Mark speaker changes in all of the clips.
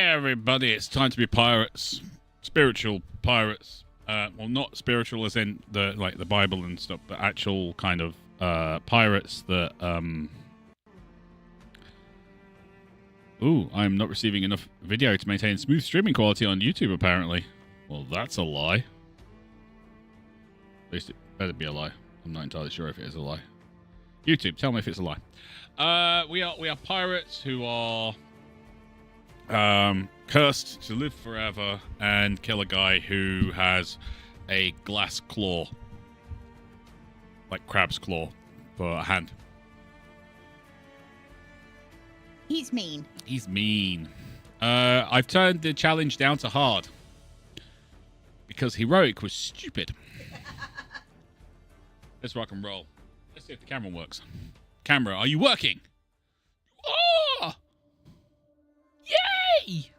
Speaker 1: everybody, it's time to be pirates. Spiritual pirates. Well, not spiritual as in the Bible and stuff, but actual kind of pirates that Ooh, I'm not receiving enough video to maintain smooth streaming quality on YouTube, apparently. Well, that's a lie. At least it better be a lie. I'm not entirely sure if it is a lie. YouTube, tell me if it's a lie. We are pirates who are cursed to live forever and kill a guy who has a glass claw, like crab's claw, for a hand.
Speaker 2: He's mean.
Speaker 1: He's mean. I've turned the challenge down to hard because heroic was stupid. Let's rock and roll. Let's see if the camera works. Camera, are you working? Oh! Yay!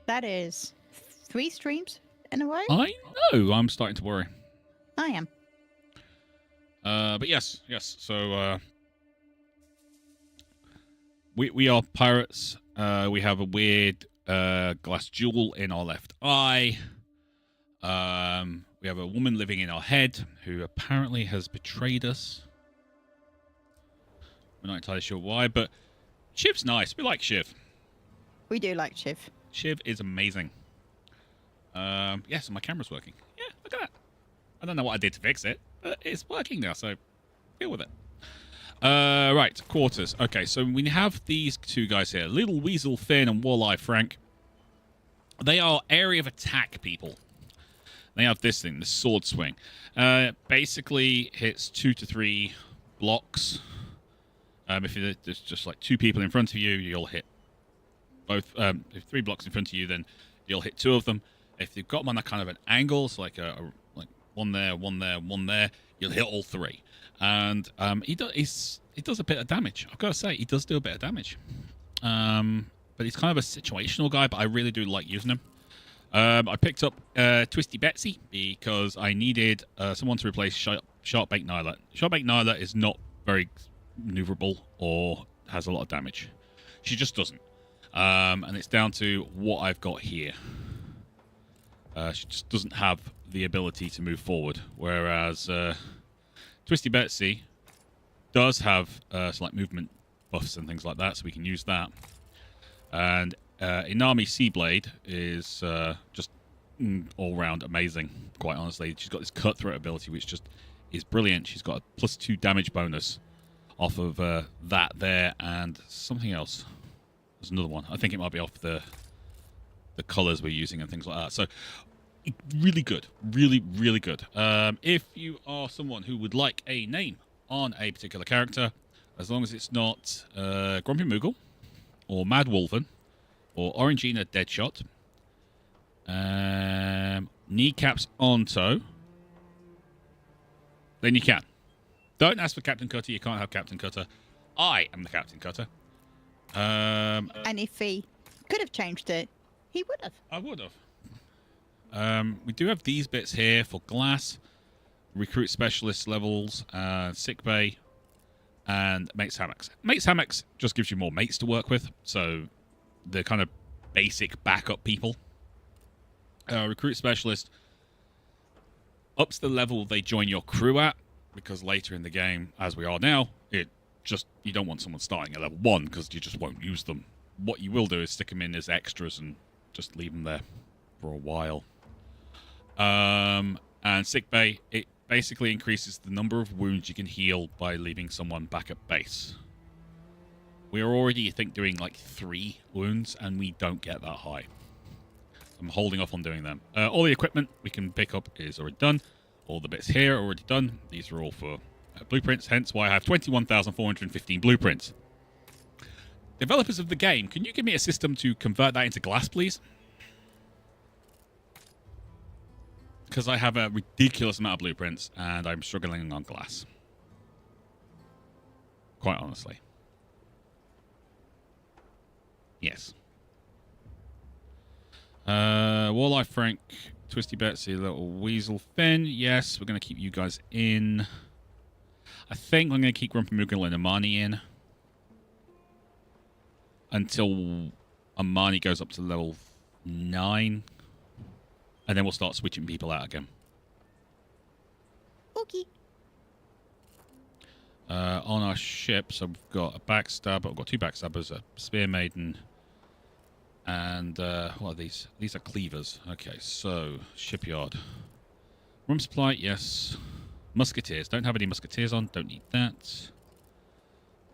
Speaker 2: That is 3 streams in a row?
Speaker 1: I know. I'm starting to worry.
Speaker 2: I am.
Speaker 1: But yes. So, we are pirates. We have a weird glass jewel in our left eye. We have a woman living in our head who apparently has betrayed us. We're not entirely sure why, but Shiv's nice. We like Shiv.
Speaker 2: We do like Shiv.
Speaker 1: Shiv is amazing. Yes, my camera's working. Yeah, look at that. I don't know what I did to fix it, but it's working now, so deal with it. Right, quarters. Okay, so we have these two guys here. Little Weasel Finn and Walleye Frank. They are area of attack people. They have this thing, the sword swing. Basically hits 2 to 3 blocks. If there's just like 2 people in front of you, you'll hit both. If 3 blocks in front of you, then you'll hit 2 of them. If you've got them on a kind of an angle, so like like one there, you'll hit all 3. And he does a bit of damage. I've got to say, he does do a bit of damage. But he's kind of a situational guy, but I really do like using him. I picked up Twisty Betsy because I needed someone to replace Sharkbait Nyla. Sharkbait Nyla is not very maneuverable or has a lot of damage. She just doesn't. And it's down to what I've got here. She just doesn't have the ability to move forward, whereas Twisty Betsy does have some like movement buffs and things like that, so we can use that. And Inami Seablade is just all-round amazing, quite honestly. She's got this cutthroat ability, which just is brilliant. She's got a +2 damage bonus off of that there, and something else. There's another one. I think it might be off the colors we're using and things like that. So, really good. Really, really good. If you are someone who would like a name on a particular character, as long as it's not Grumpy Moogle, or Mad Wolfen, or Orangina Deadshot, Kneecaps Onto, then you can. Don't ask for Captain Cutter. You can't have Captain Cutter. I am the Captain Cutter.
Speaker 2: And if he could have changed it, he would have.
Speaker 1: I would have. We do have these bits here for glass, recruit specialist levels, sick bay, and mates hammocks. Mates hammocks just gives you more mates to work with, so they're kind of basic backup people. Recruit specialist ups the level they join your crew at, because later in the game, as we are now, you don't want someone starting at level 1 because you just won't use them. What you will do is stick them in as extras and just leave them there for a while. And sick bay, it basically increases the number of wounds you can heal by leaving someone back at base. We are already, I think, doing like 3 wounds, and we don't get that high. I'm holding off on doing them. All the equipment we can pick up is already done. All the bits here are already done. These are all for blueprints, hence why I have 21,415 blueprints. Developers of the game, can you give me a system to convert that into glass, please? Because I have a ridiculous amount of blueprints, and I'm struggling on glass. Quite honestly. Yes. Walleye Frank, Twisty Betsy, Little Weasel Finn. Yes, we're going to keep you guys in. I think I'm going to keep Grumpy Moogle and Imani in until Armani goes up to level 9. And then we'll start switching people out again.
Speaker 2: Okay.
Speaker 1: On our ship, so we've got a backstabber. We've got 2 backstabbers, a spear maiden, and what are these? These are cleavers. Okay, so shipyard. Room supply, yes. Musketeers. Don't have any musketeers on. Don't need that.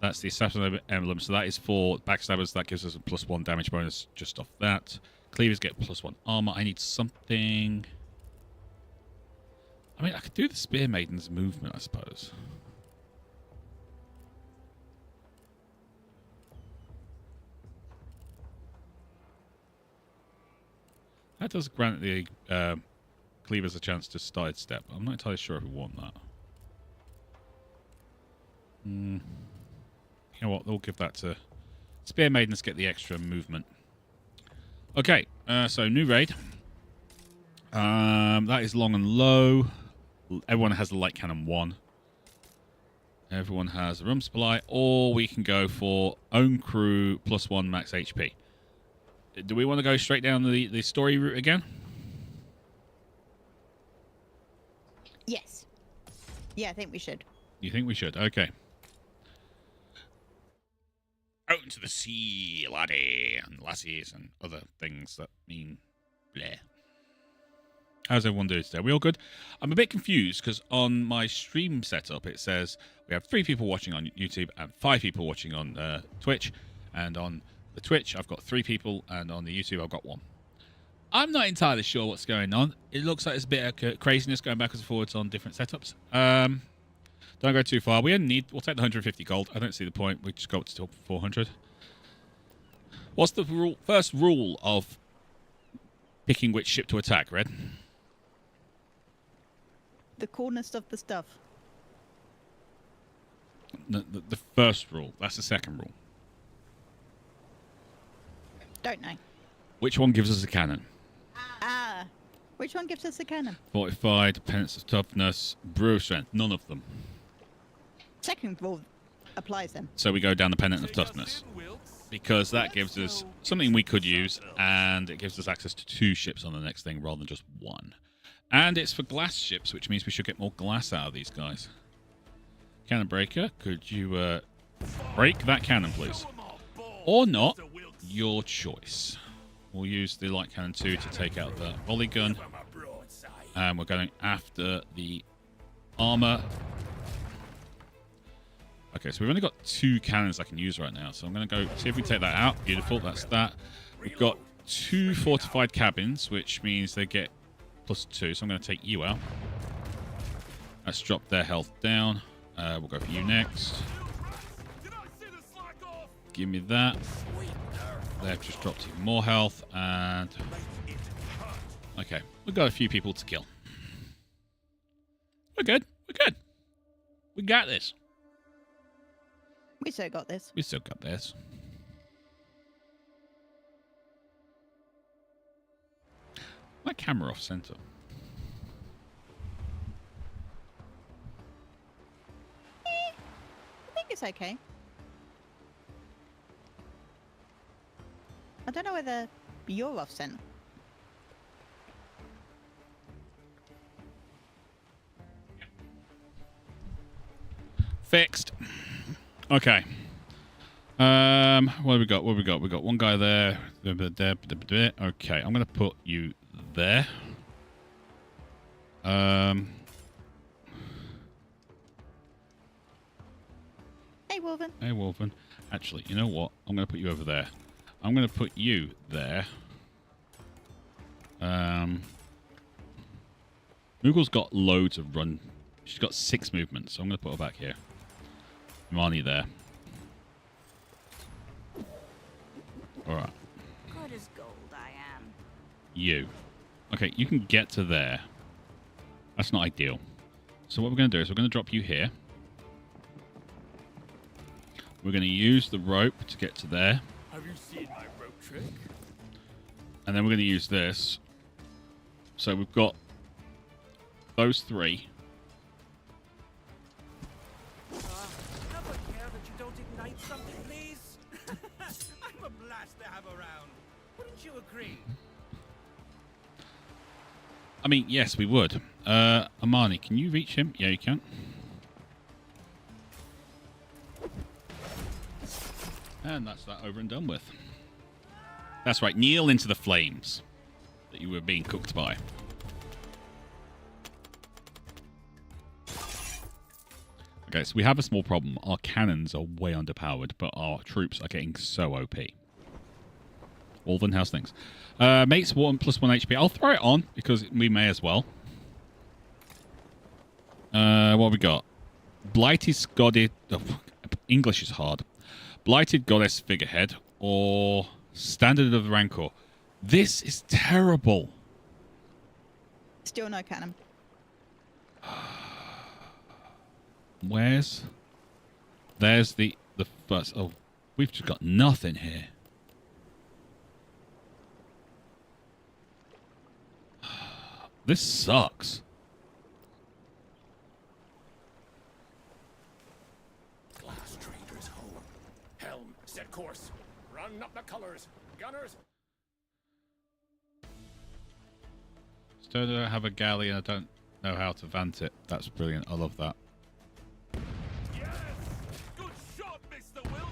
Speaker 1: That's the assassin emblem. So that is for backstabbers. That gives us a +1 damage bonus just off that. Cleavers get +1 armor. I need something. I mean, I could do the spear maiden's movement, I suppose. That does grant the cleavers a chance to sidestep. I'm not entirely sure if we want that. You know what? They'll give that to spear maidens. Get the extra movement. Okay, so new raid. That is long and low. Everyone has the light cannon 1. Everyone has a room supply, or we can go for own crew +1 max HP. Do we want to go straight down the story route again?
Speaker 2: Yes. Yeah, I think we should.
Speaker 1: You think we should? Okay. Out into the sea, laddie, and lassies, and other things that mean bleh. How's everyone doing today? Are we all good? I'm a bit confused because on my stream setup it says we have 3 people watching on YouTube and 5 people watching on Twitch. And on the Twitch I've got 3 people, and on the YouTube I've got 1. I'm not entirely sure what's going on. It looks like there's a bit of craziness going backwards and forwards on different setups. Don't go too far. We'll take the 150 gold. I don't see the point. We just go up to 400. What's the first rule of picking which ship to attack, Red?
Speaker 2: The coolest of the stuff.
Speaker 1: The first rule. That's the second rule.
Speaker 2: Don't know.
Speaker 1: Which one gives us a cannon?
Speaker 2: Which one gives us a cannon?
Speaker 1: Fortified, Penance of Toughness, Brew Strength. None of them.
Speaker 2: Second rule applies then.
Speaker 1: So we go down the Pennant of Toughness. Because that gives us something we could use, and it gives us access to 2 ships on the next thing rather than just 1. And it's for glass ships, which means we should get more glass out of these guys. Cannon breaker, could you break that cannon, please? Or not, your choice. We'll use the light cannon 2 to take out the volley gun. And we're going after the armor. Okay, so we've only got 2 cannons I can use right now. So I'm going to go see if we take that out. Beautiful, that's that. We've got 2 fortified cabins, which means they get +2. So I'm going to take you out. Let's drop their health down. We'll go for you next. Give me that. They've just dropped even more health. And okay, we've got a few people to kill. We're good. We're good. We got this.
Speaker 2: We still got this.
Speaker 1: We still got this. My camera off center.
Speaker 2: I think it's okay. I don't know whether you're off center.
Speaker 1: Fixed. Okay. What have we got? What have we got? We got one guy there. Okay, I'm gonna put you there.
Speaker 2: Hey, Wolven.
Speaker 1: Hey, Wolven. Actually, you know what? I'm gonna put you over there. I'm gonna put you there. Moogle's got loads of run. She's got 6 movements, so I'm gonna put her back here. Marnie there. Alright.
Speaker 3: Good as gold I am.
Speaker 1: You. Okay, you can get to there. That's not ideal. So what we're going to do is we're going to drop you here. We're going to use the rope to get to there.
Speaker 4: Have you seen my rope trick?
Speaker 1: And then we're going to use this. So we've got those 3.
Speaker 4: Have a care that you don't ignite something, please. I'm a blast to have around. Wouldn't you agree?
Speaker 1: I mean, yes, we would. Amani, can you reach him? Yeah, you can. And that's that over and done with. That's right. Kneel into the flames that you were being cooked by. Okay, so we have a small problem. Our cannons are way underpowered, but our troops are getting so OP. Walden, how's things? Mates, +1 HP. I'll throw it on because we may as well. What have we got? Blighted Goddess. Oh, English is hard. Blighted Goddess Figurehead or Standard of the Rancor. This is terrible.
Speaker 2: Still no cannon.
Speaker 1: Where's... There's the first... Oh, we've just got nothing here. This sucks.
Speaker 4: Glass trader's home. Helm, set course. Run up the colors. Gunners.
Speaker 1: Still don't have a galley and I don't know how to vent it. That's brilliant. I love that.
Speaker 4: Yes! Good shot, Mr. Wilkes!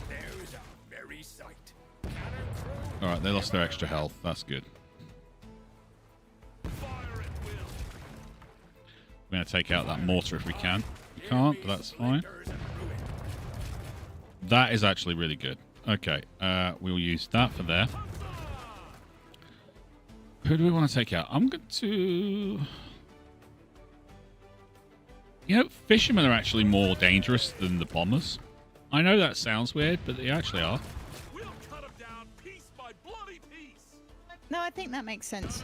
Speaker 4: There's a merry sight. Cannon crew.
Speaker 1: Alright, they lost their extra health. That's good.
Speaker 4: Fire at will.
Speaker 1: We're going to take out that mortar if we can. We can't, but that's fine.
Speaker 4: Splinters and ruin.
Speaker 1: That is actually really good. Okay, we'll use that for there. Who do we want to take out? I'm going to... You know, fishermen are actually more dangerous than the bombers. I know that sounds weird, but they actually are.
Speaker 4: We'll cut them down piece by bloody piece.
Speaker 2: No, I think that makes sense.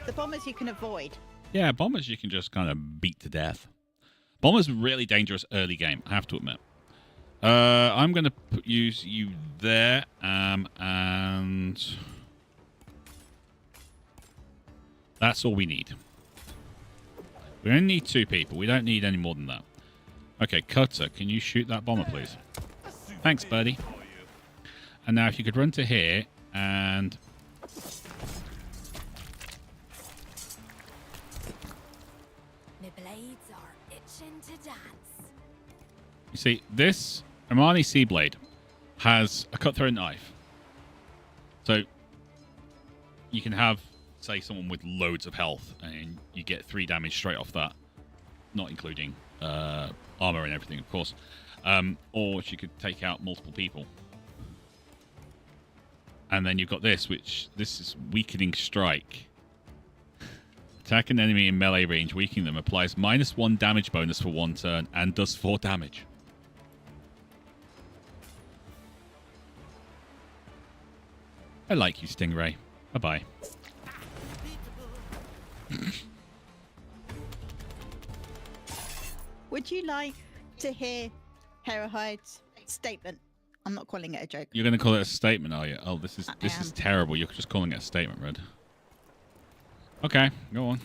Speaker 2: The bombers you can avoid.
Speaker 1: Yeah, bombers you can just kind of beat to death. Bombers really dangerous early game, I have to admit. I'm going to use you there, and that's all we need. We only need 2 people. We don't need any more than that. Okay, Cutter, can you shoot that bomber, please? Thanks, buddy. And now if you could run to here and...
Speaker 3: My blades are itching to dance.
Speaker 1: You see, this Armani Seablade has a cutthroat knife. So you can have, say, someone with loads of health and you get 3 damage straight off that. Not including armor and everything, of course. Or she could take out multiple people. And then you've got this, which this is Weakening Strike. Attack an enemy in melee range, weakening them, applies -1 damage bonus for 1 turn, and does 4 damage. I like you, Stingray. Bye-bye.
Speaker 2: Would you like to hear Herahide's statement? I'm not calling it a joke.
Speaker 1: You're going to call it a statement, are you? Oh, this is
Speaker 2: I am.
Speaker 1: terrible. You're just calling it a statement, Red. Okay, go on.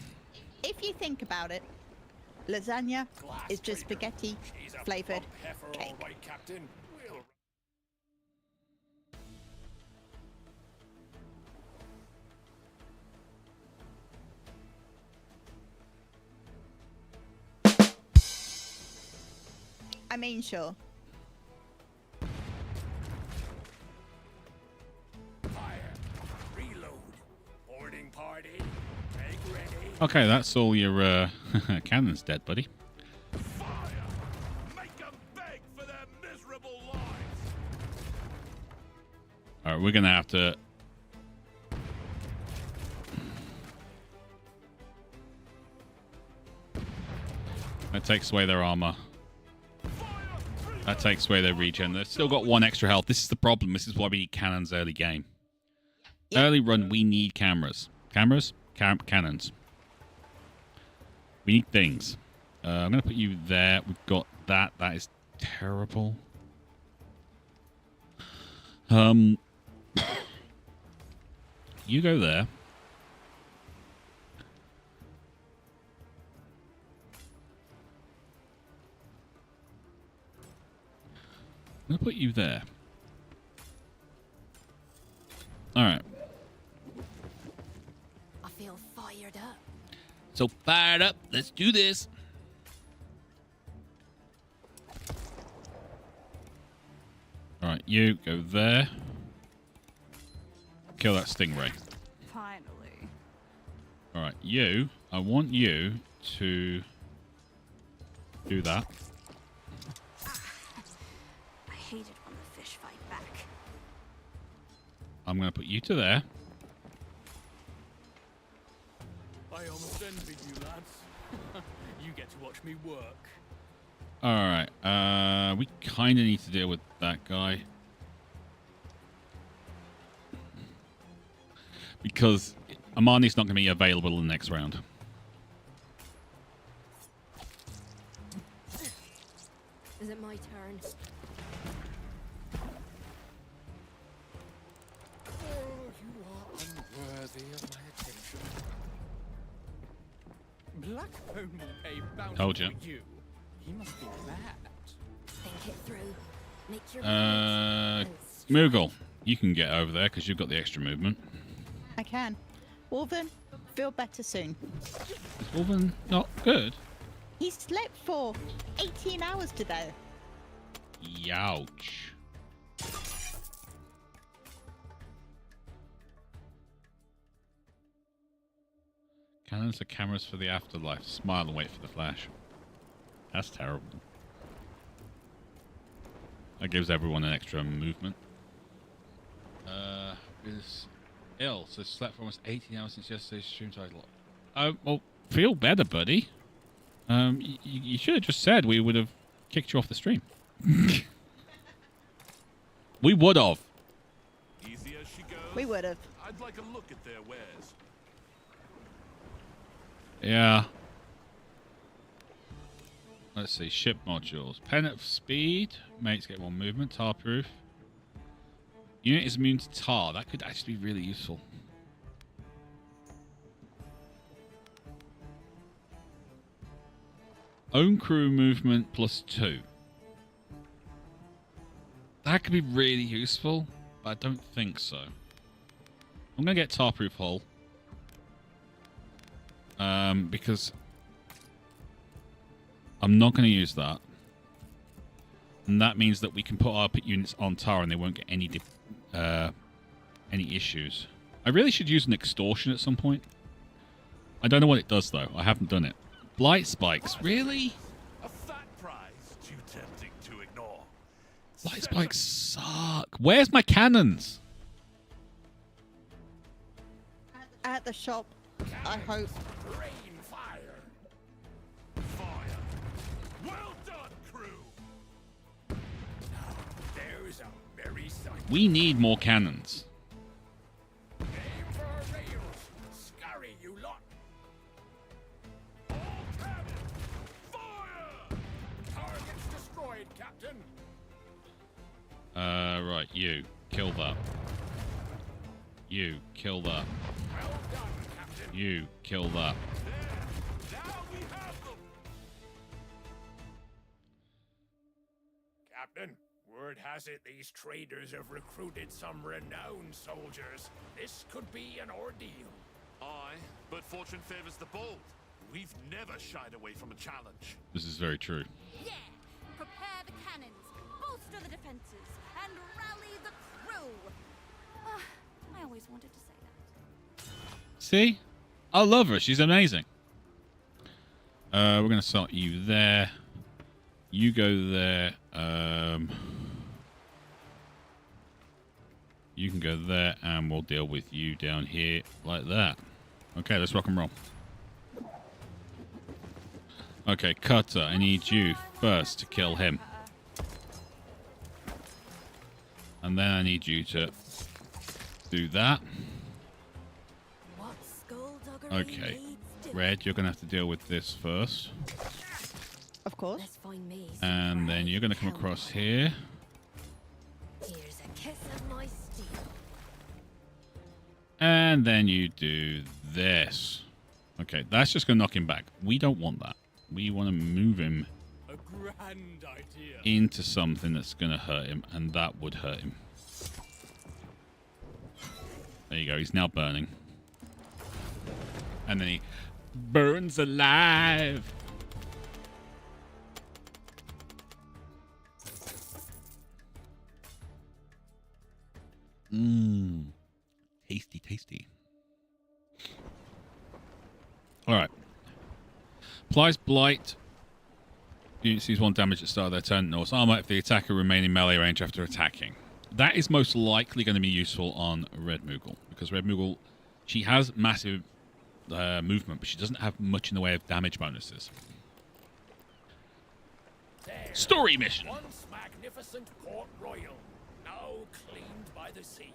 Speaker 2: If you think about it, lasagna is just spaghetti flavored cake.
Speaker 4: Right, Captain. We'll...
Speaker 2: I mean, sure.
Speaker 4: Fire. Reload. Boarding party. Take ready.
Speaker 1: Okay, that's all your cannons dead, buddy.
Speaker 4: Fire. Make them beg for their miserable lives.
Speaker 1: All right, we're going to have to... That takes away their armor. That takes away their regen. They've still got 1 extra health. This is the problem. This is why we need cannons early game.
Speaker 2: Yeah.
Speaker 1: Early run, we need cameras. Cameras? Cannons. We need things. I'm going to put you there. We've got that. That is terrible. You go there. going to put you there. Alright.
Speaker 3: I feel fired up.
Speaker 1: So fired up. Let's do this. Alright, you go there. Kill that stingray.
Speaker 5: Finally.
Speaker 1: Alright, you. I want you to do that.
Speaker 5: I hated when the fish fight back.
Speaker 1: I'm going to put you to there.
Speaker 4: I almost envy you, lads. You get to watch me work.
Speaker 1: Alright, we kind of need to deal with that guy. Because Amani's not going to be available in the next round.
Speaker 3: Is it my turn?
Speaker 4: Oh, you are unworthy of my attention. Blackbone will pay bounty
Speaker 1: Told ya.
Speaker 4: for you. He must be mad.
Speaker 3: Think it through. Make your
Speaker 1: Moogle, you can get over there because you've got the extra movement.
Speaker 2: I can. Wolven, feel better soon.
Speaker 1: Is Wolven not good?
Speaker 2: He slept for 18 hours today.
Speaker 1: Youch. Cannons are cameras for the afterlife. Smile and wait for the flash. That's terrible. That gives everyone an extra movement. Is ill, so slept for almost 18 hours since yesterday's stream title. Well, feel better, buddy. You should have just said we would have kicked you off the stream. We would have.
Speaker 4: Easy as she goes.
Speaker 2: We would have.
Speaker 4: I'd like a look at their wares.
Speaker 1: Yeah. Let's see. Ship modules. Pen at speed. Mates get more movement. Tar proof. Unit is immune to tar. That could actually be really useful. Own crew movement +2. That could be really useful, but I don't think so. I'm going to get tar-proof hull. Because I'm not going to use that. And that means that we can put our units on tar and they won't get any issues. I really should use an extortion at some point. I don't know what it does, though. I haven't done it. Blight spikes. Really?
Speaker 4: A fat prize too tempting to ignore.
Speaker 1: Blight spikes suck. Where's my cannons?
Speaker 2: At the shop, I hope.
Speaker 4: Rain fire. Fire. Well done, crew. Now, there's a merry sight.
Speaker 1: We need more cannons.
Speaker 4: Aim for rails. Scurry, you lot. All cannon. Fire! Targets destroyed, Captain.
Speaker 1: Right, you. Kill that. You. Kill that.
Speaker 4: Well done, Captain.
Speaker 1: You. Kill that.
Speaker 4: There. Now we have them. Captain, word has it these traders have recruited some renowned soldiers. This could be an ordeal.
Speaker 6: Aye, but fortune favors the bold. We've never shied away from a challenge.
Speaker 1: This is very true.
Speaker 5: Yeah! Prepare the cannons, bolster the defenses, and rally the crew! I always wanted to say that.
Speaker 1: See? I love her. She's amazing. We're going to start you there. You go there. You can go there, and we'll deal with you down here like that. Okay, let's rock and roll. Okay, Cutter, I need you first to kill him. And then I need you to do that.
Speaker 3: What skullduggery
Speaker 1: Okay.
Speaker 3: needs doing?
Speaker 1: Red, you're going to have to deal with this first.
Speaker 2: Of course.
Speaker 3: Let's find me some
Speaker 1: And then
Speaker 3: red
Speaker 1: you're going to come
Speaker 3: helmet.
Speaker 1: across here.
Speaker 3: Here's a kiss of my steel.
Speaker 1: And then you do this. Okay, that's just going to knock him back. We don't want that. We want to move him
Speaker 4: Grand idea.
Speaker 1: into something that's going to hurt him, and that would hurt him. There you go. He's now burning. And then he burns alive. Mmm. Tasty, tasty. Alright. Applies Blight. Unit sees 1 damage at the start of their turn. North armor if the attacker remain in melee range after attacking. That is most likely going to be useful on Red Moogle. Because Red Moogle, she has massive movement, but she doesn't have much in the way of damage bonuses.
Speaker 4: There.
Speaker 1: Story mission.
Speaker 4: Once magnificent Port Royal, now cleaned by the sea.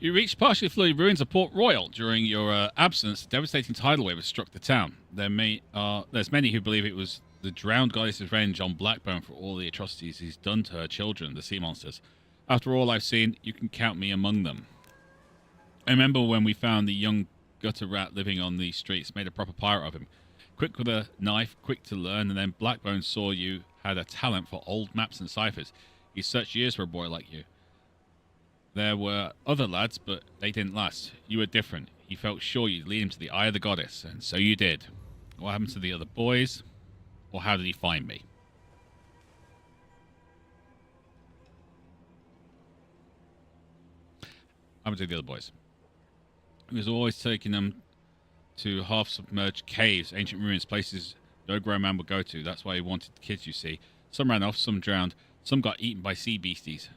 Speaker 1: You reached partially flooded ruins of Port Royal. During your absence, a devastating tidal wave has struck the town. There's many who believe it was the drowned goddess's revenge on Blackbone for all the atrocities he's done to her children, the sea monsters. After all I've seen, you can count me among them. I remember when we found the young gutter rat living on the streets, made a proper pirate of him. Quick with a knife, quick to learn, and then Blackbone saw you had a talent for old maps and ciphers. He searched years for a boy like you. There were other lads, but they didn't last. You were different. He felt sure you'd lead him to the eye of the goddess, and so you did. What happened to the other boys? Or how did he find me? What happened to the other boys? He was always taking them to half-submerged caves, ancient ruins, places no grown man would go to. That's why he wanted kids, you see. Some ran off, some drowned, some got eaten by sea beasties.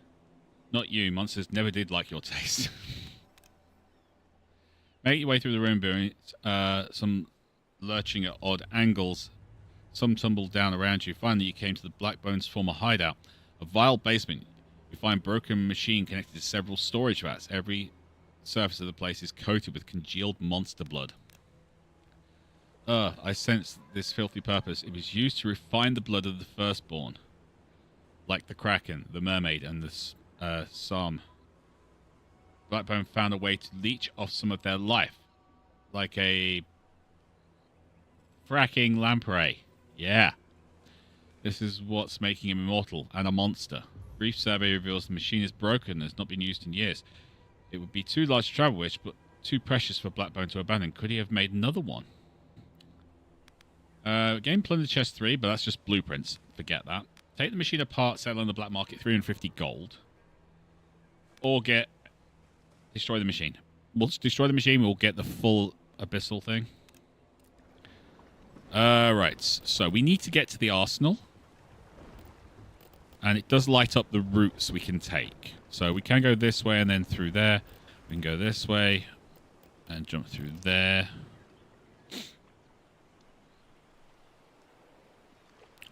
Speaker 1: Not you, monsters never did like your taste. Make your way through the ruin buildings, some lurching at odd angles, some tumbled down around you. Finally, you came to the Blackbone's former hideout, a vile basement. You find broken machine connected to several storage vats. Every surface of the place is coated with congealed monster blood. I sense this filthy purpose. It was used to refine the blood of the firstborn, like the Kraken, the Mermaid, and the Psalm. Blackbone found a way to leech off some of their life, like a fracking lamprey. Yeah. This is what's making him immortal and a monster. Brief survey reveals the machine is broken and has not been used in years. It would be too large to travel with, but too precious for Blackbone to abandon. Could he have made another one? Game Plunder Chest 3, but that's just blueprints. Forget that. Take the machine apart, sell on the black market, 350 gold. Or destroy the machine. We'll destroy the machine, we'll get the full abyssal thing. Right, so we need to get to the arsenal. And it does light up the routes we can take. So we can go this way and then through there. We can go this way and jump through there.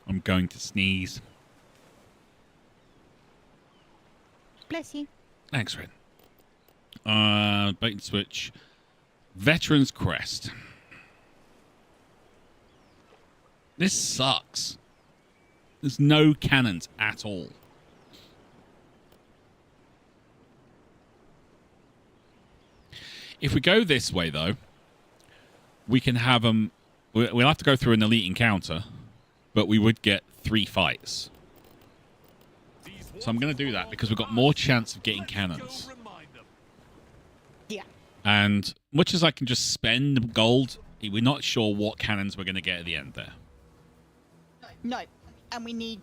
Speaker 1: I'm going to sneeze.
Speaker 2: Bless you.
Speaker 1: Thanks, Red. Bait and switch. Veteran's Crest. This sucks. There's no cannons at all. If we go this way, though, we can have them... We'll have to go through an elite encounter, but we would get 3 fights. So I'm going to do that because we've got more chance of getting cannons.
Speaker 2: Yeah.
Speaker 1: And much as I can just spend gold, we're not sure what cannons we're going to get at the end there.
Speaker 2: No. And we need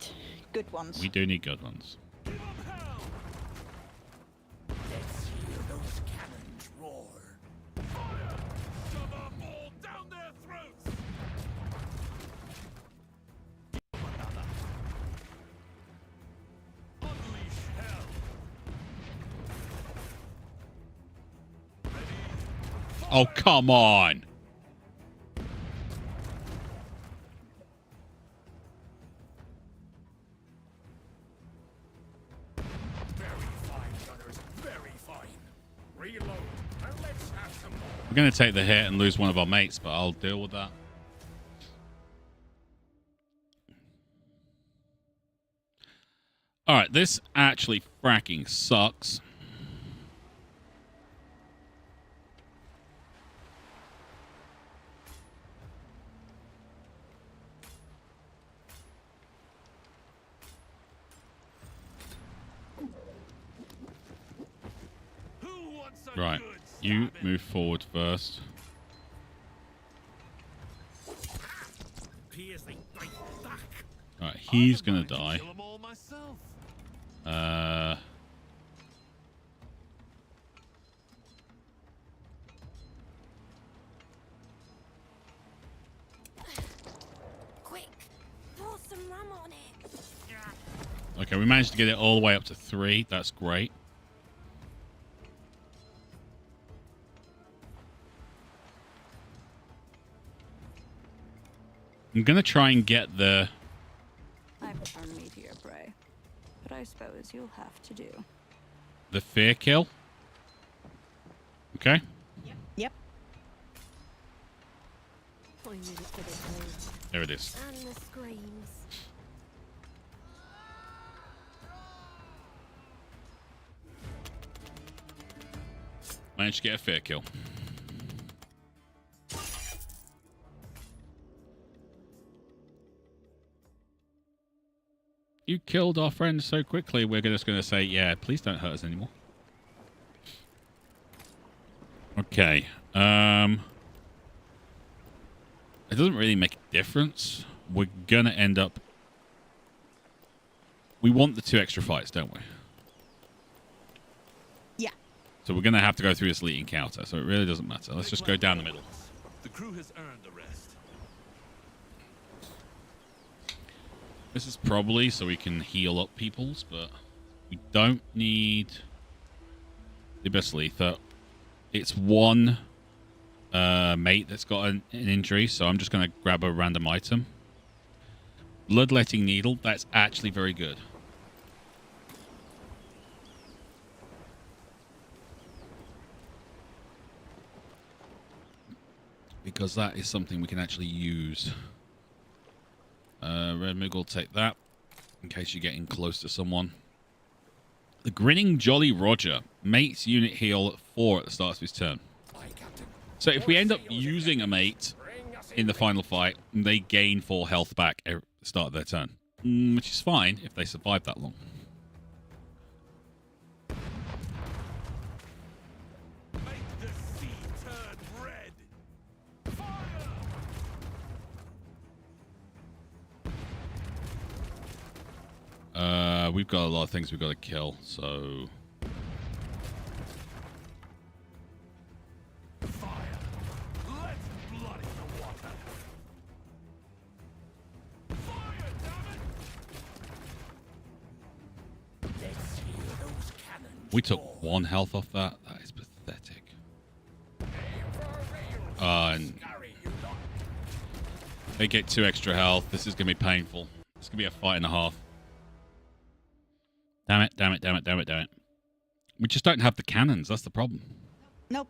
Speaker 2: good ones.
Speaker 1: We do need good ones.
Speaker 4: Let's hear those cannons roar.
Speaker 6: Shove a ball down their throats! Another. Unleash hell!
Speaker 1: Oh, come on! We're going to take the hit and lose one of our mates, but I'll deal with that. Alright, this actually fracking sucks.
Speaker 6: want some
Speaker 1: Right.
Speaker 6: good
Speaker 1: You
Speaker 6: stabbing?
Speaker 1: move forward first.
Speaker 6: Pierce they bite back.
Speaker 1: Right, he's
Speaker 6: I
Speaker 1: gonna
Speaker 6: don't mind
Speaker 1: die.
Speaker 6: Kill 'em all myself.
Speaker 3: Quick, pour some rum on it.
Speaker 1: Okay, we managed to get it all the way up to 3. That's great. I'm gonna try and get the...
Speaker 7: I prefer meteor prey, but I suppose you'll have to do.
Speaker 1: the fear kill. Okay.
Speaker 2: Yep.
Speaker 3: I need it for the pain
Speaker 1: There it is.
Speaker 3: and the screams.
Speaker 1: Managed to get a fear kill. You killed our friend so quickly, we're just going to say, yeah, please don't hurt us anymore. Okay. It doesn't really make a difference. We're going to end up... We want the 2 extra fights, don't we?
Speaker 2: Yeah.
Speaker 1: So we're going to have to go through this elite encounter, so it really doesn't matter. Let's just go down the middle.
Speaker 6: The crew has earned a rest.
Speaker 1: This is probably so we can heal up peoples, but we don't need the best letha. It's one mate that's got an injury, so I'm just going to grab a random item. Bloodletting needle, that's actually very good. Because that is something we can actually use. Red Mig will take that in case you're getting close to someone. The Grinning Jolly Roger. Mate's unit heal at 4 at the start of his turn.
Speaker 4: Aye, Captain.
Speaker 1: So if we end up using a mate in the final fight, they gain 4 health back at the start of their turn. Which is fine if they survive that long.
Speaker 6: Make the sea turn red. Fire!
Speaker 1: We've got a lot of things we've got to kill, so...
Speaker 6: Fire! Let's bloody the water. Fire, damn it!
Speaker 4: Let's hear those cannons.
Speaker 1: We took
Speaker 4: roar.
Speaker 1: 1 health off that. That is pathetic. And
Speaker 4: Scary, you lot.
Speaker 1: they get 2 extra health. This is going to be painful. It's going to be a fight and a half. Damn it, damn it, damn it, damn it, damn it. We just don't have the cannons. That's the problem.
Speaker 2: Nope.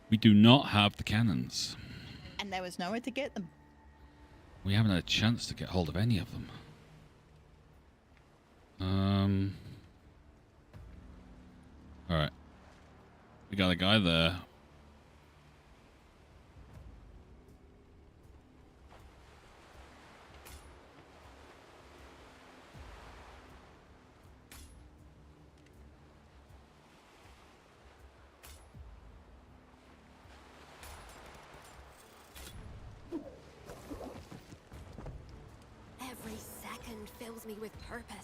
Speaker 1: We do not have the cannons.
Speaker 2: And there was nowhere to get them.
Speaker 1: We haven't had a chance to get hold of any of them. Alright. We got a guy there.
Speaker 3: Every second fills me with purpose.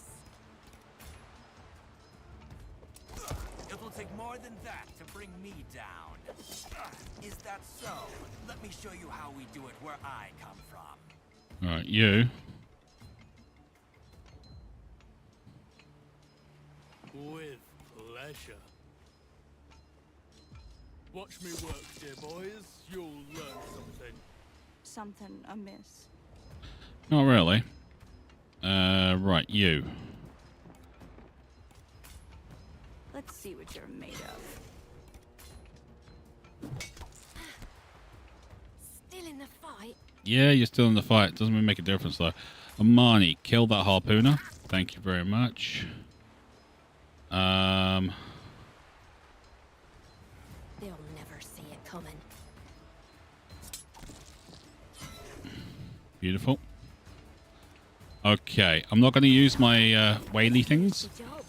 Speaker 8: It will take more than that to bring me down. Is that so? Let me show you how we do it where I come from.
Speaker 1: Alright, you.
Speaker 9: With pleasure. Watch me work, dear boys. You'll learn something.
Speaker 7: Something amiss.
Speaker 1: Not really. Right, you.
Speaker 7: Let's see what you're made of.
Speaker 3: Still in the fight.
Speaker 1: Yeah, you're still in the fight. Doesn't really make a difference, though. Amani, kill that harpooner. Thank you very much.
Speaker 3: They'll never see it coming.
Speaker 1: Beautiful. Okay, I'm not going to use my whaley things.
Speaker 3: The job.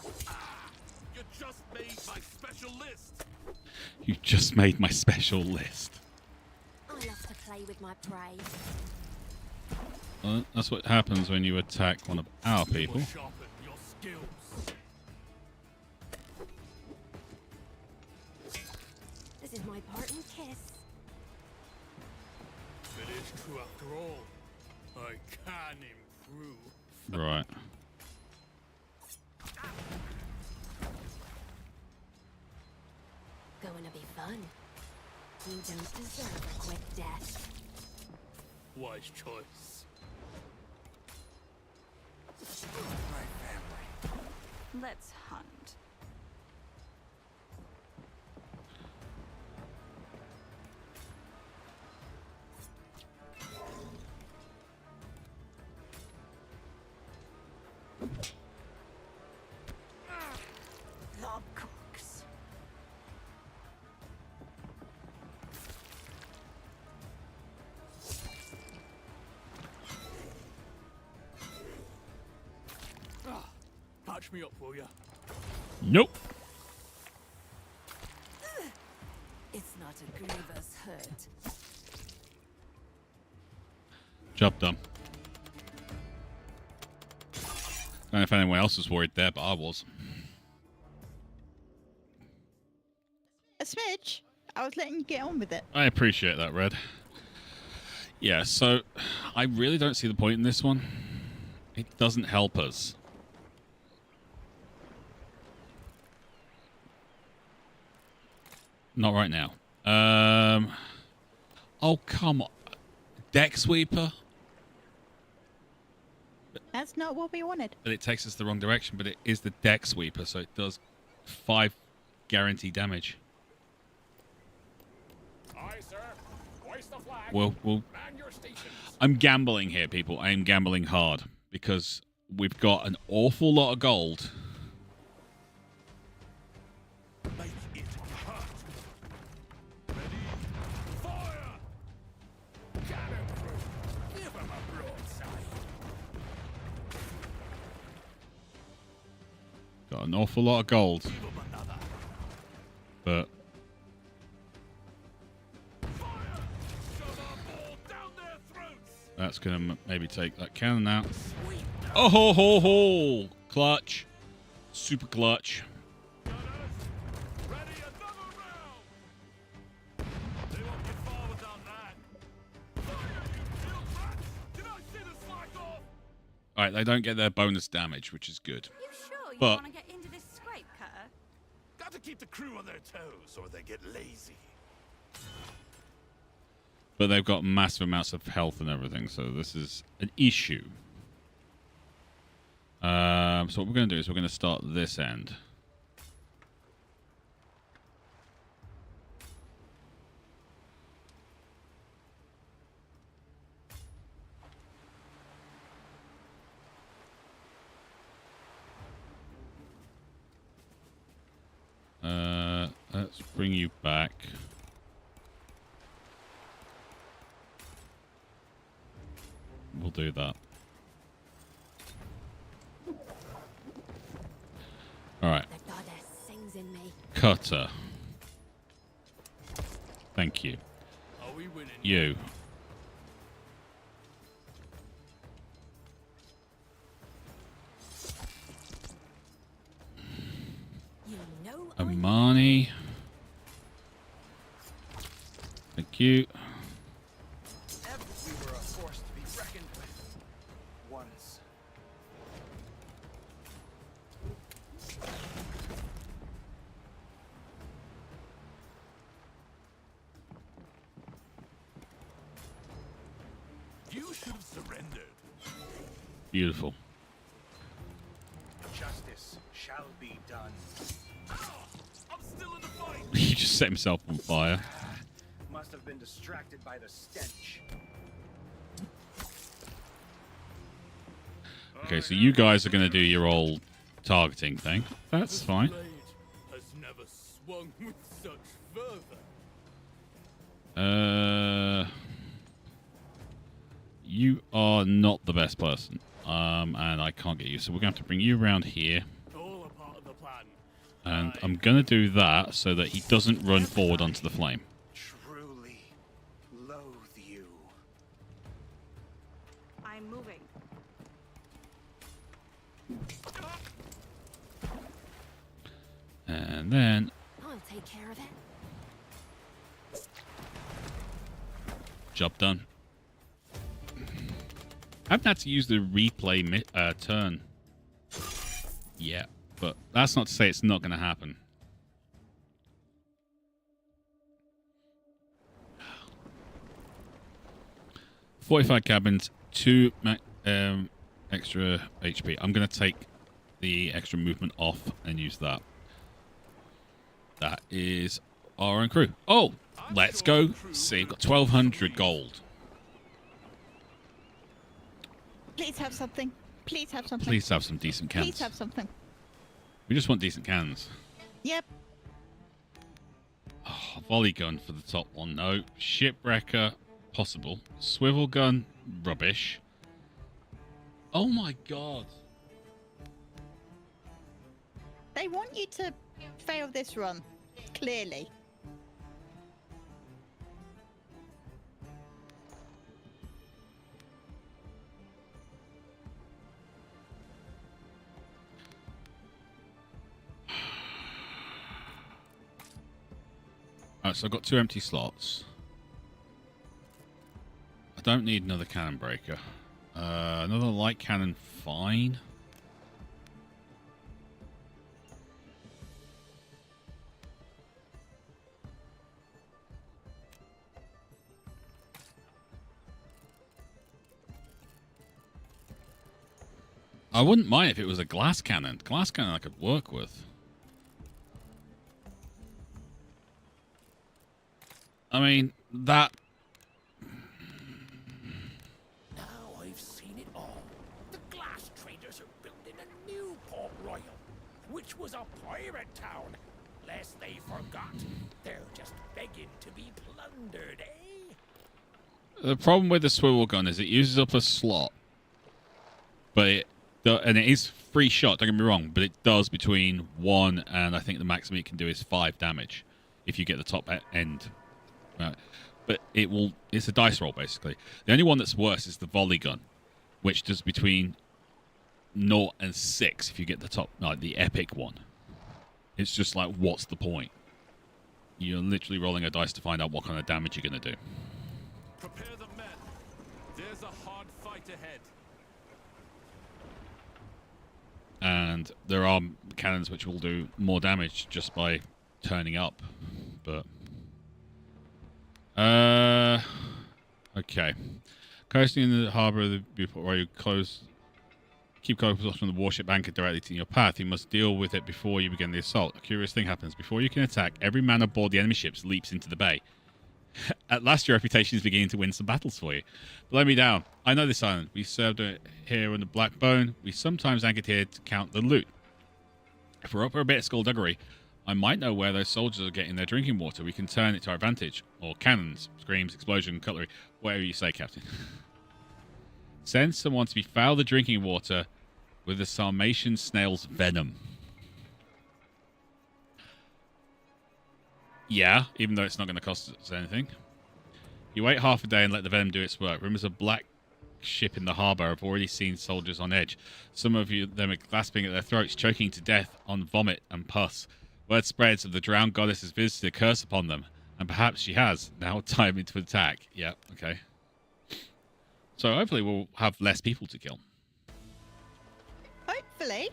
Speaker 1: You just made my special list.
Speaker 3: I love to play with my prey.
Speaker 1: Well, that's what happens when you attack one of our people.
Speaker 9: Sharpen your skills.
Speaker 3: This is my parting kiss.
Speaker 9: It is true after all. I can improve.
Speaker 1: Right.
Speaker 3: Going to be fun. You don't deserve a quick death.
Speaker 9: Wise choice.
Speaker 8: My family.
Speaker 7: Let's hunt. Lobcocks.
Speaker 9: Patch me up, will ya?
Speaker 1: Nope.
Speaker 3: It's not a grievous hurt.
Speaker 1: Job done. I don't know if anyone else was worried there, but I was.
Speaker 2: A smidge. I was letting you get on with it.
Speaker 1: I appreciate that, Red. Yeah, so I really don't see the point in this one. It doesn't help us. Not right now. Oh, come on. Deck sweeper?
Speaker 2: That's not what we wanted.
Speaker 1: But it takes us the wrong direction, but it is the deck sweeper, so it does 5 guaranteed damage.
Speaker 4: Aye, sir. Hoist the flag.
Speaker 1: Well,
Speaker 4: Man your stations.
Speaker 1: I'm gambling here, people. I am gambling hard because we've got an awful lot of gold.
Speaker 6: Make it hurt. Ready?
Speaker 4: Fire! Cannon crew. Give him a broadside.
Speaker 1: Got an awful lot of gold.
Speaker 6: Give them another.
Speaker 1: But
Speaker 6: Fire! Shove a ball down their throats.
Speaker 1: that's going to maybe take that cannon out.
Speaker 6: Sweep.
Speaker 1: Oh, ho, ho, ho. Clutch. Super clutch.
Speaker 6: Gunners, ready another round. They won't get far without that. Fire, you little brats! Did I see the slack off?
Speaker 1: Alright, they don't get their bonus damage, which is good.
Speaker 5: You sure you
Speaker 1: But-
Speaker 5: want to get into this scrape, Cutter?
Speaker 6: Got to keep the crew on their toes, or they get lazy.
Speaker 1: But they've got massive amounts of health and everything, so this is an issue. So what we're going to do is we're going to start this end. Let's bring you back. We'll do that. Alright.
Speaker 3: The goddess sings in me.
Speaker 1: Cutter. Thank you.
Speaker 9: Are we winning?
Speaker 1: You.
Speaker 3: You know I
Speaker 1: Amani. Thank you.
Speaker 8: We were a force to be reckoned with. Once.
Speaker 6: You should have surrendered.
Speaker 1: Beautiful.
Speaker 8: Justice shall be done.
Speaker 6: I'm still in the fight.
Speaker 1: He just set himself on fire.
Speaker 8: Must have been distracted by the stench.
Speaker 1: Okay, so you guys are going to do your old targeting thing. That's fine.
Speaker 9: Blade has never swung with such fervor.
Speaker 1: You are not the best person. And I can't get you, so we're going to have to bring you around here.
Speaker 9: All a part of the plan.
Speaker 1: And And I'm going to do that so that he doesn't run forward onto the flame.
Speaker 8: Truly loathe you.
Speaker 7: I'm moving.
Speaker 1: And then...
Speaker 3: I'll take care of it.
Speaker 1: Job done. I haven't had to use the replay turn yet, but that's not to say it's not going to happen. Fortified cabins, 2 extra HP. I'm going to take the extra movement off and use that. That is our own crew. Oh, let's go see. We've got 1,200 gold.
Speaker 2: Please have something. Please have something.
Speaker 1: Please have some decent cans.
Speaker 2: Please have something.
Speaker 1: We just want decent cans.
Speaker 2: Yep.
Speaker 1: Oh, volley gun for the top one. No. Shipwrecker, possible. Swivel gun, rubbish. Oh my god.
Speaker 2: They want you to fail this run. Clearly.
Speaker 1: Alright, so I've got 2 empty slots. I don't need another cannon breaker. Another light cannon, fine. I wouldn't mind if it was a glass cannon. Glass cannon I could work with. I mean, that...
Speaker 4: Now I've seen it all. The glass traders are building a new Port Royal, which was a pirate town. Lest they forgot, they're just begging to be plundered, eh?
Speaker 1: The problem with the swivel gun is it uses up a slot. But and it is free shot, don't get me wrong, but it does between 1 and I think the maximum it can do is 5 damage if you get the top end. But it's a dice roll basically. The only one that's worse is the volley gun, which does between 0 and 6 if you get the top, like the epic one. It's just like, what's the point? You're literally rolling a dice to find out what kind of damage you're going to do.
Speaker 6: Prepare the men. There's a hard fight ahead.
Speaker 1: And there are cannons which will do more damage just by turning up. But okay. Coasting in the harbour of the Beauport where you keep close from the warship anchored directly to your path. You must deal with it before you begin the assault. A curious thing happens. Before you can attack, every man aboard the enemy ships leaps into the bay. At last, your reputation is beginning to win some battles for you. Blow me down. I know this island. We served here on the Blackbone. We sometimes anchored here to count the loot. If we're up for a bit of skullduggery, I might know where those soldiers are getting their drinking water. We can turn it to our advantage. Or cannons, screams, explosion, cutlery, whatever you say, Captain. Send someone to befoul the drinking water with the Sarmatian snail's venom. Yeah, even though it's not going to cost us anything. You wait half a day and let the venom do its work. Rumors of black ship in the harbour. I've already seen soldiers on edge. Some of them are clasping at their throats, choking to death on vomit and pus. Word spreads of the drowned goddess has visited a curse upon them. And perhaps she has. Now time to attack. Yeah, okay. So hopefully we'll have less people to kill.
Speaker 2: Hopefully.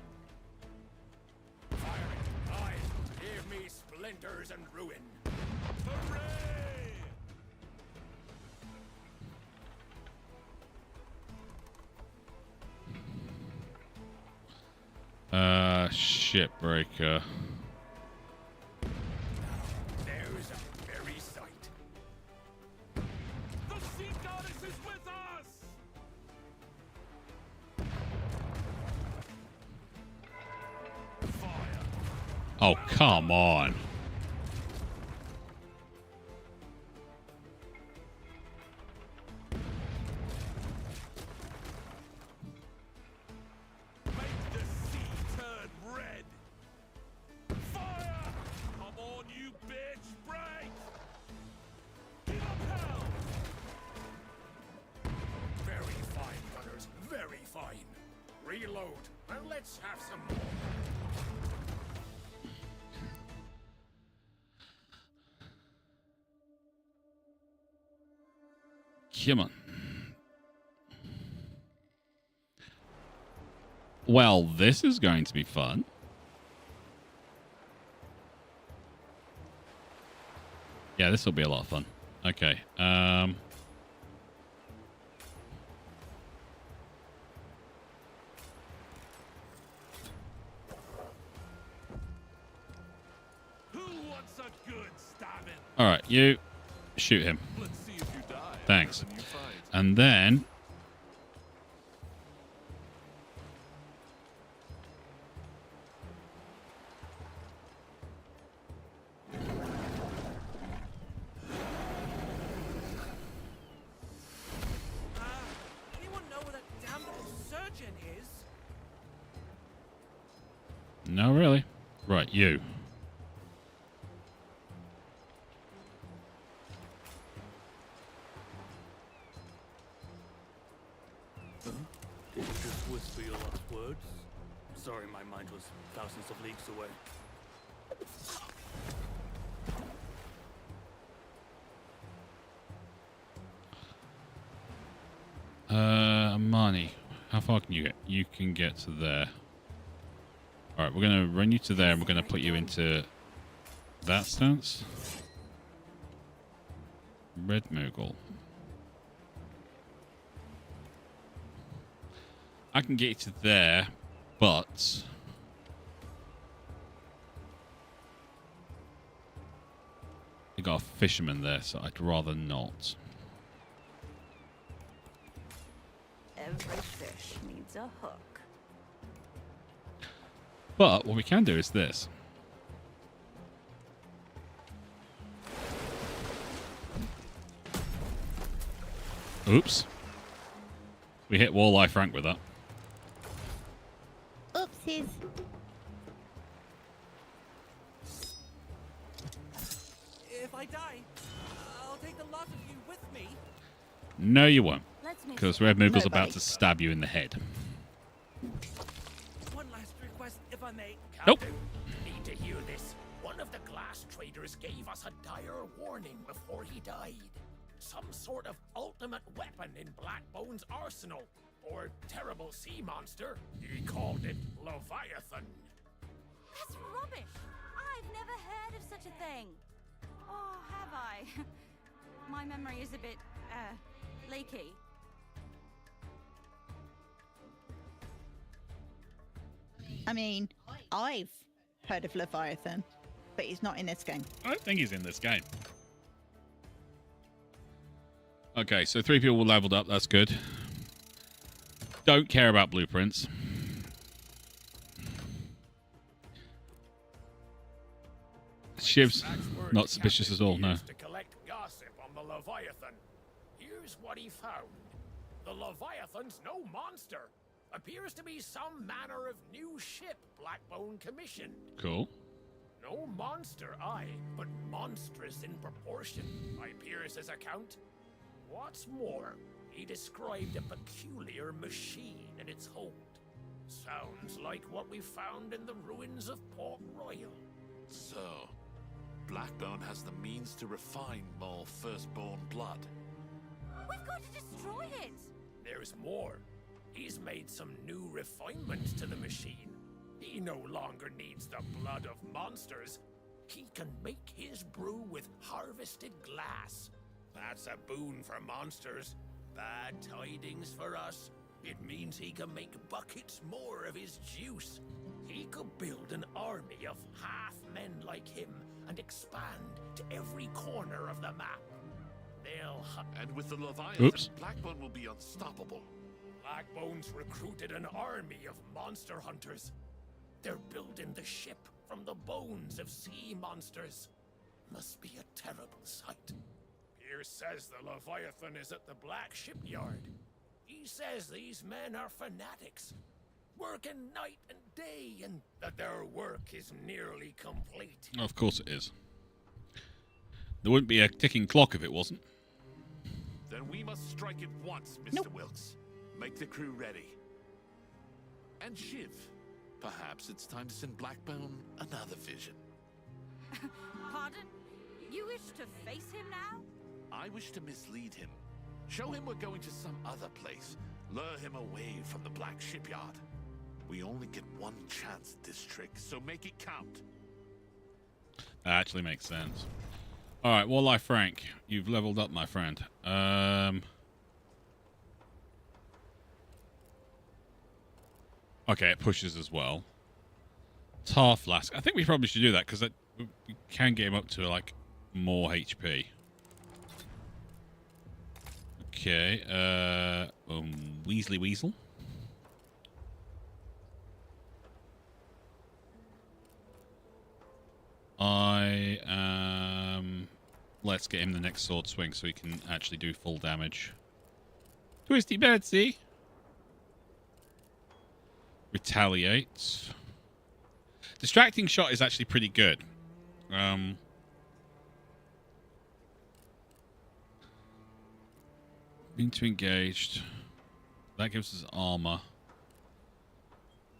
Speaker 4: Firing. Aye. Give me splinters and ruin.
Speaker 6: Hooray!
Speaker 1: Shipbreaker.
Speaker 4: There's a merry sight.
Speaker 6: The sea goddess is with us! Fire!
Speaker 1: Oh, come on.
Speaker 6: Make the sea turn red! Fire!
Speaker 4: Let's have some more.
Speaker 1: Come on. Well, this is going to be fun. Yeah, this will be a lot of fun. Okay.
Speaker 6: Who wants a good stabbing?
Speaker 1: All right, you shoot him.
Speaker 6: Let's see if you die.
Speaker 1: Thanks.
Speaker 6: Than you fight.
Speaker 1: And then
Speaker 8: Anyone know where that damn little surgeon is?
Speaker 1: no, really. Right, you.
Speaker 9: Did you just whisper your last words? Sorry, my mind was thousands of leagues away.
Speaker 1: Money. How far can you get? You can get to there. All right, we're gonna run you to there, and we're gonna put you into that stance. Red Moogle. I can get you to there, but you got a fisherman there, so I'd rather not.
Speaker 7: Every fish needs a hook.
Speaker 1: But what we can do is this. Oops. We hit wall life rank with that.
Speaker 2: Oopsies.
Speaker 8: If I die, I'll take the lot of you with me.
Speaker 1: No, you won't.
Speaker 5: Let's make
Speaker 1: Because
Speaker 5: sure.
Speaker 1: Red Moogle's
Speaker 2: Nobody.
Speaker 1: about to stab you in the head.
Speaker 8: One last request, if I may.
Speaker 1: Nope.
Speaker 4: Captain, you need to hear this. One of the glass traders gave us a dire warning before he died. Some sort of ultimate weapon in Blackbone's arsenal. Or terrible sea monster. He called it Leviathan.
Speaker 5: That's rubbish. I've never heard of such a thing. Oh, have I? My memory is a bit, leaky.
Speaker 2: I mean, I've heard of Leviathan, but he's not in this game.
Speaker 1: I don't think he's in this game. Okay, so 3 people leveled up. That's good. Don't care about blueprints. Shiv's
Speaker 4: That's where
Speaker 1: not
Speaker 4: the
Speaker 1: suspicious
Speaker 4: captain
Speaker 1: at all, no.
Speaker 4: used to collect gossip on the Leviathan. Here's what he found. The Leviathan's no monster. Appears to be some manner of new ship Blackbone commissioned.
Speaker 1: Cool.
Speaker 4: No monster, aye, but monstrous in proportion, by Pierce's account. What's more, he described a peculiar machine in its hold. Sounds like what we found in the ruins of Port Royal.
Speaker 6: So, Blackbone has the means to refine more firstborn blood.
Speaker 5: We've got to destroy it.
Speaker 4: There's more. He's made some new refinements to the machine. He no longer needs the blood of monsters. He can make his brew with harvested glass. That's a boon for monsters. Bad tidings for us. It means he can make buckets more of his juice. He could build an army of half-men like him and expand to every corner of the map. They'll
Speaker 6: And with the Leviathan,
Speaker 1: Oops.
Speaker 6: Blackbone will be unstoppable.
Speaker 4: Blackbone's recruited an army of monster hunters. They're building the ship from the bones of sea monsters. Must be a terrible sight. Pierce says the Leviathan is at the Black Shipyard. He says these men are fanatics, working night and day, and that their work is nearly complete.
Speaker 1: Of course it is. There wouldn't be a ticking clock if it wasn't.
Speaker 6: Then we must strike at once, Mr.
Speaker 2: Nope.
Speaker 6: Wilkes. Make the crew ready. And Shiv, Perhaps it's time to send Blackbone another vision.
Speaker 5: Pardon? You wish to face him now?
Speaker 6: I wish to mislead him. Show him we're going to some other place. Lure him away from the Black Shipyard. We only get one chance at this trick, so make it count.
Speaker 1: That actually makes sense. Alright, Warlife Frank, you've leveled up, my friend. Okay, it pushes as well. Tar Flask. I think we probably should do that, because we can get him up to, like, more HP. Okay, Weasley Weasel. Let's get him the next sword swing so he can actually do full damage. Twisty Betsy. Retaliate. Distracting shot is actually pretty good. Into engaged. That gives us armor.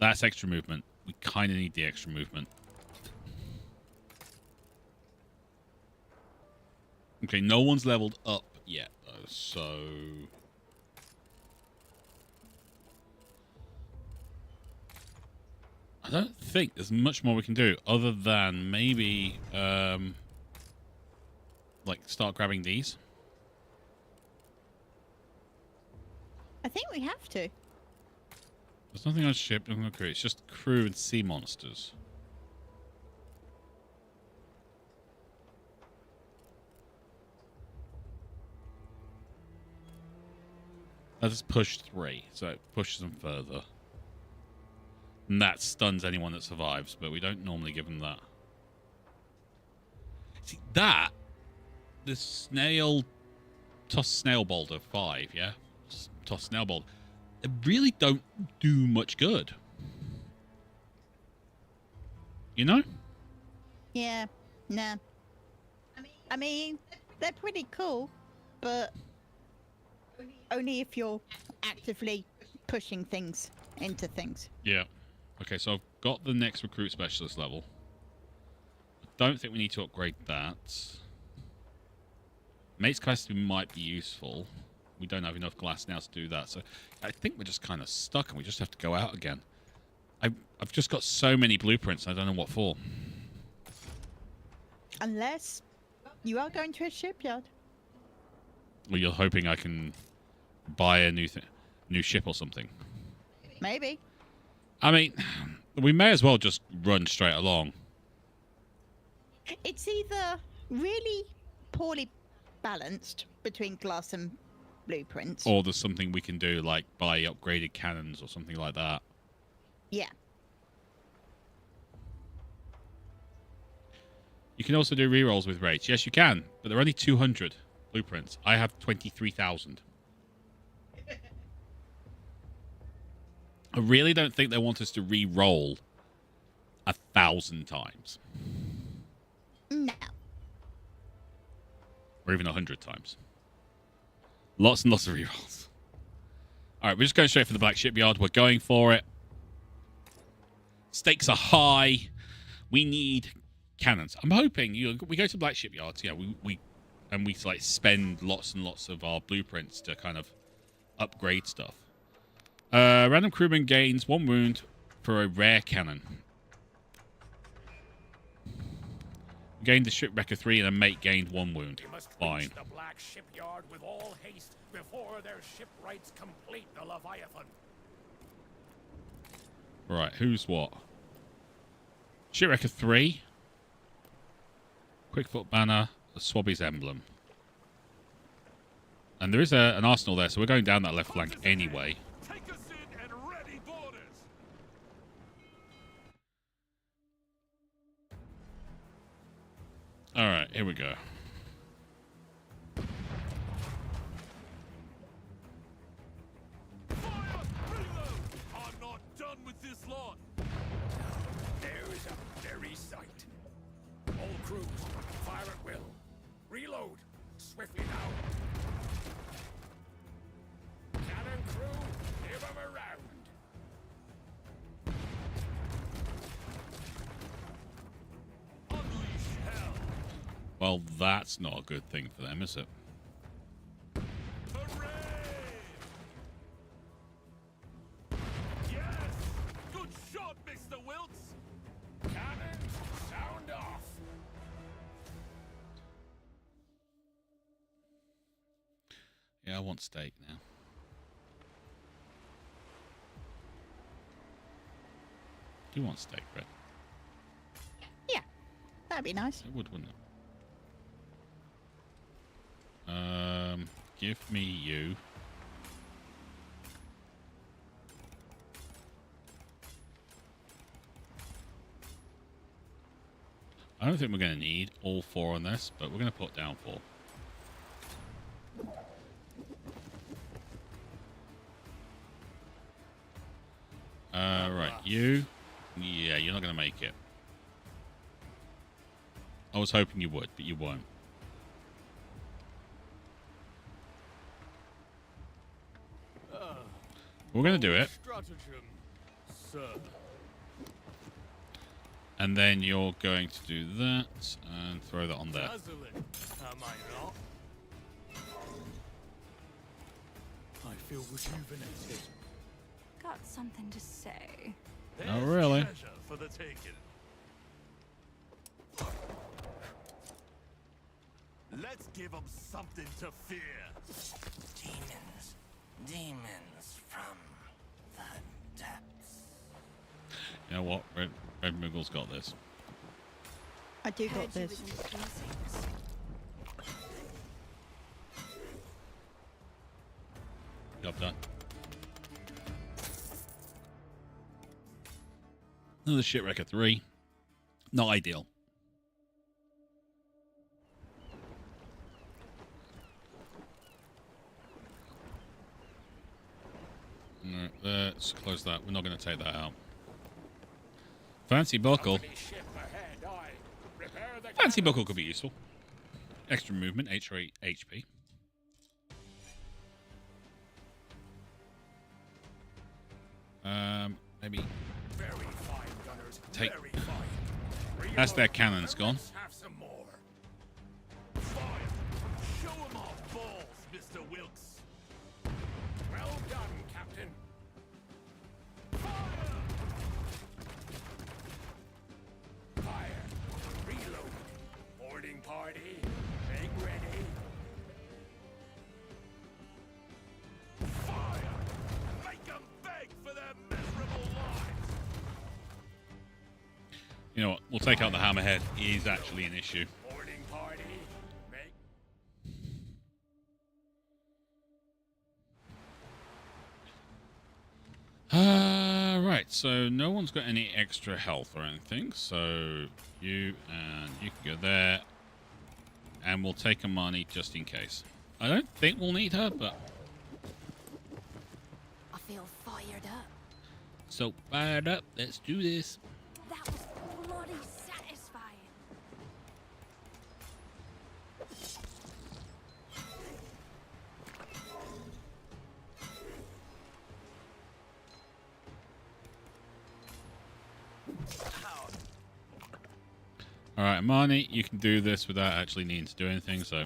Speaker 1: That's extra movement. We kind of need the extra movement. Okay, no one's leveled up yet, though, so... I don't think there's much more we can do, other than maybe, like, start grabbing these.
Speaker 2: I think we have to.
Speaker 1: There's nothing on ship, nothing on crew. It's just crew and sea monsters. That is push 3, so it pushes them further. And that stuns anyone that survives, but we don't normally give them that. See, that... The snail... Toss snail boulder 5, yeah? Toss snail boulder. They really don't do much good. You know?
Speaker 2: Yeah, nah. I mean, they're pretty cool, but only if you're actively pushing things into things.
Speaker 1: Yeah. Okay, so I've got the next recruit specialist level. I don't think we need to upgrade that. Mate's capacity might be useful. We don't have enough glass now to do that, so I think we're just kind of stuck and we just have to go out again. I've just got so many blueprints, I don't know what for.
Speaker 2: Unless you are going to a shipyard.
Speaker 1: Well, you're hoping I can buy a new ship or something.
Speaker 2: Maybe.
Speaker 1: I mean, we may as well just run straight along.
Speaker 2: It's either really poorly balanced between glass and blueprints.
Speaker 1: Or there's something we can do, like buy upgraded cannons or something like that.
Speaker 2: Yeah.
Speaker 1: You can also do rerolls with rates. Yes, you can, but they're only 200 blueprints. I have 23,000. I really don't think they want us to re-roll 1,000 times.
Speaker 2: No.
Speaker 1: Or even 100 times. Lots and lots of rerolls. Alright, we're just going straight for the Black Shipyard. We're going for it. Stakes are high. We need cannons. I'm hoping we go to Black Shipyards. Yeah, we like spend lots and lots of our blueprints to kind of upgrade stuff. Random crewman gains 1 wound for a rare cannon. Gained the shipwrecker 3 and a mate gained 1 wound.
Speaker 4: You must
Speaker 1: Fine.
Speaker 4: reach the Black Shipyard with all haste before their shipwrights complete the Leviathan.
Speaker 1: Right, who's what? Shipwrecker 3. Quickfoot banner. A Swabby's emblem. And there is an arsenal there, so we're going down that left flank anyway.
Speaker 6: Take us in and ready boarders.
Speaker 1: Alright, here we go.
Speaker 6: Fire! Reload! I'm not done with this lot.
Speaker 4: There's a very sight. All crews, fire at will. Reload. Swiftly now. Cannon crew, give 'em a round.
Speaker 1: Well, that's not a good thing for them, is it?
Speaker 6: Hooray! Yes! Good shot, Mr. Wilkes! Cannon, sound off!
Speaker 1: Yeah, I want steak now. Do you want steak, Red?
Speaker 2: Yeah, that'd be nice.
Speaker 1: It would, wouldn't it? Give me you. I don't think we're going to need all 4 on this, but we're going to put down 4. Right, you. Yeah, you're not going to make it. I was hoping you would, but you won't. We're going to do it.
Speaker 9: Stratagem, sir.
Speaker 1: And then you're going to do that and throw that on there.
Speaker 9: Dazzling, am I not? I feel rejuvenated.
Speaker 7: Got something to say.
Speaker 1: Not really.
Speaker 6: Treasure for the taking. Let's give them something to fear.
Speaker 8: Demons. Demons from the depths.
Speaker 1: You know what? Red Muggle's got this.
Speaker 2: I do got
Speaker 3: Heard you
Speaker 2: this.
Speaker 3: was in piercings.
Speaker 1: Job done. Another shipwrecker 3. Not ideal. Alright, let's close that. We're not going to take that out. Fancy buckle.
Speaker 4: Company ship ahead, aye. Repair the
Speaker 1: Fancy
Speaker 4: cannons.
Speaker 1: buckle could be useful. Extra movement, extra HP. Maybe
Speaker 4: Very fine, gunners.
Speaker 1: Take-
Speaker 4: Very fine.
Speaker 1: That's their
Speaker 4: Reload.
Speaker 1: cannons
Speaker 4: And
Speaker 1: gone.
Speaker 4: Let's have some more.
Speaker 6: Fire! Show them off balls, Mr. Wilkes.
Speaker 4: Well done, Captain. Fire. Reload. Boarding party. Make ready.
Speaker 6: Fire! Make them beg for their miserable lives!
Speaker 1: You know what? We'll take out the hammerhead. He is actually an issue.
Speaker 4: Boarding party. Make.
Speaker 1: Right. So no one's got any extra health or anything. So you and you can go there. And we'll take Amani just in case. I don't think we'll need her, but...
Speaker 3: I feel fired up.
Speaker 1: So fired up. Let's do this.
Speaker 3: That was bloody satisfying.
Speaker 1: Alright, Amani, you can do this without actually needing to do anything. So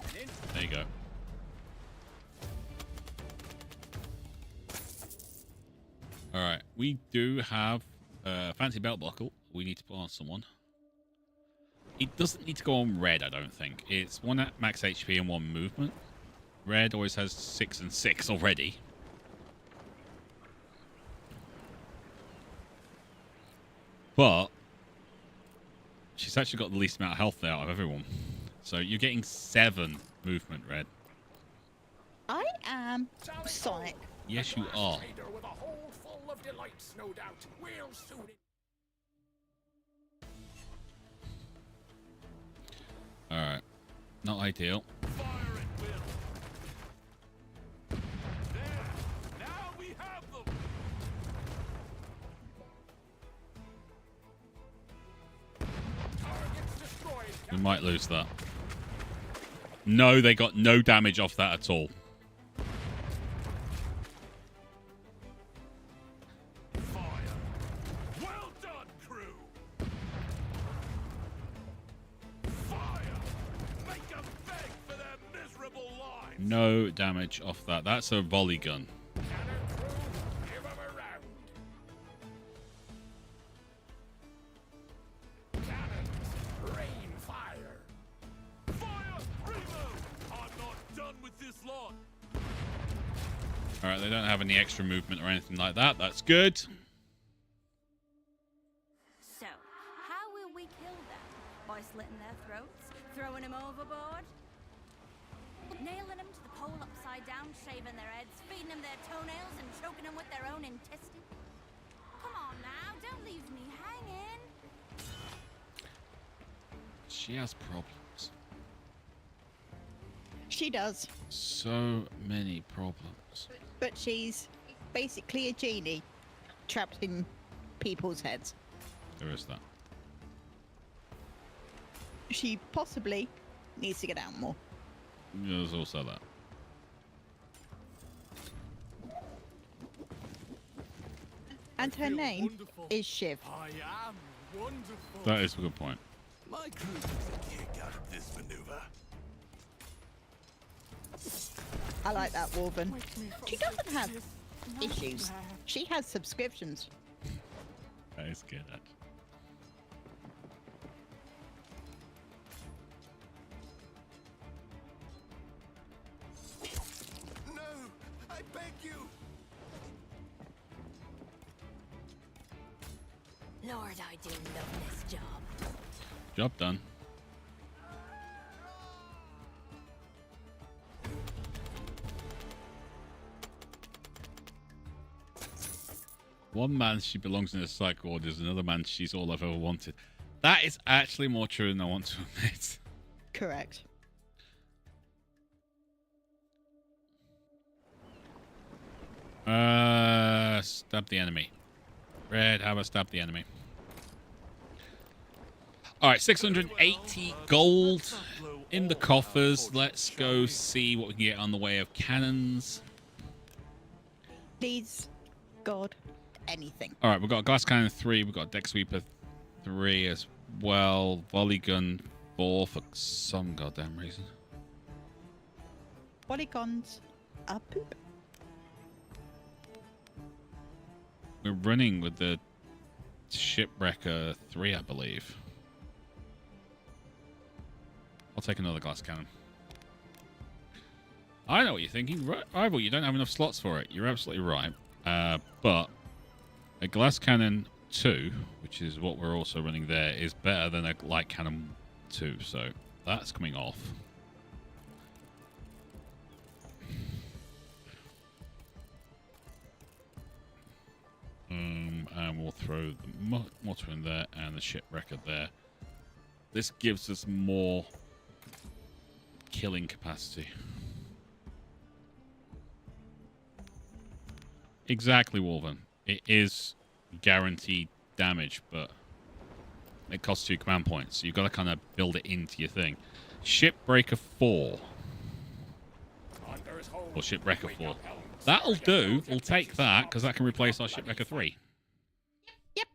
Speaker 1: there you go. Alright, we do have a fancy belt buckle. We need to put on someone. It doesn't need to go on red, I don't think. It's 1 at max HP and 1 movement. Red always has 6 and 6 already. But she's actually got the least amount of health out of everyone. So you're getting 7 movement, Red.
Speaker 2: I am Sonic.
Speaker 1: Yes, you are.
Speaker 4: Trader with a hold full of delights, no doubt. We'll soon.
Speaker 1: Alright. Not ideal.
Speaker 6: Fire at will! There! Now we have them!
Speaker 4: Targets destroyed.
Speaker 1: We might lose that. No, they got no damage off that at all.
Speaker 6: Fire! Well done, crew! Fire! Make
Speaker 1: no damage off that. That's a volley gun.
Speaker 4: Cannon crew, give 'em a round. Cannons, rain fire.
Speaker 6: Fire! Reload! I'm not done with this lot.
Speaker 1: All right, they don't have any extra movement or anything like that. That's good.
Speaker 5: So, how will we kill them? By slitting their throats? Throwing them overboard? Nailing them to the pole upside down, shaving their heads, feeding them their toenails, and choking them with their own intestines? Come on now, don't leave me hanging.
Speaker 1: She has problems.
Speaker 2: She does.
Speaker 1: So many problems.
Speaker 2: But she's basically a genie trapped in people's heads.
Speaker 1: There is that.
Speaker 2: She possibly needs to get out more.
Speaker 1: There's also that.
Speaker 2: And her
Speaker 6: feel
Speaker 2: name
Speaker 6: wonderful.
Speaker 2: is Shiv.
Speaker 6: I am wonderful.
Speaker 1: That is a good point.
Speaker 6: My crew gets a kick out of this maneuver.
Speaker 2: I like that, Wolven. She doesn't have issues. She has subscriptions.
Speaker 1: That is good, actually.
Speaker 6: No! I beg you!
Speaker 3: Lord, I do love this job.
Speaker 1: Job done. One man she belongs in the psych ward is another man she's all I've ever wanted. That is actually more true than I want to admit.
Speaker 2: Correct.
Speaker 1: Stab the enemy. Red, how about stab the enemy? All right, 680 gold in the coffers. Let's go see what we can get on the way of cannons.
Speaker 2: Please, God, anything.
Speaker 1: All right, we've got glass cannon 3. We've got deck sweeper 3 as well. Volley gun 4 for some goddamn reason.
Speaker 2: Polygons are poop.
Speaker 1: We're running with the shipwrecker 3, I believe. I'll take another glass cannon. I know what you're thinking. Rival, you don't have enough slots for it. You're absolutely right. But a glass cannon 2, which is what we're also running there, is better than a light cannon 2. So that's coming off. And we'll throw the mortar in there and the shipwrecker there. This gives us more killing capacity. Exactly, Wolven. It is guaranteed damage, but it costs 2 command points. So you've got to kind of build it into your thing. Shipbreaker 4. Or Shipwrecker 4. That'll do. We'll take that, because that can replace our Shipwrecker 3.
Speaker 2: Yep.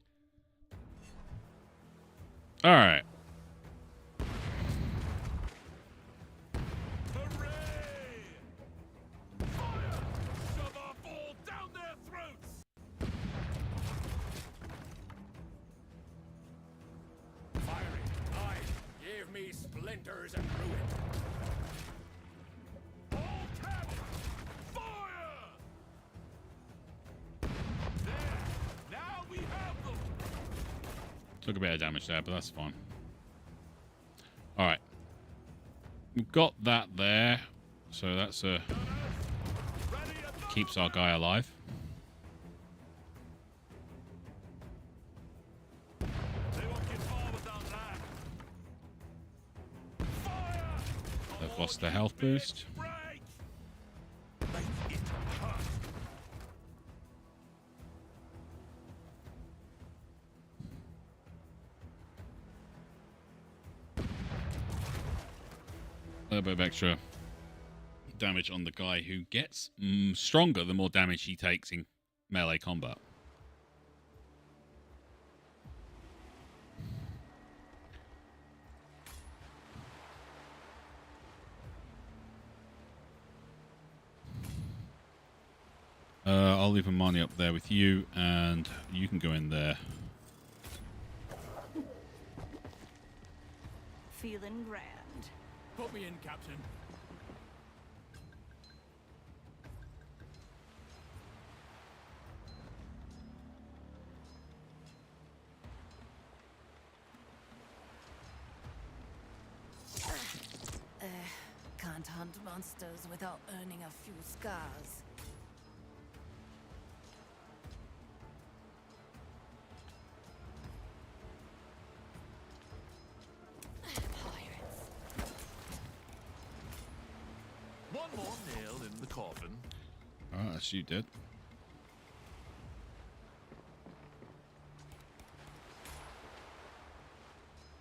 Speaker 1: Alright.
Speaker 6: Hooray! Fire! Shove our ball down their throats!
Speaker 4: Firing. Aye. Give me splinters and ruin.
Speaker 6: All cannons! Fire! There! Now we have them!
Speaker 1: Took a bit of damage there, but that's fine. Alright. We've got that there. So that's
Speaker 6: Ready and
Speaker 1: keeps our guy alive.
Speaker 6: they won't get far without that. Fire!
Speaker 1: They've lost their health boost.
Speaker 6: Break! Make it hurt!
Speaker 1: A little bit of extra damage on the guy who gets stronger the more damage he takes in melee combat. I'll leave Amani up there with you, and you can go in there.
Speaker 7: Feeling grand.
Speaker 6: Put me in, Captain.
Speaker 3: Can't hunt monsters without earning a few scars. Pirates.
Speaker 6: One more nail in the coffin.
Speaker 1: Alright, that's you did.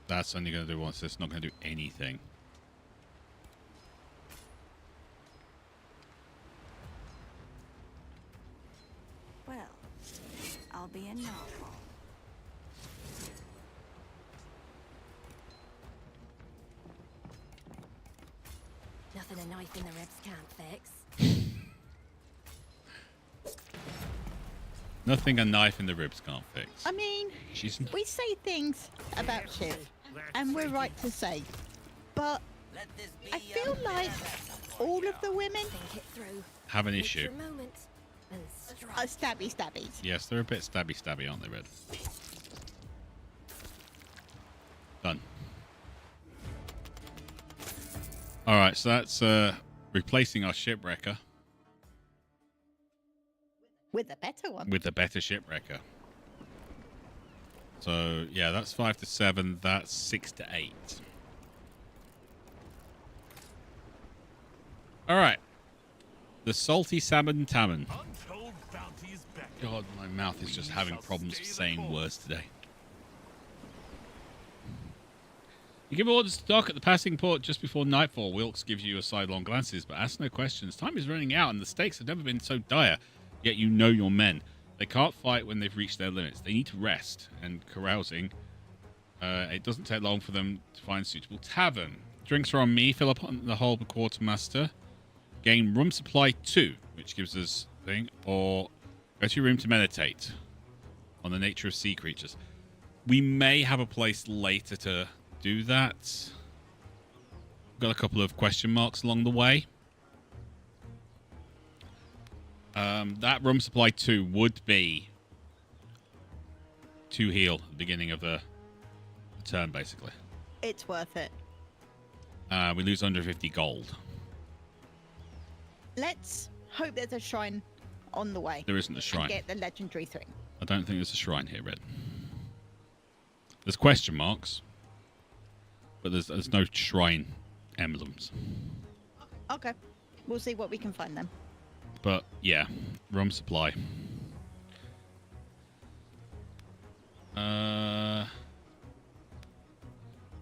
Speaker 1: That's only going to do once. It's not going to do anything.
Speaker 7: Well, I'll be in Norfolk.
Speaker 3: Nothing a knife in the ribs can't fix.
Speaker 1: Nothing a knife in the ribs can't fix.
Speaker 2: I mean,
Speaker 1: She's
Speaker 2: we say things about Shiv, and we're right to say, but
Speaker 8: Let this be
Speaker 2: I feel like all of the women
Speaker 3: Think it through.
Speaker 1: have an
Speaker 3: Take
Speaker 1: issue.
Speaker 3: your moment and strike.
Speaker 2: are stabby stabbies.
Speaker 1: Yes, they're a bit stabby, aren't they, Red? Done. Alright, so that's replacing our shipwrecker
Speaker 2: With a better one.
Speaker 1: with a better shipwrecker. So, yeah, that's 5 to 7. That's 6 to 8. Alright. The salty salmon tamon.
Speaker 6: Untold bounties beckon.
Speaker 1: God, my mouth is just having problems saying words today. You give orders to dock at the passing port just before nightfall. Wilkes gives you a sidelong glances, but asks no questions. Time is running out, and the stakes have never been so dire. Yet you know your men. They can't fight when they've reached their limits. They need to rest and carousing. It doesn't take long for them to find suitable tavern. Drinks are on me. Fill up on the whole quartermaster. Gain room supply 2, which gives us thing, or go to your room to meditate on the nature of sea creatures. We may have a place later to do that. Got a couple of question marks along the way. That room supply 2 would be 2 heal at the beginning of the turn, basically.
Speaker 2: It's worth it.
Speaker 1: We lose 150 gold.
Speaker 2: Let's hope there's a shrine on the way.
Speaker 1: There isn't a shrine.
Speaker 2: And get the legendary thing.
Speaker 1: I don't think there's a shrine here, Red. There's question marks, but there's no shrine emblems.
Speaker 2: Okay. We'll see what we can find then.
Speaker 1: But, yeah, rum supply. Come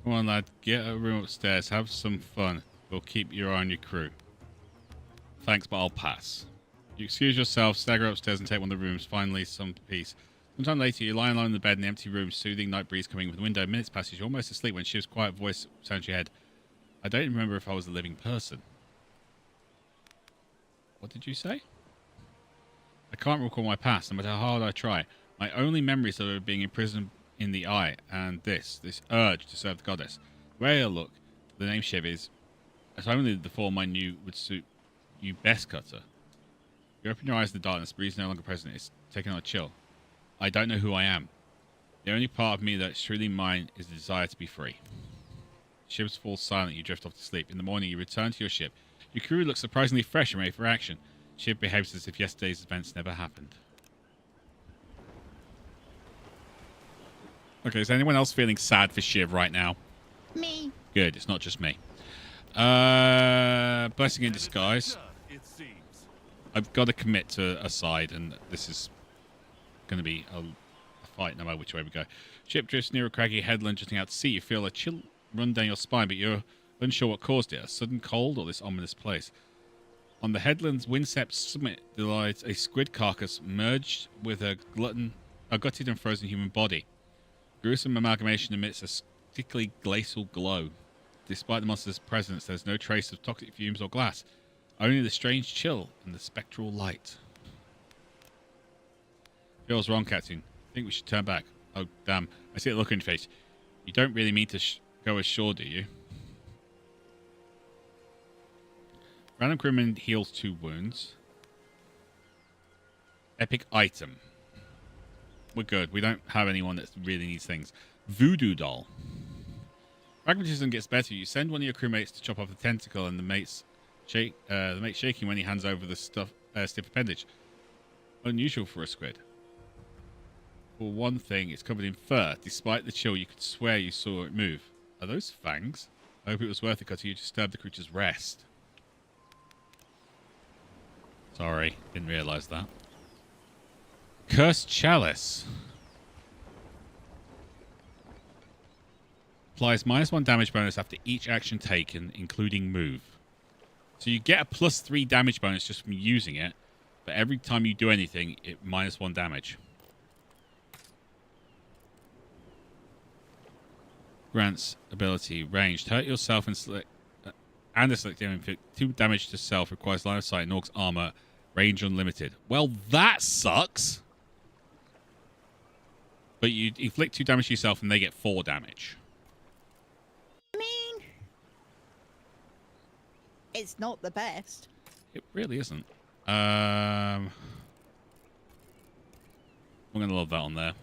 Speaker 1: on, lad. Get a room upstairs. Have some fun. We'll keep your eye on your crew. Thanks, but I'll pass. You excuse yourself, stagger upstairs and take one of the rooms. Finally, some peace. Sometime later, you're lying alone in the bed in the empty room, soothing night breeze coming in from the window. Minutes pass, you're almost asleep when Shiv's quiet voice sounds in your head. I don't even remember if I was a living person. What did you say? I can't recall my past, no matter how hard I try. My only memories are of being imprisoned in the eye, and this urge to serve the goddess. The way I look, the name Shiv is, as only the form I knew would suit you best, Cutter. You open your eyes in the darkness, breeze no longer present. It's taking on a chill. I don't know who I am. The only part of me that's truly mine is the desire to be free. Ships fall silent, you drift off to sleep. In the morning, you return to your ship. Your crew looks surprisingly fresh and ready for action. Ship behaves as if yesterday's events never happened. Okay, is anyone else feeling sad for Shiv right now?
Speaker 2: Me.
Speaker 1: Good, it's not just me. Blessing in disguise.
Speaker 6: It seems.
Speaker 1: I've got to commit to a side, and this is going to be a fight no matter which way we go. Ship drifts near a craggy headland just out to sea. You feel a chill run down your spine, but you're unsure what caused it. A sudden cold or this ominous place. On the headland's windswept summit lies a squid carcass merged with a gutted and frozen human body. Gruesome amalgamation emits a stickly glacial glow. Despite the monster's presence, there's no trace of toxic fumes or glass. Only the strange chill and the spectral light. Feels wrong, Captain. I think we should turn back. Oh, damn. I see the look on your face. You don't really mean to go ashore, do you? Random criminal heals 2 wounds. Epic item. We're good. We don't have anyone that really needs things. Voodoo doll. Pragmatism gets better. You send one of your crewmates to chop off the tentacle, and the mate's shaking when he hands over the stiff appendage. Unusual for a squid. For one thing, it's covered in fur. Despite the chill, you could swear you saw it move. Are those fangs? I hope it was worth it because you disturbed the creature's rest. Sorry, didn't realise that. Cursed Chalice. Applies -1 damage bonus after each action taken, including move. So you get a +3 damage bonus just from using it, but every time you do anything, it -1 damage. Grants ability ranged. Hurt yourself and a select inflict 2 damage to self. Requires line of sight. Orc's armor. Range unlimited. Well, that sucks. But you inflict 2 damage to yourself and they get 4 damage.
Speaker 2: I mean, it's not the best.
Speaker 1: It really isn't. I'm gonna love that on there.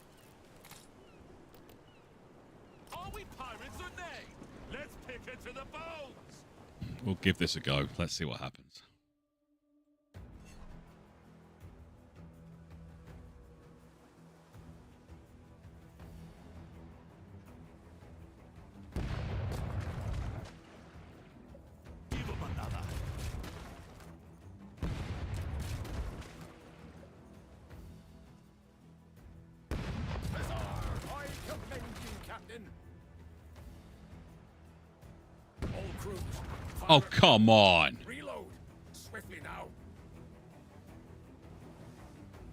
Speaker 6: Are we pirates or nay? Let's pick it to the bones.
Speaker 1: We'll give this a go. Let's see what happens.
Speaker 6: Give him another.
Speaker 4: I commend you, Captain. All crews.
Speaker 1: Oh,
Speaker 4: fire
Speaker 1: come on.
Speaker 4: Reload. Swiftly now.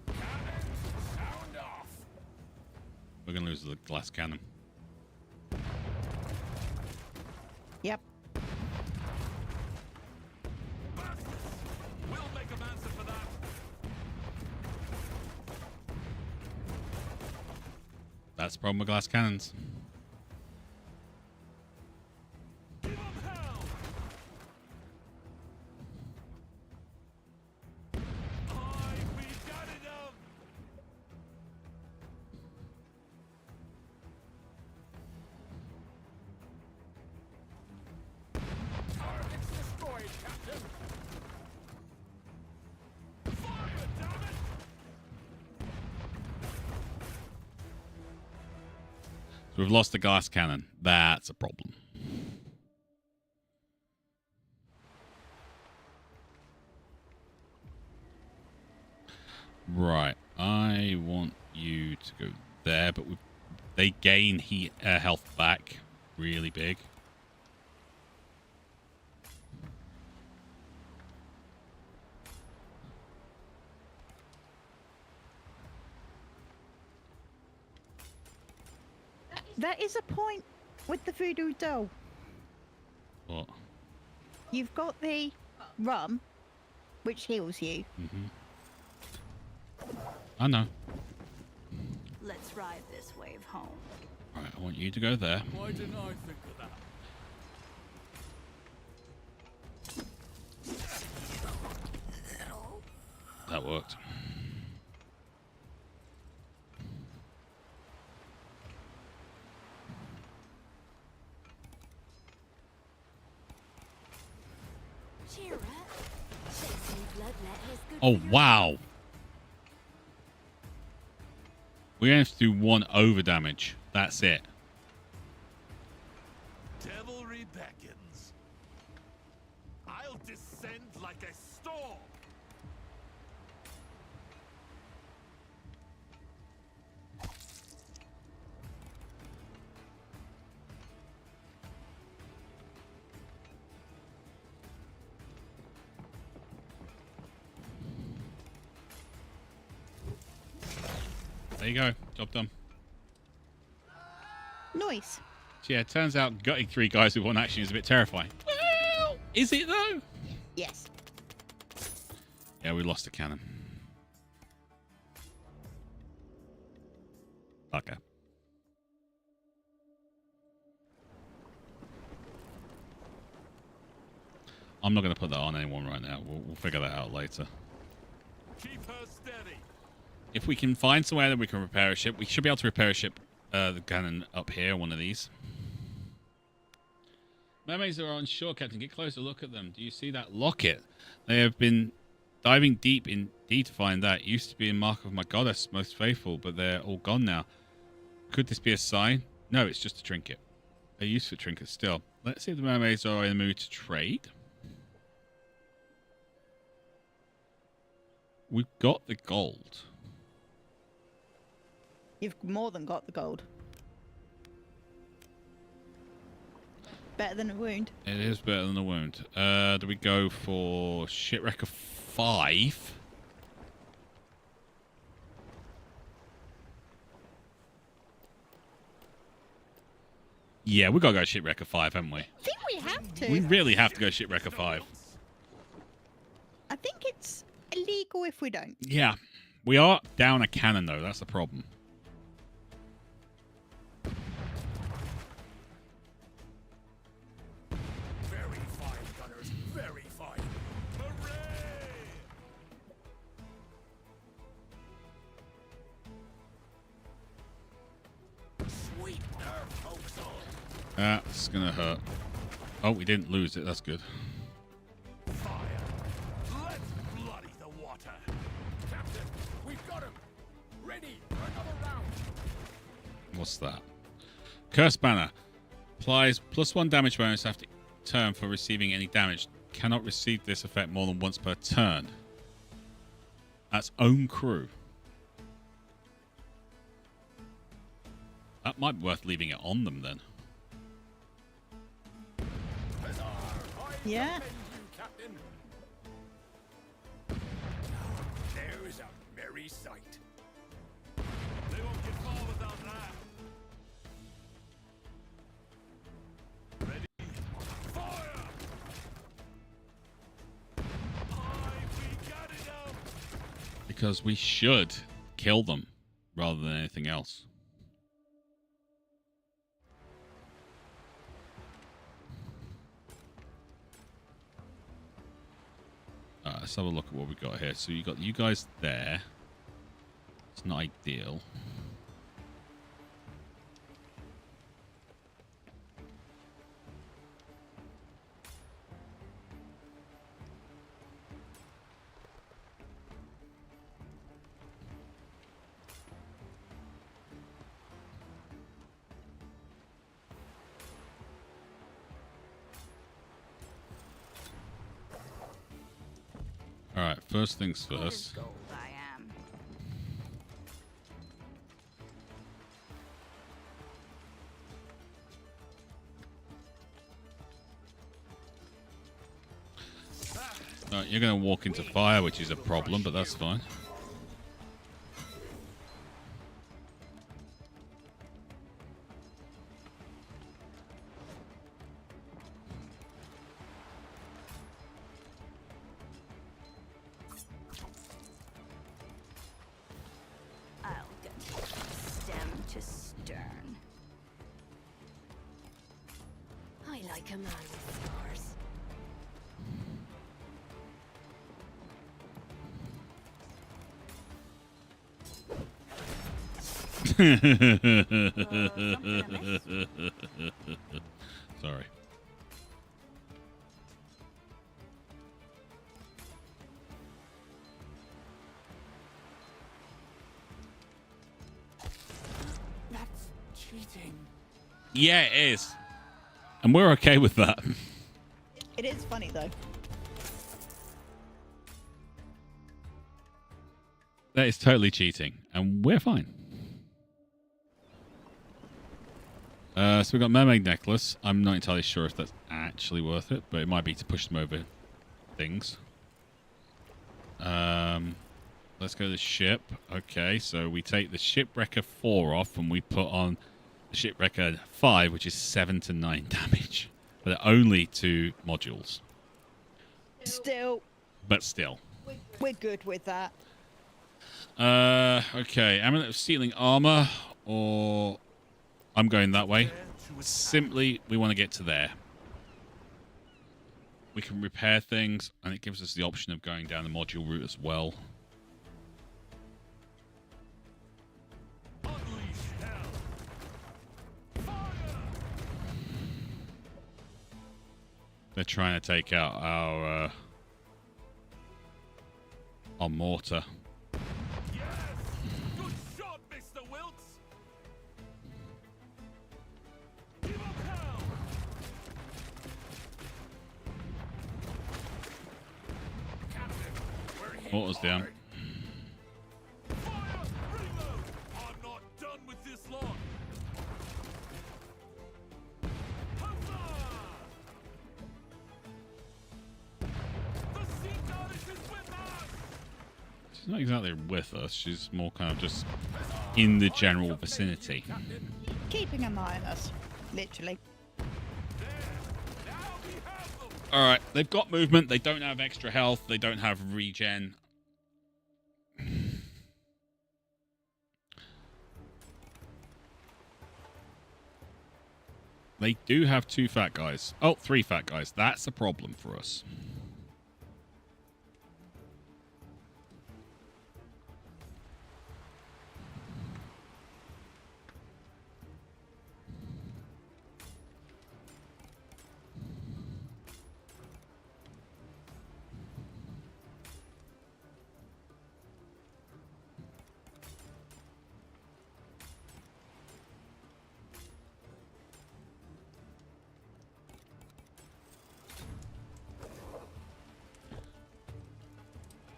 Speaker 4: Cannons, sound off.
Speaker 1: We're gonna lose the glass cannon.
Speaker 2: Yep.
Speaker 6: Bastards. We'll make him answer for that.
Speaker 1: That's the problem with glass cannons.
Speaker 6: Give him hell. Aye, we got it up.
Speaker 4: Targets destroyed, Captain.
Speaker 6: Fire, damn it.
Speaker 1: So we've lost the glass cannon. That's a problem. Right. I want you to go there, but they gain health back really big.
Speaker 2: There is a point with the voodoo doll.
Speaker 1: What?
Speaker 2: You've got the rum, which heals you.
Speaker 1: I know.
Speaker 7: Let's ride this wave home.
Speaker 1: Right, I want you to go there.
Speaker 9: Why didn't I think of that?
Speaker 1: That worked.
Speaker 3: Cheer up. Chasing bloodlet has good
Speaker 1: Oh,
Speaker 3: for your
Speaker 1: wow. We're going to have to do 1 over damage. That's it.
Speaker 6: Devilry beckons. I'll descend like a storm.
Speaker 1: There you go. Job done.
Speaker 2: Nice.
Speaker 1: So yeah, it turns out gutting 3 guys with 1 action is a bit terrifying. Well, is it though?
Speaker 2: Yes.
Speaker 1: Yeah, we lost a cannon. Okay. I'm not going to put that on anyone right now. We'll figure that out later.
Speaker 6: Keep her steady.
Speaker 1: If we can find somewhere that we can repair a ship, we should be able to repair a ship, the cannon up here, one of these. Mermaids are on shore, Captain. Get closer, look at them. Do you see that locket? They have been diving deep indeed to find that. It used to be a mark of my goddess, most faithful, but they're all gone now. Could this be a sign? No, it's just a trinket. A useful trinket still. Let's see if the mermaids are in the mood to trade. We've got the gold.
Speaker 2: You've more than got the gold. Better than a wound.
Speaker 1: It is better than a wound. Do we go for Shipwrecker 5? Yeah, we got to go Shipwrecker 5, haven't we?
Speaker 2: I think we have to.
Speaker 1: We really have to go Shipwrecker 5.
Speaker 2: I think it's illegal if we don't.
Speaker 1: Yeah. We are down a cannon, though. That's the problem.
Speaker 4: Very fine, gunners. Very fine.
Speaker 6: Hooray!
Speaker 4: Sweet nerve, folks.
Speaker 1: That's going to hurt. Oh, we didn't lose it. That's good.
Speaker 4: Fire. Let's bloody the water. Captain, we've got him. Ready for another round.
Speaker 1: What's that? Curse Banner. Applies +1 damage bonus after turn for receiving any damage. Cannot receive this effect more than once per turn. That's own crew. That might be worth leaving it on them then.
Speaker 2: Yeah.
Speaker 4: You, Captain. There is a merry sight.
Speaker 6: They won't get far without that. Ready? Fire! We got it now.
Speaker 1: Because we should kill them rather than anything else. Let's have a look at what we got here. So you got you guys there. It's not ideal. Alright, first things first.
Speaker 7: Gold I am.
Speaker 1: You're going to walk into fire, which is a problem, but that's fine.
Speaker 7: I'll get you stem to stern.
Speaker 3: I like a man with scars.
Speaker 1: Sorry.
Speaker 4: That's cheating.
Speaker 1: Yeah, it is. And we're okay with that.
Speaker 2: It is funny though.
Speaker 1: That is totally cheating. And we're fine. So we've got Mermaid Necklace. I'm not entirely sure if that's actually worth it, but it might be to push them over things. Let's go to the ship. Okay, so we take the Shipwrecker 4 off and we put on the Shipwrecker 5, which is 7 to 9 damage. But they're only 2 modules.
Speaker 2: Still,
Speaker 1: But still.
Speaker 2: we're good with that.
Speaker 1: Okay, Amulet of Stealing Armor or I'm going that way. Simply, we want to get to there. We can repair things, and it gives us the option of going down the module route as well. They're trying to take out our mortar.
Speaker 6: Yes! Good shot, Mr. Wilkes! Give up hell!
Speaker 4: Captain, we're hit
Speaker 1: Mortar's down.
Speaker 4: hard.
Speaker 6: Fire! Reload! I'm not done with this lot! Huzzah! The sea goddess is with us!
Speaker 1: She's not exactly with us. She's more kind of just in the general vicinity.
Speaker 2: Keeping an eye on us, literally.
Speaker 6: Now we have them!
Speaker 1: All right, they've got movement. They don't have extra health. They don't have regen. They do have 2 fat guys. Oh, 3 fat guys. That's a problem for us.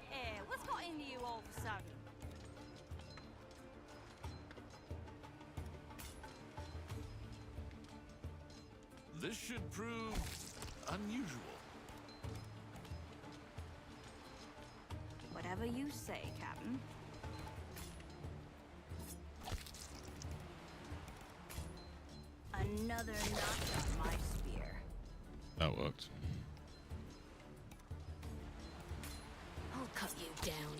Speaker 5: Hey, what's got into you all of a sudden?
Speaker 6: This should prove unusual.
Speaker 7: Whatever you say, Captain.
Speaker 5: Another notch on my spear.
Speaker 1: That worked.
Speaker 3: I'll cut you down.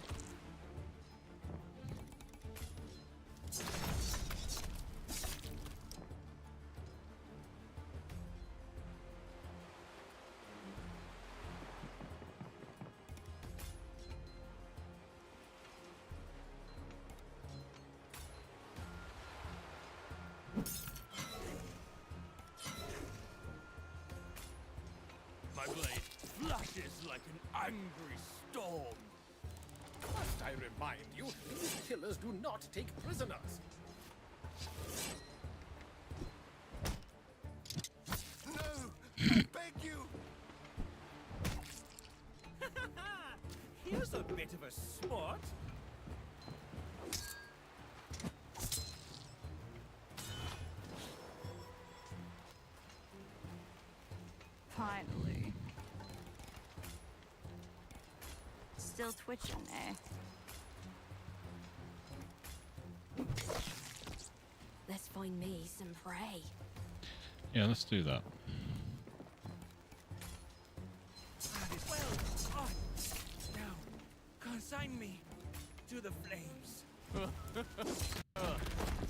Speaker 9: My blade flashes like an angry storm.
Speaker 4: Must I remind you, these killers do not take prisoners. No! I beg you!
Speaker 8: Here's a bit of a sport.
Speaker 7: Finally. Still twitching, eh?
Speaker 3: Let's find me some prey.
Speaker 1: Yeah, let's do that.
Speaker 8: Well, on. Now, consign me to the flames.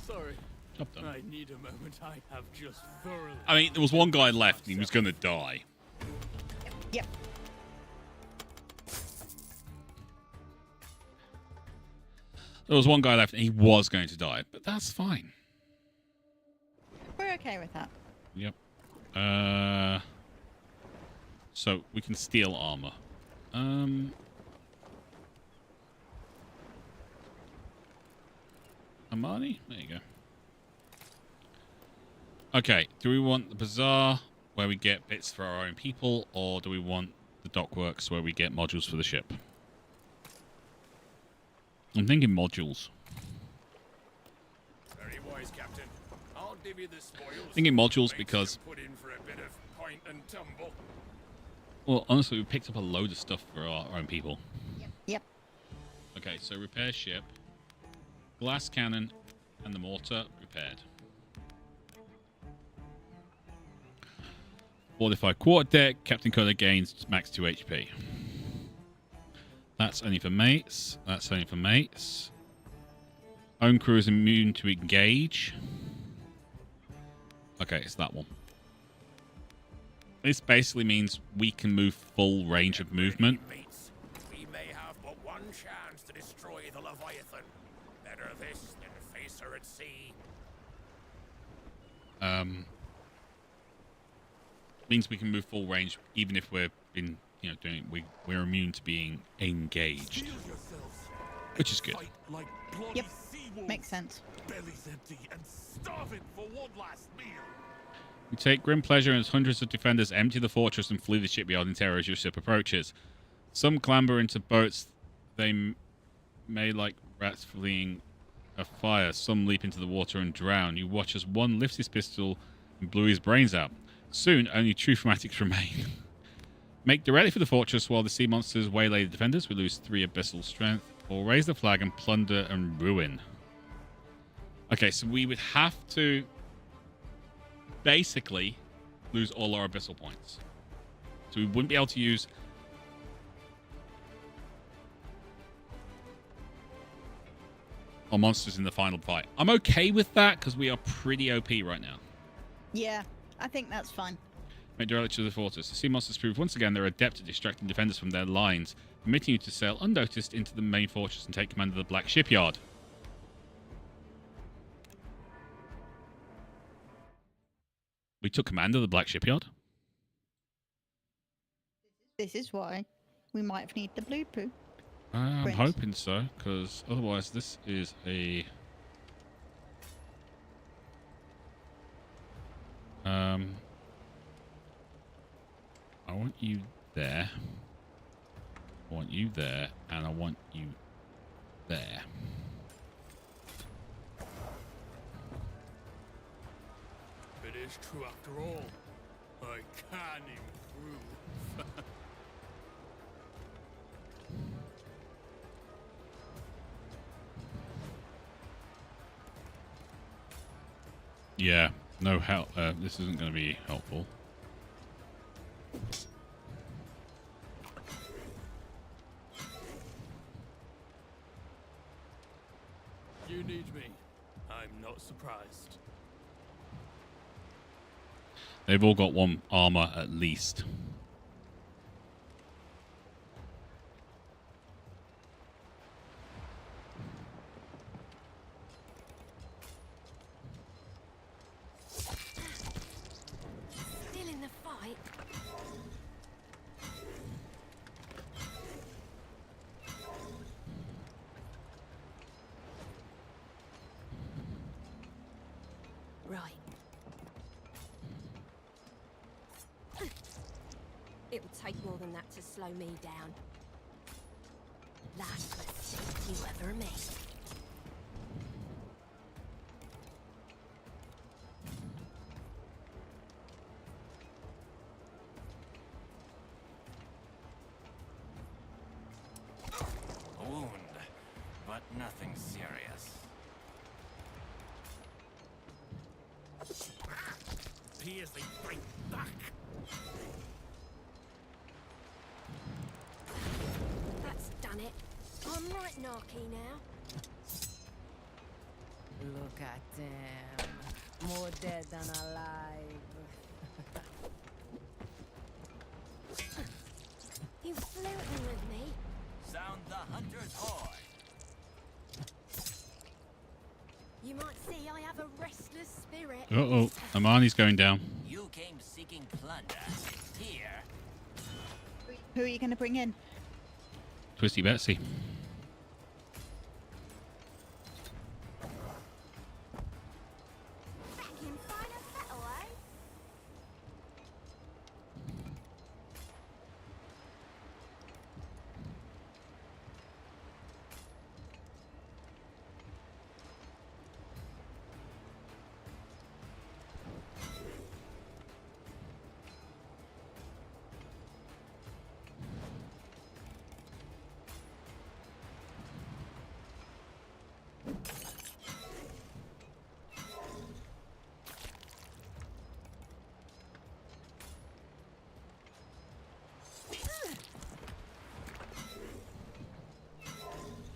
Speaker 9: Sorry.
Speaker 1: Job done.
Speaker 9: I need a moment. I have just thoroughly.
Speaker 1: I mean, there was one guy left and he was going to die.
Speaker 2: Yep.
Speaker 1: There was one guy left and he was going to die, but that's fine.
Speaker 2: We're okay with that.
Speaker 1: Yep. So we can steal armor. Amani? There you go. Okay, do we want the bazaar where we get bits for our own people, or do we want the dockworks where we get modules for the ship? I'm thinking modules.
Speaker 4: Very wise, Captain. I'll divvy the spoils.
Speaker 1: Thinking modules
Speaker 4: Mates
Speaker 1: because,
Speaker 4: have put in for a bit of point and tumble.
Speaker 1: well, honestly, we picked up a load of stuff for our own people.
Speaker 2: Yep.
Speaker 1: Okay, so repair ship, glass cannon, and the mortar repaired. Fortified quarterdeck, Captain Coda gains max 2 HP. That's only for mates. That's only for mates. Own crew is immune to engage. Okay, it's that one. This basically means we can move full range of movement.
Speaker 4: Mates, we may have but one chance to destroy the Leviathan. Better this than face her at sea.
Speaker 1: Means we can move full range even if we're we're immune to being engaged, which is good.
Speaker 2: Yep, makes sense.
Speaker 6: Bellies empty and starving for one last meal.
Speaker 1: We take grim pleasure as hundreds of defenders empty the fortress and flee the shipyard in terror as your ship approaches. Some clamber into boats they may like rats fleeing a fire. Some leap into the water and drown. You watch as one lifts his pistol and blew his brains out. Soon, only true fanatics remain. Make directly for the fortress while the sea monsters waylay the defenders. We lose 3 abyssal strength. Or raise the flag and plunder and ruin. Okay, so we would have to basically lose all our abyssal points. So we wouldn't be able to use our monsters in the final fight. I'm okay with that because we are pretty OP right now.
Speaker 2: Yeah, I think that's fine.
Speaker 1: Make directly to the fortress. The sea monsters prove once again they're adept at distracting defenders from their lines, permitting you to sail unnoticed into the main fortress and take command of the Black Shipyard. We took command of the Black Shipyard?
Speaker 2: This is why we might need the blue poo.
Speaker 1: I'm
Speaker 2: Prince.
Speaker 1: hoping so, because otherwise this is a... I want you there. I want you there, and I want you there.
Speaker 9: It is true after all. I can improve.
Speaker 1: Yeah, no help. This isn't going to be helpful.
Speaker 9: You need me. I'm not surprised.
Speaker 1: They've all got 1 armor at least.
Speaker 3: Still in the fight. Right. It would take more than that to slow me down. Last mistake you ever made.
Speaker 8: A wound, but nothing serious.
Speaker 4: Here's the bring back.
Speaker 3: That's done it. I'm right narky now.
Speaker 10: Look at them. More dead than alive.
Speaker 3: You flirting with me?
Speaker 8: Sound the hunter's horn.
Speaker 3: You might see I have a restless spirit.
Speaker 1: Uh-oh. Amani's going down.
Speaker 8: You came seeking plunder. Here.
Speaker 2: Who are you going to bring in?
Speaker 1: Twisty Betsy.
Speaker 5: Back in finer fettle, eh?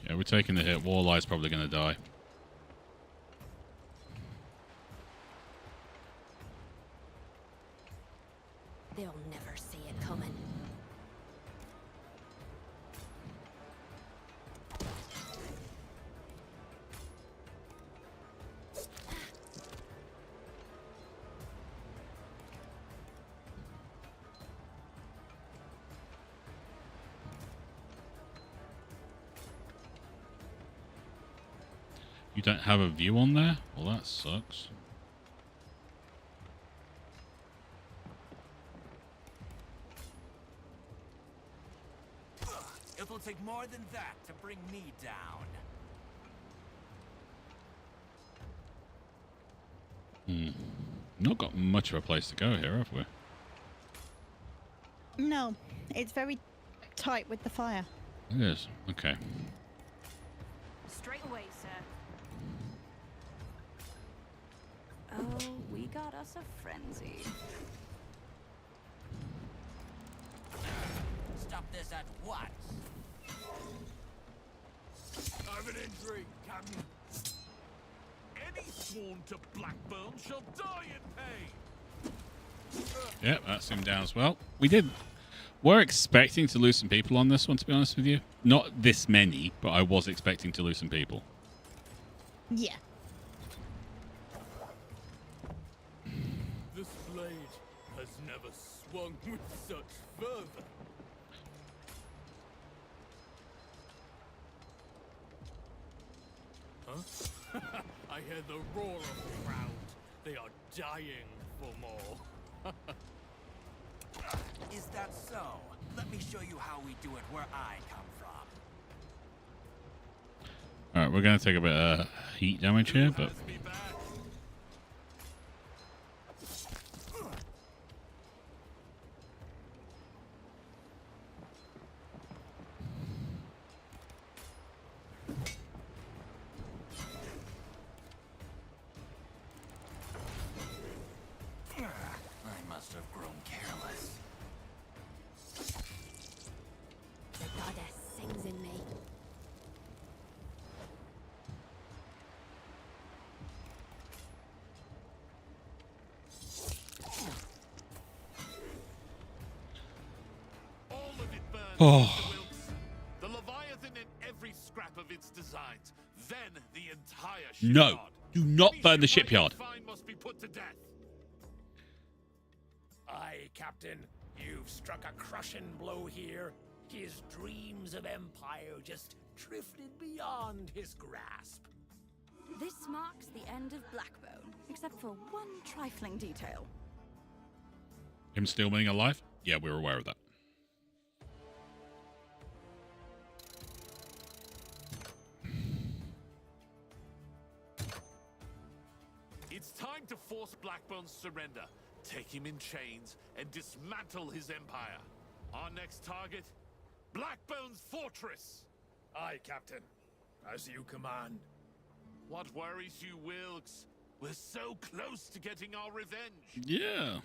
Speaker 1: Yeah, we're taking the hit. Warlight's probably going to die. You don't have a view on there? Well, that sucks.
Speaker 8: It will take more than that to bring me down.
Speaker 1: Not got much of a place to go here, have we?
Speaker 2: No, it's very tight with the fire.
Speaker 1: It is. Okay.
Speaker 5: Straight away, sir. Oh, we got us a frenzy.
Speaker 8: Stop this at once.
Speaker 6: I have an injury, Captain. Any sworn to Blackbone shall die in pain.
Speaker 1: Yep, that's him down as well. We're expecting to lose some people on this one, to be honest with you. Not this many, but I was expecting to lose some people.
Speaker 2: Yeah.
Speaker 9: This blade has never swung with such fervor. Huh? I hear the roar of the crowd. They are dying for more.
Speaker 8: Is that so? Let me show you how we do it where I come from.
Speaker 1: Alright, we're going to take a bit of heat damage here, but...
Speaker 6: Has me back.
Speaker 8: I must have grown careless.
Speaker 3: The goddess sings in me.
Speaker 6: All of it burns,
Speaker 1: Oh.
Speaker 6: Mr. Wilkes. The Leviathan and every scrap of its designs. Then the entire shipyard.
Speaker 1: No, do not
Speaker 6: Any
Speaker 1: burn the
Speaker 6: shipwright
Speaker 1: shipyard.
Speaker 6: you find must be put to death.
Speaker 4: Aye, Captain, you've struck a crushing blow here. His dreams of empire just drifted beyond his grasp.
Speaker 5: This marks the end of Blackbone, except for one trifling detail.
Speaker 1: Him still being alive? Yeah, we're aware of that.
Speaker 6: It's time to force Blackbone's surrender, take him in chains, and dismantle his empire. Our next target, Blackbone's fortress.
Speaker 4: Aye, Captain. As you command.
Speaker 6: What worries you, Wilkes? We're so close to getting our revenge.
Speaker 1: Yeah.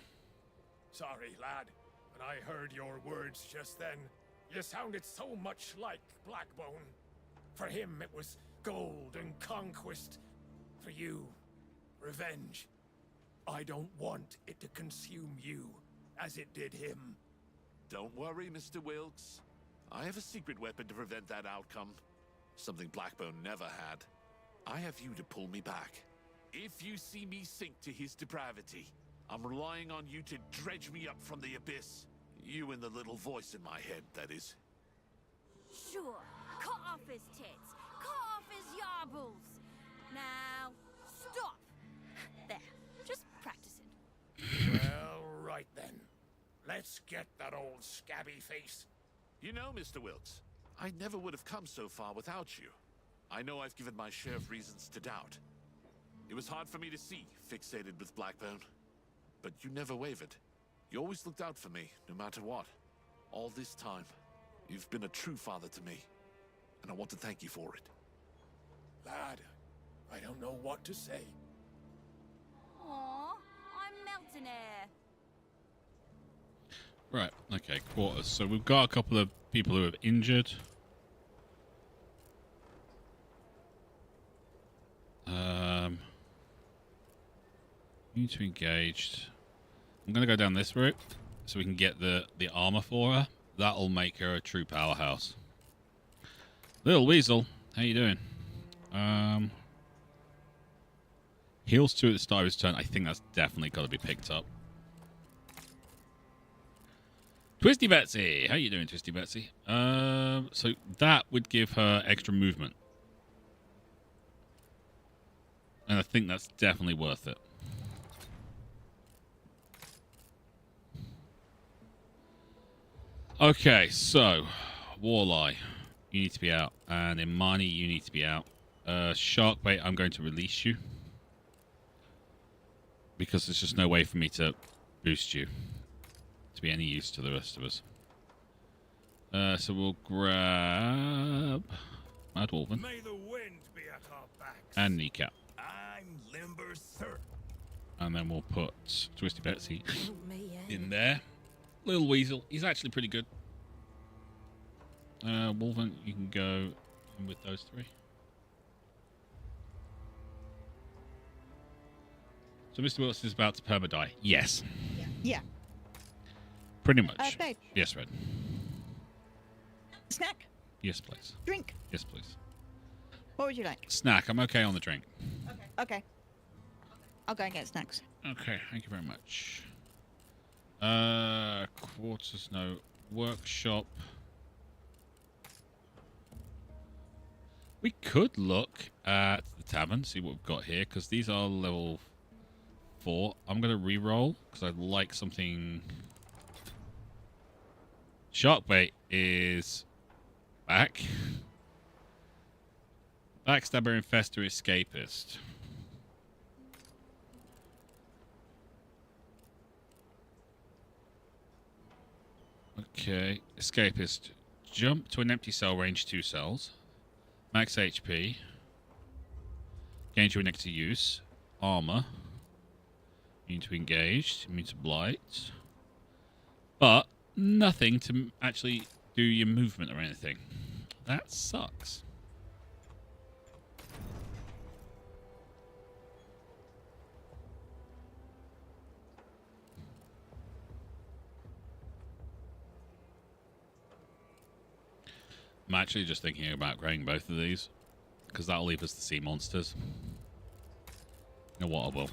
Speaker 4: Sorry, lad. When I heard your words just then, you sounded so much like Blackbone. For him, it was gold and conquest. For you, revenge. I don't want it to consume you, as it did him.
Speaker 6: Don't worry, Mr. Wilkes. I have a secret weapon to prevent that outcome. Something Blackbone never had. I have you to pull me back. If you see me sink to his depravity, I'm relying on you to dredge me up from the abyss. You and the little voice in my head, that is.
Speaker 5: Sure, cut off his tits, cut off his yarbles. Now, stop. There, just practicing.
Speaker 4: Well, right then. Let's get that old scabby face.
Speaker 6: You know, Mr. Wilkes, I never would have come so far without you. I know I've given my share of reasons to doubt. It was hard for me to see, fixated with Blackbone. But you never wavered. You always looked out for me, no matter what. All this time, you've been a true father to me. And I want to thank you for it.
Speaker 4: Lad, I don't know what to say.
Speaker 5: Aw, I'm melting here.
Speaker 1: Right, okay, quarters. So we've got a couple of people who have injured. Need to engage. I'm going to go down this route so we can get the armor for her. That'll make her a true powerhouse. Little Weasel, how you doing? Heals 2 at the start of his turn. I think that's definitely got to be picked up. Twisty Betsy, how you doing, Twisty Betsy? So that would give her extra movement. And I think that's definitely worth it. Okay, so Walleye, you need to be out, and Imani, you need to be out. Sharkbait, I'm going to release you because there's just no way for me to boost you to be any use to the rest of us. So we'll grab Mad Wolven
Speaker 4: May the wind be at our backs.
Speaker 1: and Kneecap,
Speaker 4: I'm limber, sir.
Speaker 1: and then we'll put Twisty Betsy in there. Little Weasel, he's actually pretty good. Wolven, you can go in with those three. So Mr. Wilson is about to perma-die. Yes.
Speaker 2: Yeah.
Speaker 1: Pretty much.
Speaker 2: Babe.
Speaker 1: Yes, Red.
Speaker 2: Snack.
Speaker 1: Yes, please.
Speaker 2: Drink.
Speaker 1: Yes, please.
Speaker 2: What would you like?
Speaker 1: Snack. I'm okay on the drink.
Speaker 2: Okay. I'll go and get snacks.
Speaker 1: Okay, thank you very much. Quarters, no. Workshop. We could look at the tavern, see what we've got here, because these are level 4. I'm going to re-roll, because I'd like something... Sharkbait is back. Backstabber, Infestor, Escapist. Okay, Escapist. Jump to an empty cell, range 2 cells. Max HP. Gain to next to use. Armor. Immune to engaged. Immune to blight. But nothing to actually do your movement or anything. That sucks. I'm actually just thinking about growing both of these, because that'll leave us the sea monsters. You know what, I will.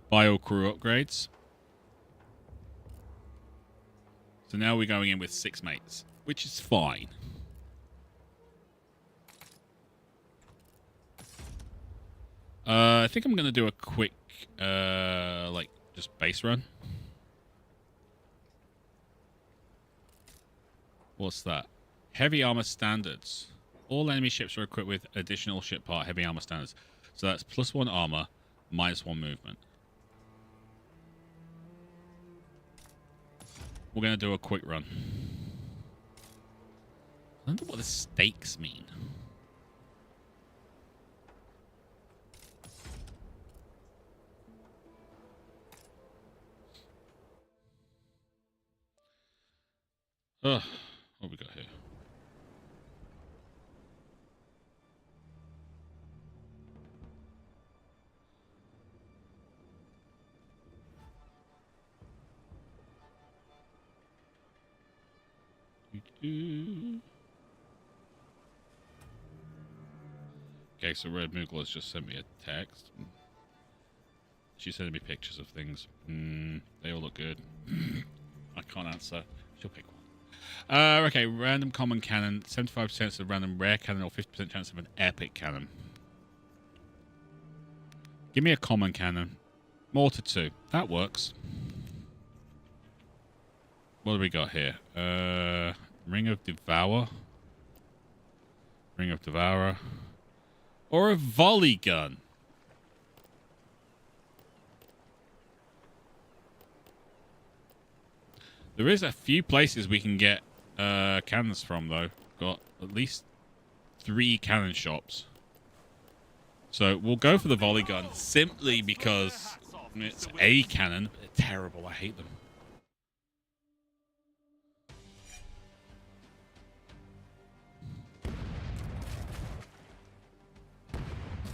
Speaker 1: Bio crew upgrades. So now we're going in with 6 mates, which is fine. I think I'm going to do a quick, like, just base run. What's that? Heavy armor standards. All enemy ships are equipped with additional ship part heavy armor standards. So that's +1 armor, -1 movement. We're going to do a quick run. I wonder what the stakes mean. Ugh. What have we got here? Okay, so Red Moogle has just sent me a text. She's sending me pictures of things. They all look good. I can't answer. She'll pick one. Okay, random common cannon, 75% chance of random rare cannon, or 50% chance of an epic cannon. Give me a common cannon. Mortar 2. That works. What do we got here? Ring of Devour. Ring of Devourer. Or a volley gun. There is a few places we can get cannons from, though. Got at least 3 cannon shops. So we'll go for the volley gun simply because it's a cannon. They're terrible. I hate them.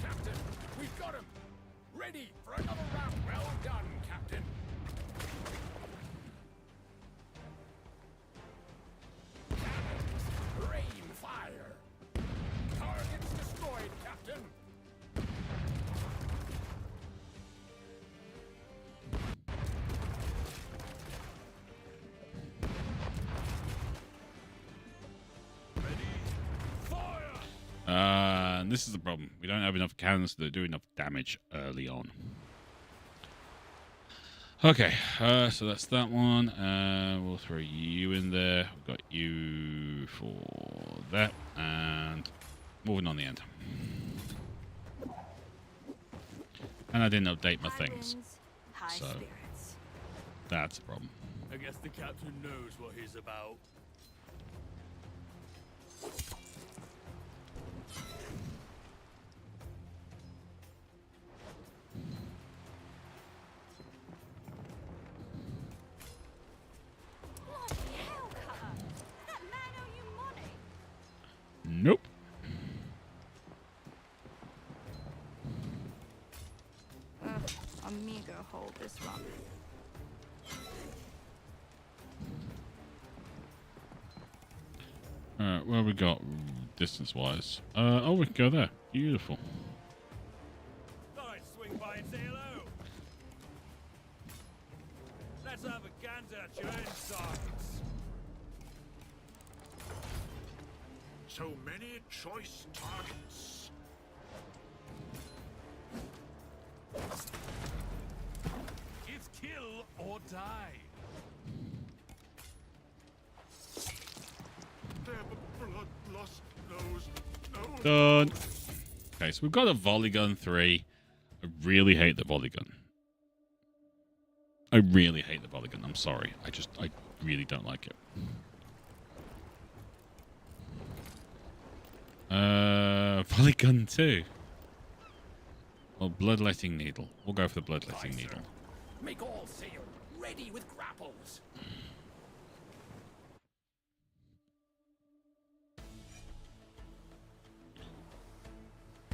Speaker 4: Captain, we've got him. Ready for another round. Well done, Captain. Cannons, rain fire. Targets destroyed, Captain. Ready, fire.
Speaker 1: And this is the problem. We don't have enough cannons to do enough damage early on. Okay, so that's that one. We'll throw you in there. We've got you for that. And moving on the end. And I didn't update my things.
Speaker 5: High
Speaker 1: So
Speaker 5: spirits.
Speaker 1: that's a problem.
Speaker 9: I guess the captain knows what he's about.
Speaker 5: Bloody hell, Cutter! Does that man owe you money?
Speaker 1: Nope.
Speaker 7: A meager hold this one.
Speaker 1: Alright, where we got distance-wise? Oh, we can go there. Beautiful.
Speaker 8: Thought I'd swing by and say hello. Let's have a gander at your end sockets.
Speaker 6: So many choice targets.
Speaker 4: It's kill or die.
Speaker 6: Their bloodlust knows no.
Speaker 1: Done. Okay, so we've got a volley gun 3. I really hate the volley gun. I really hate the volley gun. I'm sorry. I really don't like it. Volley gun 2. Well, bloodletting needle. We'll go for the bloodletting needle.
Speaker 4: Make all sail, ready with grapples.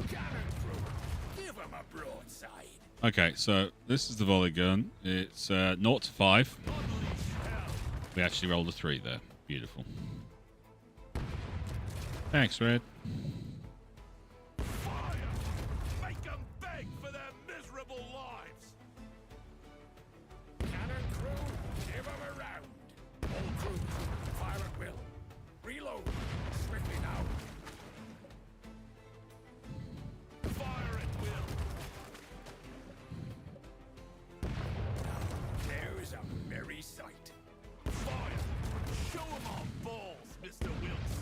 Speaker 4: Cannon crew, give 'em a broadside.
Speaker 1: Okay, so this is the volley gun. It's 0 to 5. We actually rolled a 3 there. Beautiful. Thanks, Red.
Speaker 4: Fire! Make 'em beg for their miserable lives. Cannon crew, give 'em a round. All crews, fire at will. Reload, swiftly now. Fire at will. Now, there's a merry sight. Fire! Show 'em our balls, Mr. Wilkes.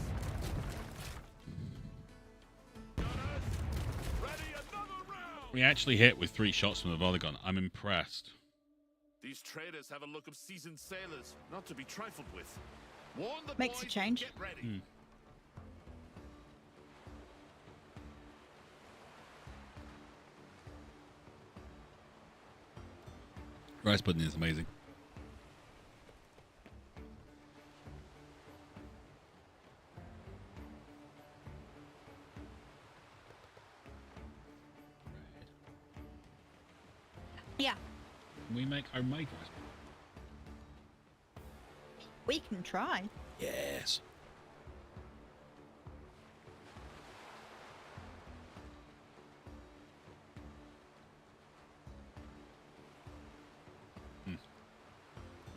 Speaker 4: Gunners, ready another round!
Speaker 1: We actually hit with 3 shots from the volley gun. I'm impressed.
Speaker 6: These traders have a look of seasoned sailors, not to be trifled with. Warn the
Speaker 2: Makes a
Speaker 6: boys,
Speaker 2: change.
Speaker 6: Get ready.
Speaker 1: Rice pudding is amazing.
Speaker 2: Yeah,
Speaker 1: We make rice pudding.
Speaker 2: we can try.
Speaker 1: Yes.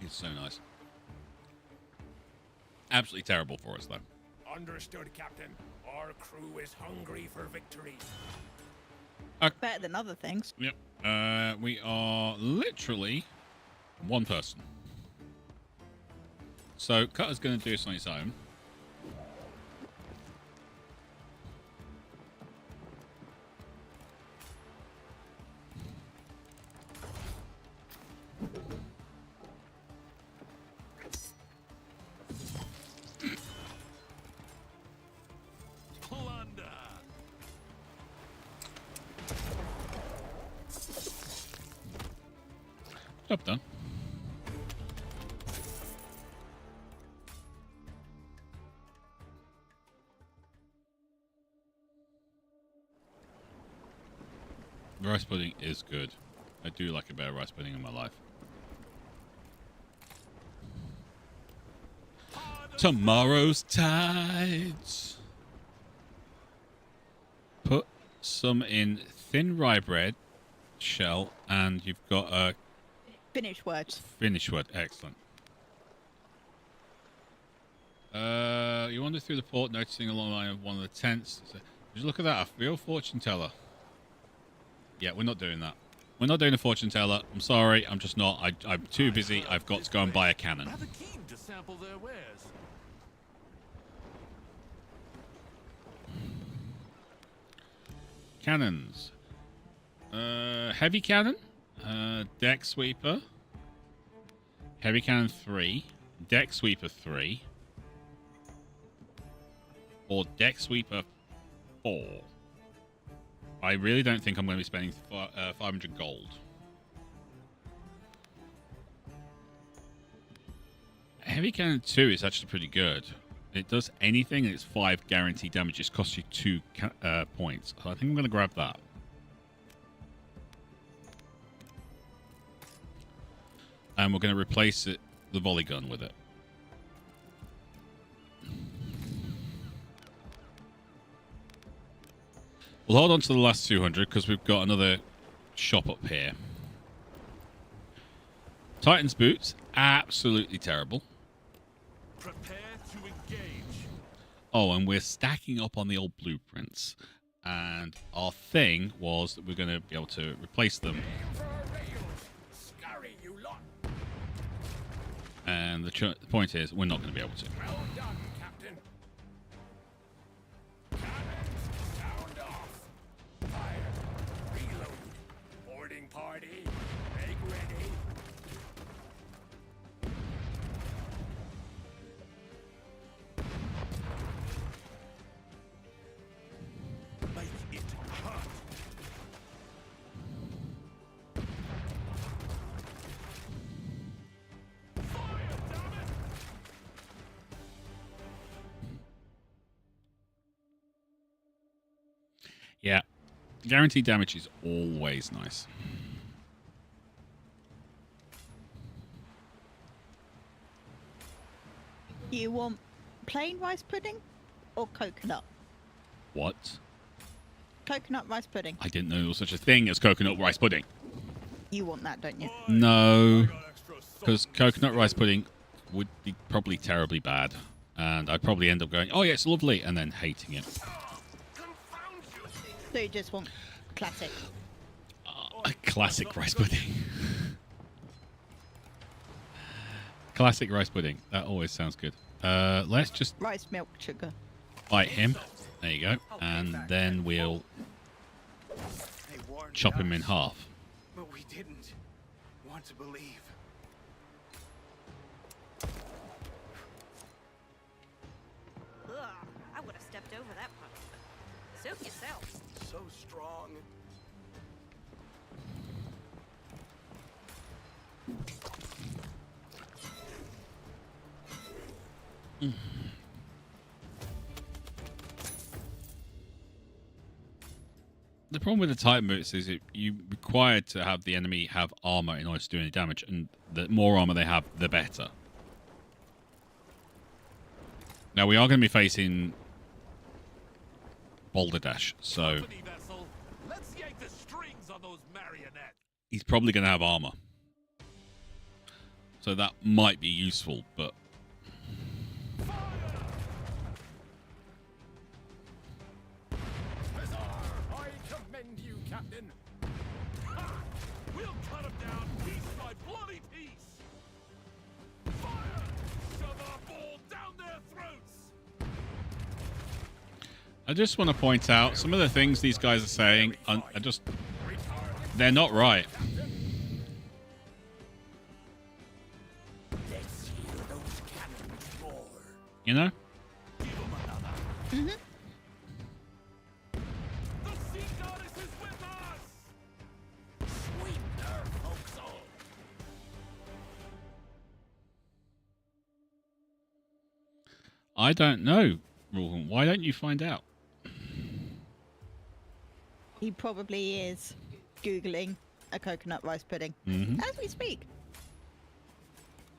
Speaker 1: It's so nice. Absolutely terrible for us, though.
Speaker 4: Understood, Captain. Our crew is hungry for victory.
Speaker 2: Better than other things.
Speaker 1: Yep. We are literally 1 person. So Cutter's going to do this on his own.
Speaker 4: Plunder!
Speaker 1: Job done. The rice pudding is good. I do like a bit of rice pudding in my life. Tomorrow's tides. Put some in thin rye bread shell, and you've got a
Speaker 2: Finish words.
Speaker 1: finish word. Excellent. You wander through the port, noticing along the line of one of the tents. Just look at that, a real fortune teller. Yeah, we're not doing that. We're not doing a fortune teller. I'm sorry, I'm just not. I'm too busy. I've got to go and buy a cannon.
Speaker 6: Rather keen to sample their wares.
Speaker 1: Cannons. Heavy cannon. Deck sweeper. Heavy cannon 3. Deck sweeper 3. Or deck sweeper 4. I really don't think I'm going to be spending 500 gold. Heavy cannon 2 is actually pretty good. It does anything and it's 5 guaranteed damage. It costs you 2 points. So I think I'm going to grab that. And we're going to replace the volley gun with it. We'll hold on to the last 200 because we've got another shop up here. Titan's boots, absolutely terrible.
Speaker 6: Prepare to engage.
Speaker 1: Oh, and we're stacking up on the old blueprints. And our thing was that we're going to be able to replace them.
Speaker 4: Scurry, you lot.
Speaker 1: And the point is, we're not going to be able to.
Speaker 4: Well done, Captain. Cannons, sound off. Fire. Reload. Boarding party. Make ready.
Speaker 6: Make it hot. Fire, damn it!
Speaker 1: Yeah. Guaranteed damage is always nice.
Speaker 2: You want plain rice pudding or coconut?
Speaker 1: What?
Speaker 2: Coconut rice pudding.
Speaker 1: I didn't know there was such a thing as coconut rice pudding.
Speaker 2: You want that, don't you?
Speaker 1: No. Because coconut rice pudding would be probably terribly bad. And I'd probably end up going, oh yeah, it's lovely, and then hating it.
Speaker 2: So you just want classic.
Speaker 1: A classic rice pudding. Classic rice pudding. That always sounds good. Let's just
Speaker 2: Rice, milk, sugar.
Speaker 1: bite him. There you go. And then we'll chop him in half.
Speaker 8: But we didn't want to believe.
Speaker 5: Ugh, I would have stepped over that puppy. Soak yourself.
Speaker 8: So strong.
Speaker 1: The problem with the Titan boots is you required to have the enemy have armor in order to do any damage, and the more armor they have, the better. Now we are going to be facing Boulder Dash, so
Speaker 6: Company vessel. Let's yank the strings on those marionettes.
Speaker 1: he's probably going to have armor. So that might be useful, but
Speaker 4: Huzzah! I commend you, Captain. Ha!
Speaker 6: We'll cut them down piece by bloody piece. Fire! Shove our ball down their throats.
Speaker 1: I just want to point out some of the things these guys are saying are just, they're not right.
Speaker 4: Let's hear those cannons roar.
Speaker 1: You know?
Speaker 6: Give them another.
Speaker 2: Mm-hmm.
Speaker 6: The sea goddess is with us.
Speaker 4: Sweet nerve, folks.
Speaker 1: I don't know, Rulhan. Why don't you find out?
Speaker 2: He probably is Googling a coconut rice pudding
Speaker 1: Mhm.
Speaker 2: as we speak.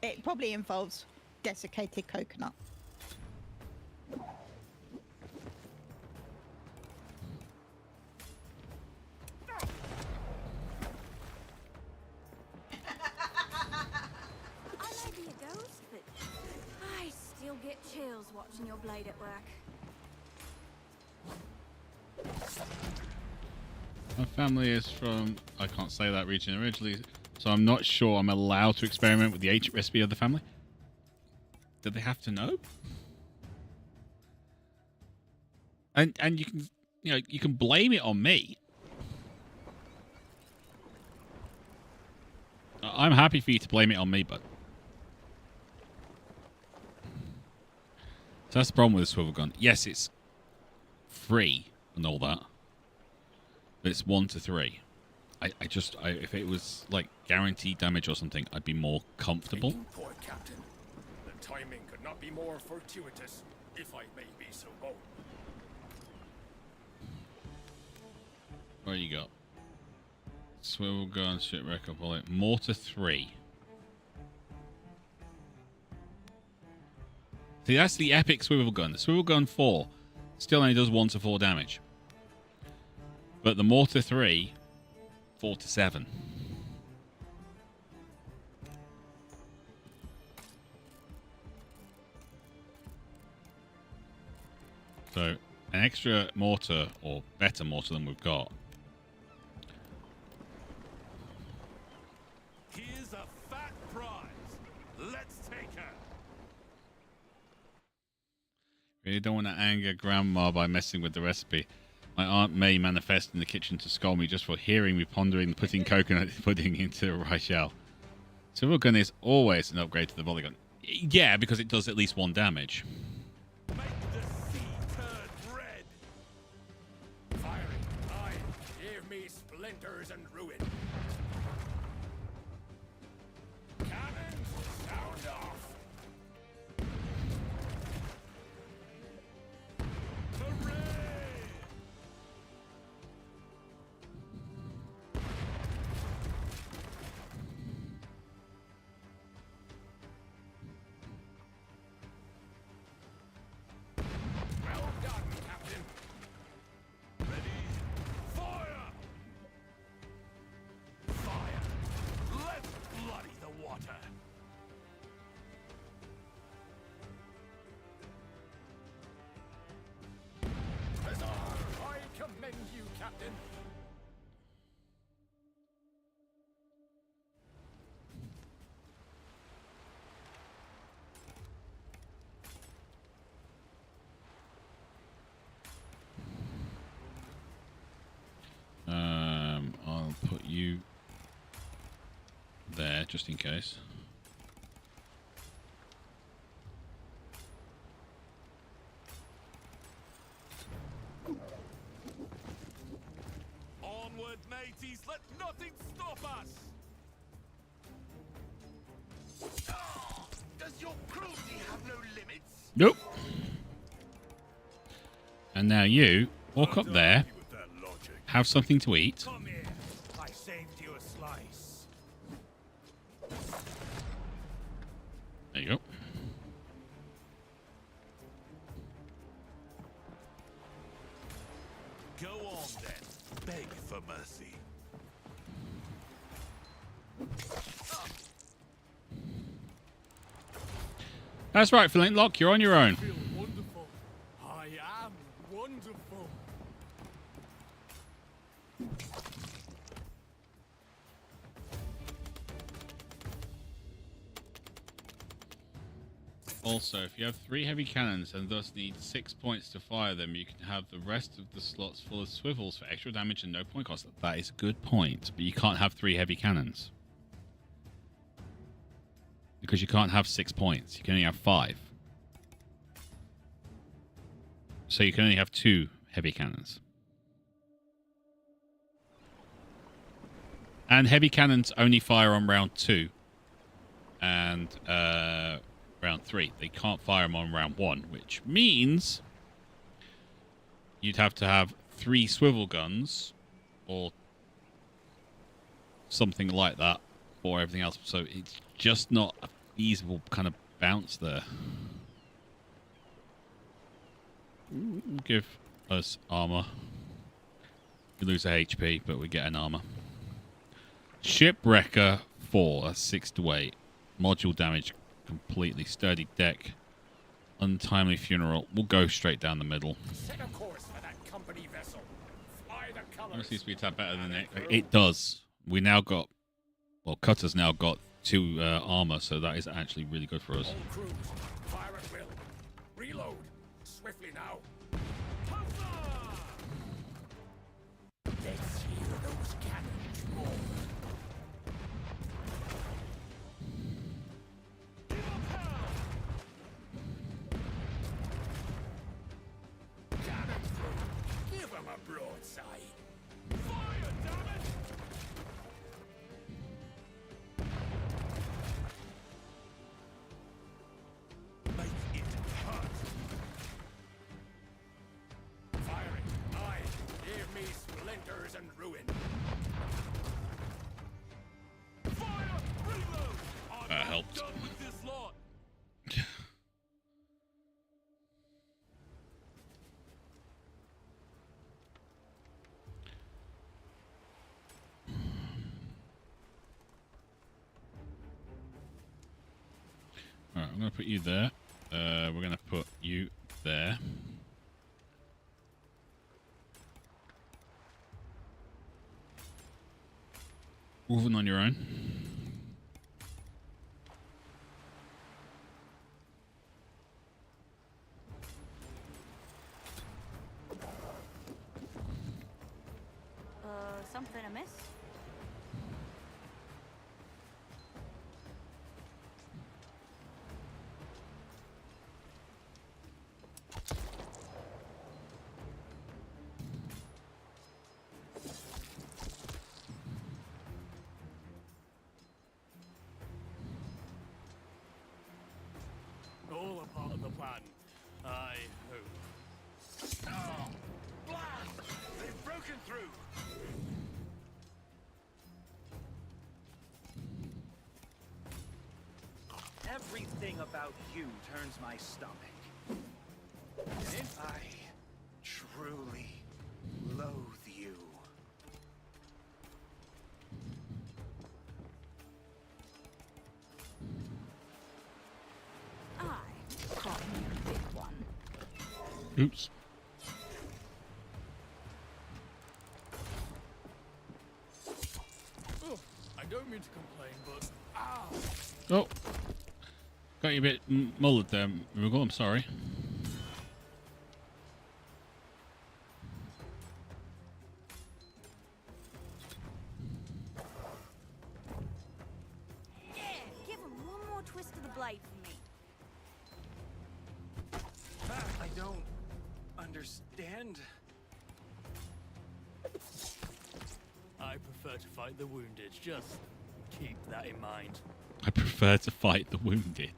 Speaker 2: It probably involves desiccated coconut.
Speaker 5: I may be a ghost, but I still get chills watching your blade at work.
Speaker 1: My family is from, I can't say that region originally, so I'm not sure I'm allowed to experiment with the ancient recipe of the family. Do they have to know? And you can, you know, you can blame it on me. I'm happy for you to blame it on me, but so that's the problem with the swivel gun. Yes, it's free and all that, but it's 1 to 3. If it was like guaranteed damage or something, I'd be more comfortable.
Speaker 4: Poor Captain. The timing could not be more fortuitous, if I may be so bold.
Speaker 1: What do you got? Swivel gun, shipwreck, bullet, mortar 3. See, that's the epic swivel gun. The swivel gun 4 still only does 1 to 4 damage, but the mortar 3, 4 to 7. So an extra mortar, or better mortar than we've got.
Speaker 6: Here's a fat prize. Let's take her.
Speaker 1: Really don't want to anger Grandma by messing with the recipe. My Aunt May manifested in the kitchen to scold me just for hearing me pondering putting coconut pudding into a Rochelle. Swivel gun is always an upgrade to the volley gun. Yeah, because it does at least 1 damage.
Speaker 4: Make the sea turn red. Firing. Aye. Give me splinters and ruin. Cannons, sound off. Hooray! Well done, Captain. Ready? Fire! Fire! Let's bloody the water. Huzzah! I commend you, Captain.
Speaker 1: I'll put you there just in case.
Speaker 6: Onward, mateys. Let nothing stop us. Ah, does your cruelty have no limits?
Speaker 1: Nope. And now you walk up there, have something to eat.
Speaker 4: Come here. I saved you a slice.
Speaker 1: There you go.
Speaker 6: Go on then. Beg for mercy.
Speaker 1: That's right, Flintlock, you're on your own.
Speaker 9: Feel wonderful. I am wonderful.
Speaker 1: Also, if you have 3 heavy cannons and thus need 6 points to fire them, you can have the rest of the slots full of swivels for extra damage and no point cost. That is a good point, but you can't have 3 heavy cannons. Because you can't have 6 points. You can only have 5. So you can only have 2 heavy cannons. And heavy cannons only fire on round 2 and round 3. They can't fire them on round 1, which means you'd have to have 3 swivel guns or something like that for everything else. So it's just not a feasible kind of bounce there. Give us armor. We lose a HP, but we get an armor. Shipwrecker 4. That's 6 to 8. Module damage completely. Sturdy deck. Untimely funeral. We'll go straight down the middle.
Speaker 4: Set a course for that company vessel.
Speaker 1: It seems to be a tad better than it. It does. We now got, well, Cutter's now got 2 armor, so that is actually really good for us.
Speaker 4: All crews, fire at will. Reload. Swiftly now. Let's hear those cannons roar. Cannon crew, give 'em a broadside. Fire, damn it! Make it hurt. Firing. Aye. Give me splinters and ruin. Fire! Reload!
Speaker 1: That helped.
Speaker 4: Done with this lot.
Speaker 1: Alright, I'm going to put you there. We're going to put you there. Moving on your own.
Speaker 5: Something amiss?
Speaker 9: All a part of the plan, I hope.
Speaker 4: Oh! Blast! They've broken through!
Speaker 11: Everything about you turns my stomach. I truly loathe you.
Speaker 5: I caught me a big one.
Speaker 1: Oops.
Speaker 9: Oh, I don't mean to complain, but ow!
Speaker 1: Oh. Got you a bit mullered there, Muggle. I'm sorry.
Speaker 5: Yeah, give him one more twist of the blade for me.
Speaker 11: I don't understand.
Speaker 9: I prefer to fight the wounded. Just keep that in mind.
Speaker 1: I prefer to fight the wounded.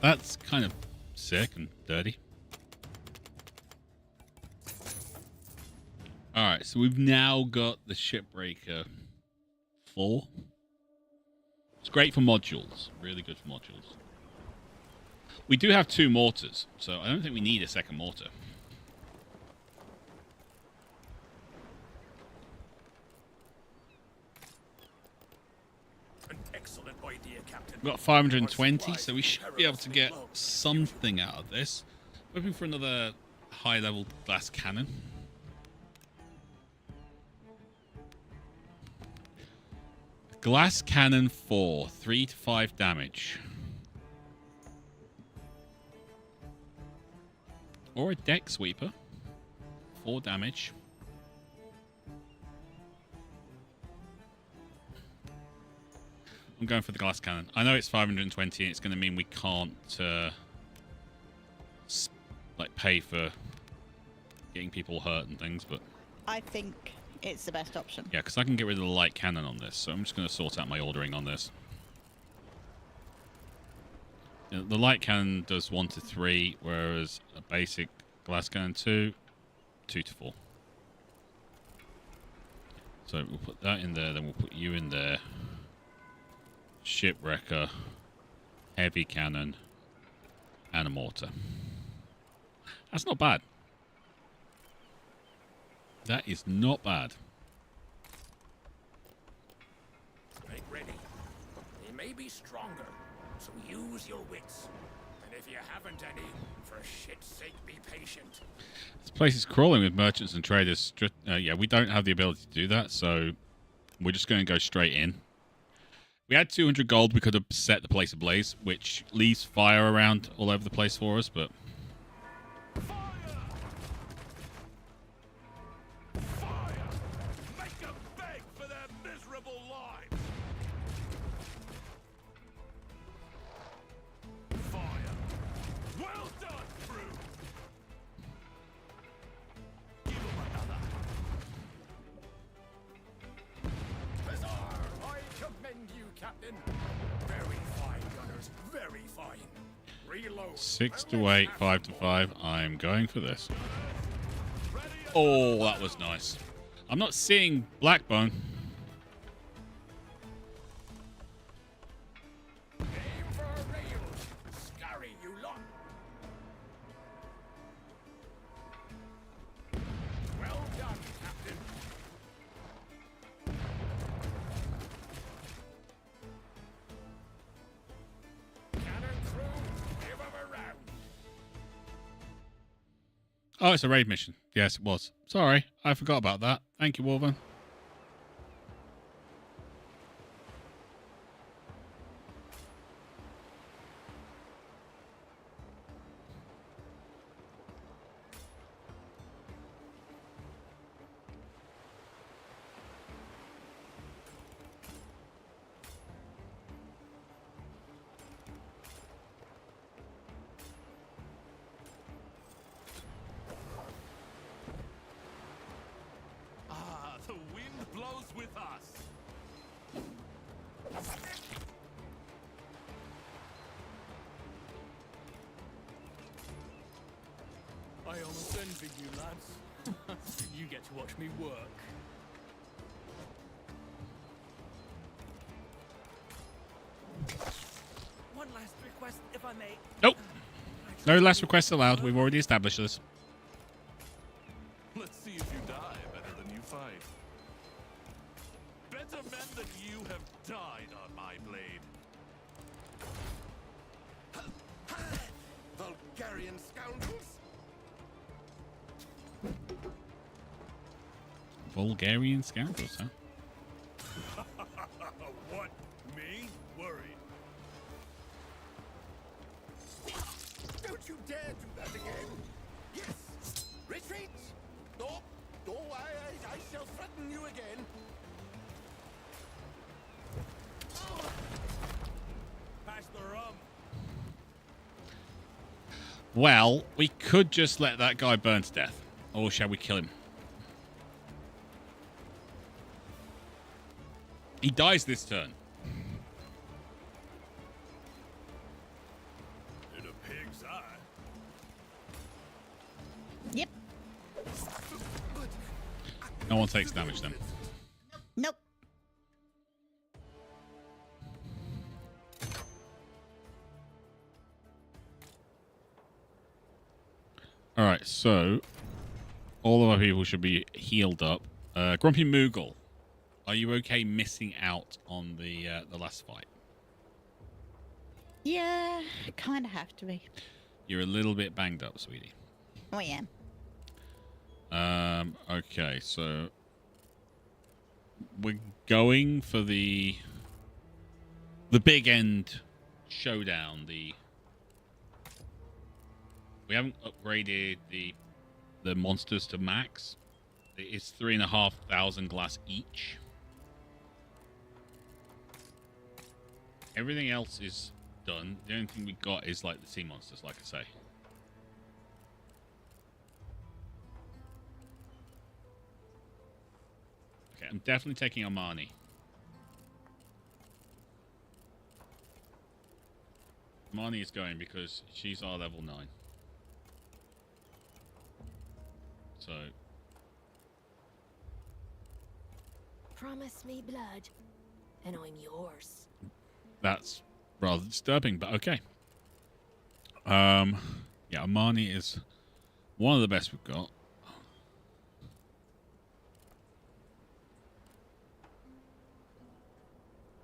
Speaker 1: That's kind of sick and dirty. Alright, so we've now got the Shipbreaker 4. It's great for modules. Really good for modules. We do have 2 mortars, so I don't think we need a second mortar.
Speaker 4: An excellent idea, Captain.
Speaker 1: We've got 520, so we should be able to get something out of this. Hoping for another high-level glass cannon. Glass cannon 4, 3 to 5 damage. Or a deck sweeper, 4 damage. I'm going for the glass cannon. I know it's 520. It's going to mean we can't like pay for getting people hurt and things, but
Speaker 2: I think it's the best option.
Speaker 1: yeah, because I can get rid of the light cannon on this, so I'm just going to sort out my ordering on this. The light cannon does 1 to 3, whereas a basic glass cannon 2 to 4. So we'll put that in there, then we'll put you in there. Shipwrecker, heavy cannon, and a mortar. That's not bad. That is not bad.
Speaker 4: Make ready. They may be stronger, so use your wits. And if you haven't any, for shit's sake, be patient.
Speaker 1: This place is crawling with merchants and traders. Yeah, we don't have the ability to do that, so we're just going to go straight in. We had 200 gold. We could have set the place ablaze, which leaves fire around all over the place for us, but...
Speaker 6: Fire! Make them beg for their miserable lives! Fire! Well done, crew! Give them another!
Speaker 4: Huzzah! I commend you, Captain. Very fine, gunners. Very fine. Reload.
Speaker 1: 6 to 8, 5 to 5. I'm going for this. Oh, that was nice. I'm not seeing Blackbone.
Speaker 4: Aim for rails. Scurry, you lot. Well done, Captain. Cannon crew, give them a round.
Speaker 1: Oh, it's a raid mission. Yes, it was. Sorry, I forgot about that. Thank you, Wolven.
Speaker 6: Ah, the wind blows with us!
Speaker 9: I almost envy you, lads. You get to watch me work.
Speaker 8: One last request, if I may.
Speaker 1: Nope. No last requests allowed. We've already established this.
Speaker 6: Let's see if you die better than you fight. Better men than you have died on my blade.
Speaker 4: Vulgarian scoundrels.
Speaker 1: Bulgarian scoundrels, huh?
Speaker 9: What? Me? Worried?
Speaker 4: Don't you dare do that again. Yes. Retreat. No. No, I shall threaten you again.
Speaker 9: Pass the rum.
Speaker 1: Well, we could just let that guy burn to death. Or shall we kill him? He dies this turn.
Speaker 9: In a pig's eye.
Speaker 2: Yep.
Speaker 1: No one takes damage then.
Speaker 2: Nope.
Speaker 1: Alright, so all of our people should be healed up. Grumpy Moogle, are you okay missing out on the last fight?
Speaker 2: Yeah, kind of have to be.
Speaker 1: You're a little bit banged up, sweetie.
Speaker 2: I am.
Speaker 1: Okay, so we're going for the big end showdown. We haven't upgraded the monsters to max. It's 3,500 glass each. Everything else is done. The only thing we got is like the sea monsters, like I say. Okay, I'm definitely taking Armani. Armani is going because she's our level 9. So
Speaker 3: Promise me blood, and I'm yours.
Speaker 1: that's rather disturbing, but okay. Yeah, Armani is one of the best we've got.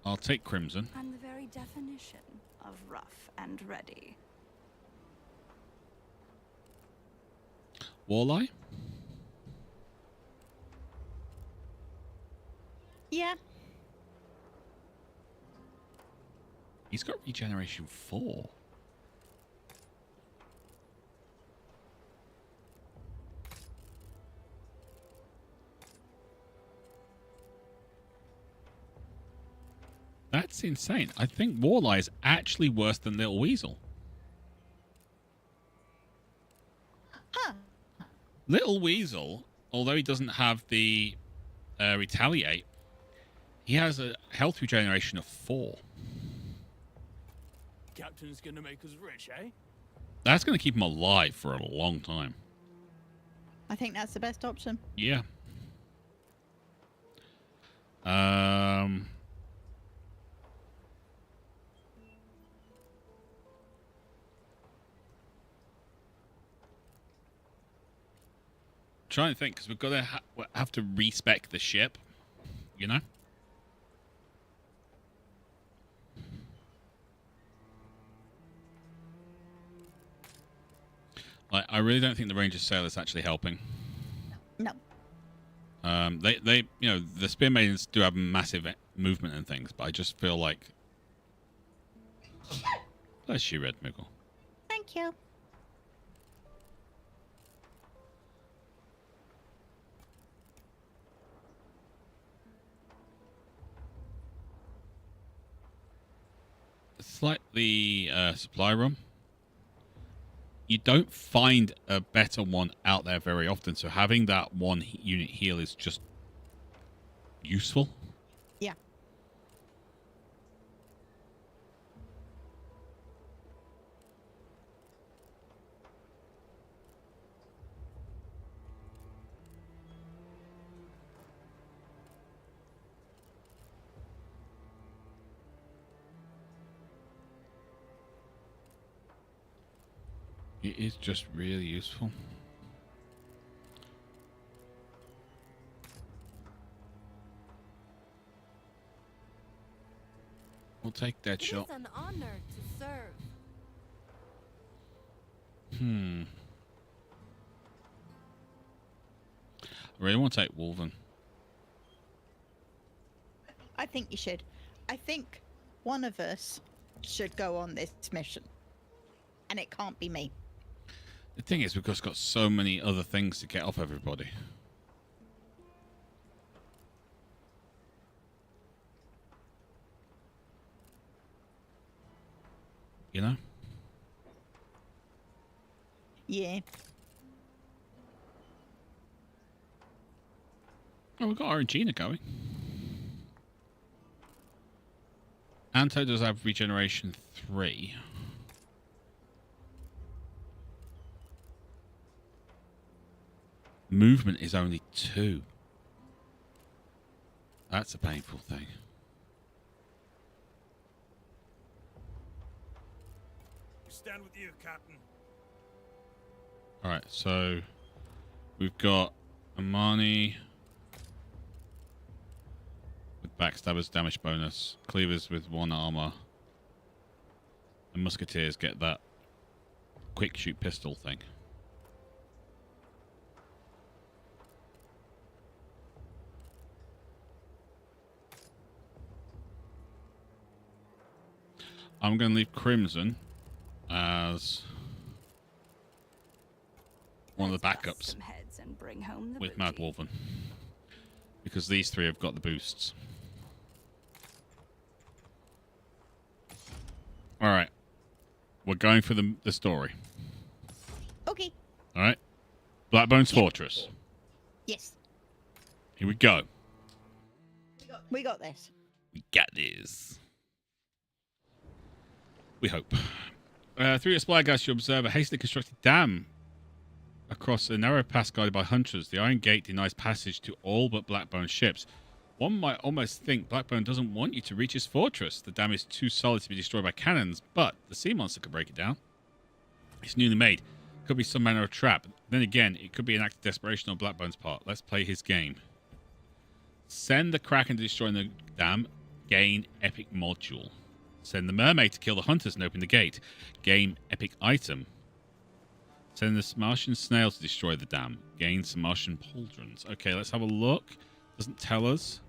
Speaker 1: I'll take Crimson.
Speaker 7: I'm the very definition of rough and ready.
Speaker 1: Walleye?
Speaker 2: Yeah.
Speaker 1: He's got regeneration 4. That's insane. I think Walleye is actually worse than Little Weasel.
Speaker 2: Huh.
Speaker 1: Little Weasel, although he doesn't have the retaliate, he has a health regeneration of 4.
Speaker 9: Captain's gonna make us rich, eh?
Speaker 1: That's going to keep him alive for a long time.
Speaker 2: I think that's the best option.
Speaker 1: Yeah. Trying to think, because we've got to have to respec the ship, you know? I really don't think the Ranger's sail is actually helping.
Speaker 2: No.
Speaker 1: They, you know, the Spear Maidens do have massive movement and things, but I just feel like... Bless you, Red Muggle.
Speaker 2: Thank you.
Speaker 1: It's like the supply room. You don't find a better one out there very often, so having that one unit heal is just useful.
Speaker 2: Yeah.
Speaker 1: It is just really useful. We'll take that shot.
Speaker 3: It is an honor to serve.
Speaker 1: I really want to take Wolven.
Speaker 2: I think you should. I think one of us should go on this mission. And it can't be me.
Speaker 1: The thing is, we've just got so many other things to get off everybody. You know?
Speaker 2: Yeah.
Speaker 1: Oh, we've got Regina going. Anto does have regeneration 3. Movement is only 2. That's a painful thing.
Speaker 11: We stand with you, Captain.
Speaker 1: Alright, so we've got Amani with Backstabber's damage bonus, Cleavers with 1 armor, and Musketeers get that quick shoot pistol thing. I'm going to leave Crimson as one of the backups
Speaker 7: Some heads and bring home the
Speaker 1: with
Speaker 7: booty.
Speaker 1: Mad Wolven, because these 3 have got the boosts. All right, we're going for the story.
Speaker 2: Okay.
Speaker 1: All right, Blackbone's Fortress.
Speaker 2: Yes.
Speaker 1: Here we go.
Speaker 2: We got this.
Speaker 1: We got this. We hope. Through your spyglass, you observe a hastily constructed dam across a narrow pass guarded by hunters. The iron gate denies passage to all but Blackbone's ships. One might almost think Blackbone doesn't want you to reach his fortress. The dam is too solid to be destroyed by cannons, but the sea monster could break it down. It's newly made. Could be some manner of trap. Then again, it could be an act of desperation on Blackbone's part. Let's play his game. Send the Kraken to destroy the dam. Gain epic module. Send the mermaid to kill the hunters and open the gate. Gain epic item. Send the Martian snail to destroy the dam. Gain some Martian pauldrons. Okay, let's have a look. Doesn't tell us.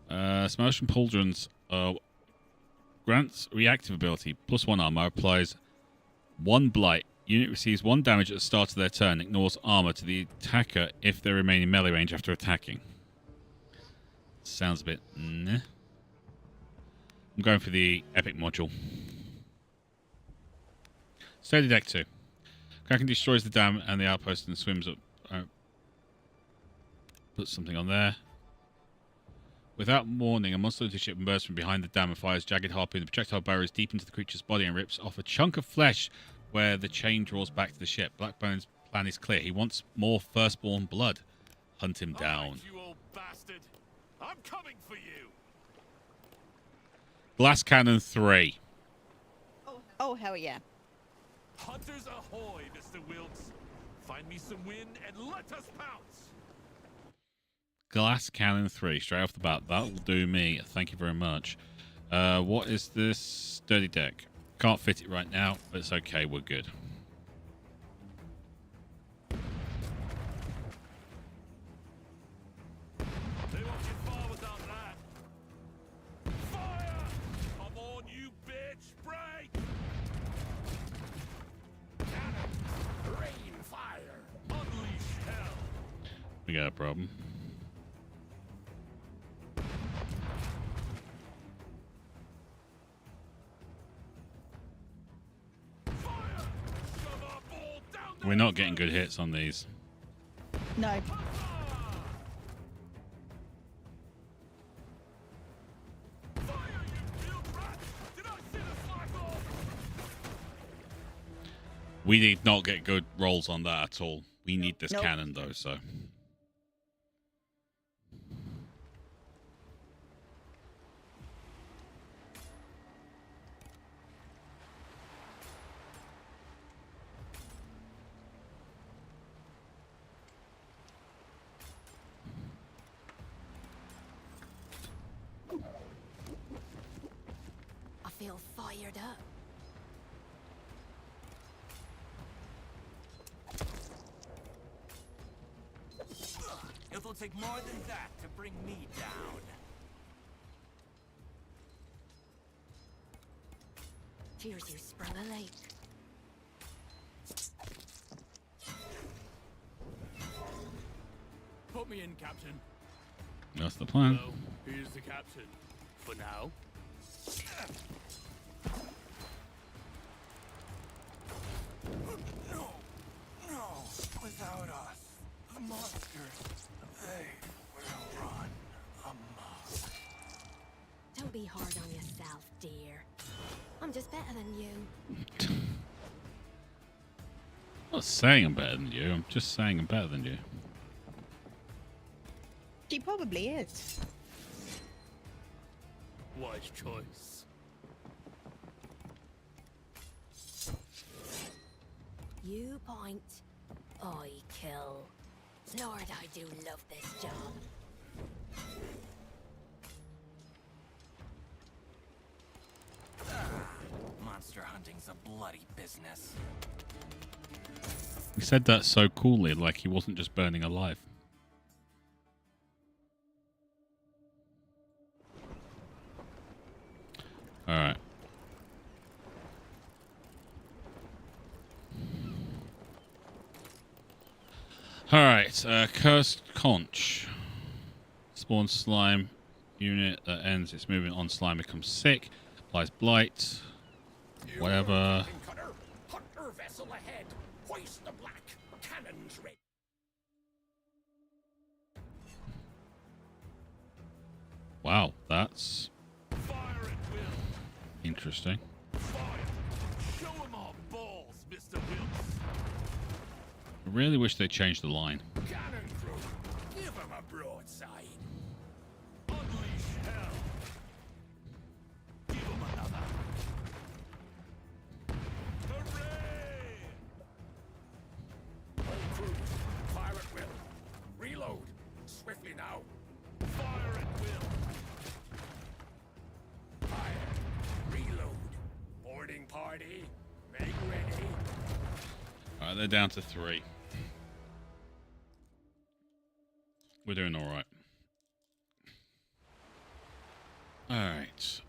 Speaker 1: Martian pauldrons grants reactive ability. +1 armor. Applies 1 blight. Unit receives 1 damage at the start of their turn. Ignores armor to the attacker if they remain in melee range after attacking. Sounds a bit... Nah. I'm going for the epic module. Steady deck 2. Kraken destroys the dam and the outpost and swims up. Put something on there. Without warning, a monster ship bursts from behind the dam and fires jagged harpoon. The projectile burrows deep into the creature's body and rips off a chunk of flesh where the chain draws back to the ship. Blackbone's plan is clear. He wants more firstborn blood. Hunt him down.
Speaker 6: All right, you old bastard. I'm coming for you.
Speaker 1: Glass Cannon 3.
Speaker 2: Oh, hell yeah.
Speaker 6: Hunters ahoy, Mr. Wilkes. Find me some wind and let us pounce.
Speaker 1: Glass Cannon 3. Straight off the bat. That'll do me. Thank you very much. What is this? Sturdy deck. Can't fit it right now, but it's okay. We're good.
Speaker 6: They won't get far without that. Fire! Come on, you bitch! Break! Cannon! Rain fire! Unleash hell!
Speaker 1: We got a problem. We're not getting good hits on these.
Speaker 2: No.
Speaker 1: We did not get good rolls on that at all. We need this
Speaker 2: Nope.
Speaker 1: cannon though, so.
Speaker 3: I feel fired up.
Speaker 8: It'll take more than that to bring me down.
Speaker 3: Fears you sprung a lake.
Speaker 9: Put me in, Captain.
Speaker 1: That's the plan.
Speaker 9: So, who's the captain? For now?
Speaker 8: No, without us, the monsters, they will run amok.
Speaker 3: Don't be hard on yourself, dear. I'm just better than you.
Speaker 1: I'm not saying I'm better than you. I'm just saying I'm better than you.
Speaker 2: She probably is.
Speaker 9: Wise choice.
Speaker 3: You point, I kill. Lord, I do love this job.
Speaker 8: Monster hunting's a bloody business.
Speaker 1: He said that so coolly, like he wasn't just burning alive. Alright. Alright, Cursed Conch. Spawn slime unit that ends its movement on slime becomes sick. Applies blight. Whatever.
Speaker 4: Cutter, hunter vessel ahead. Hoist the black. Cannons ready.
Speaker 1: Wow, that's
Speaker 6: Fire at will.
Speaker 1: interesting.
Speaker 6: Fire. Show 'em our balls, Mr. Wilkes.
Speaker 1: I really wish they changed the line.
Speaker 4: Cannon crew. Give 'em a broadside.
Speaker 6: Unleash hell. Give 'em another. Hooray!
Speaker 4: All crews, fire at will. Reload. Swiftly now.
Speaker 6: Fire at will.
Speaker 4: Fire. Reload. Boarding party. Make ready.
Speaker 1: They're down to 3. We're doing all right. All right.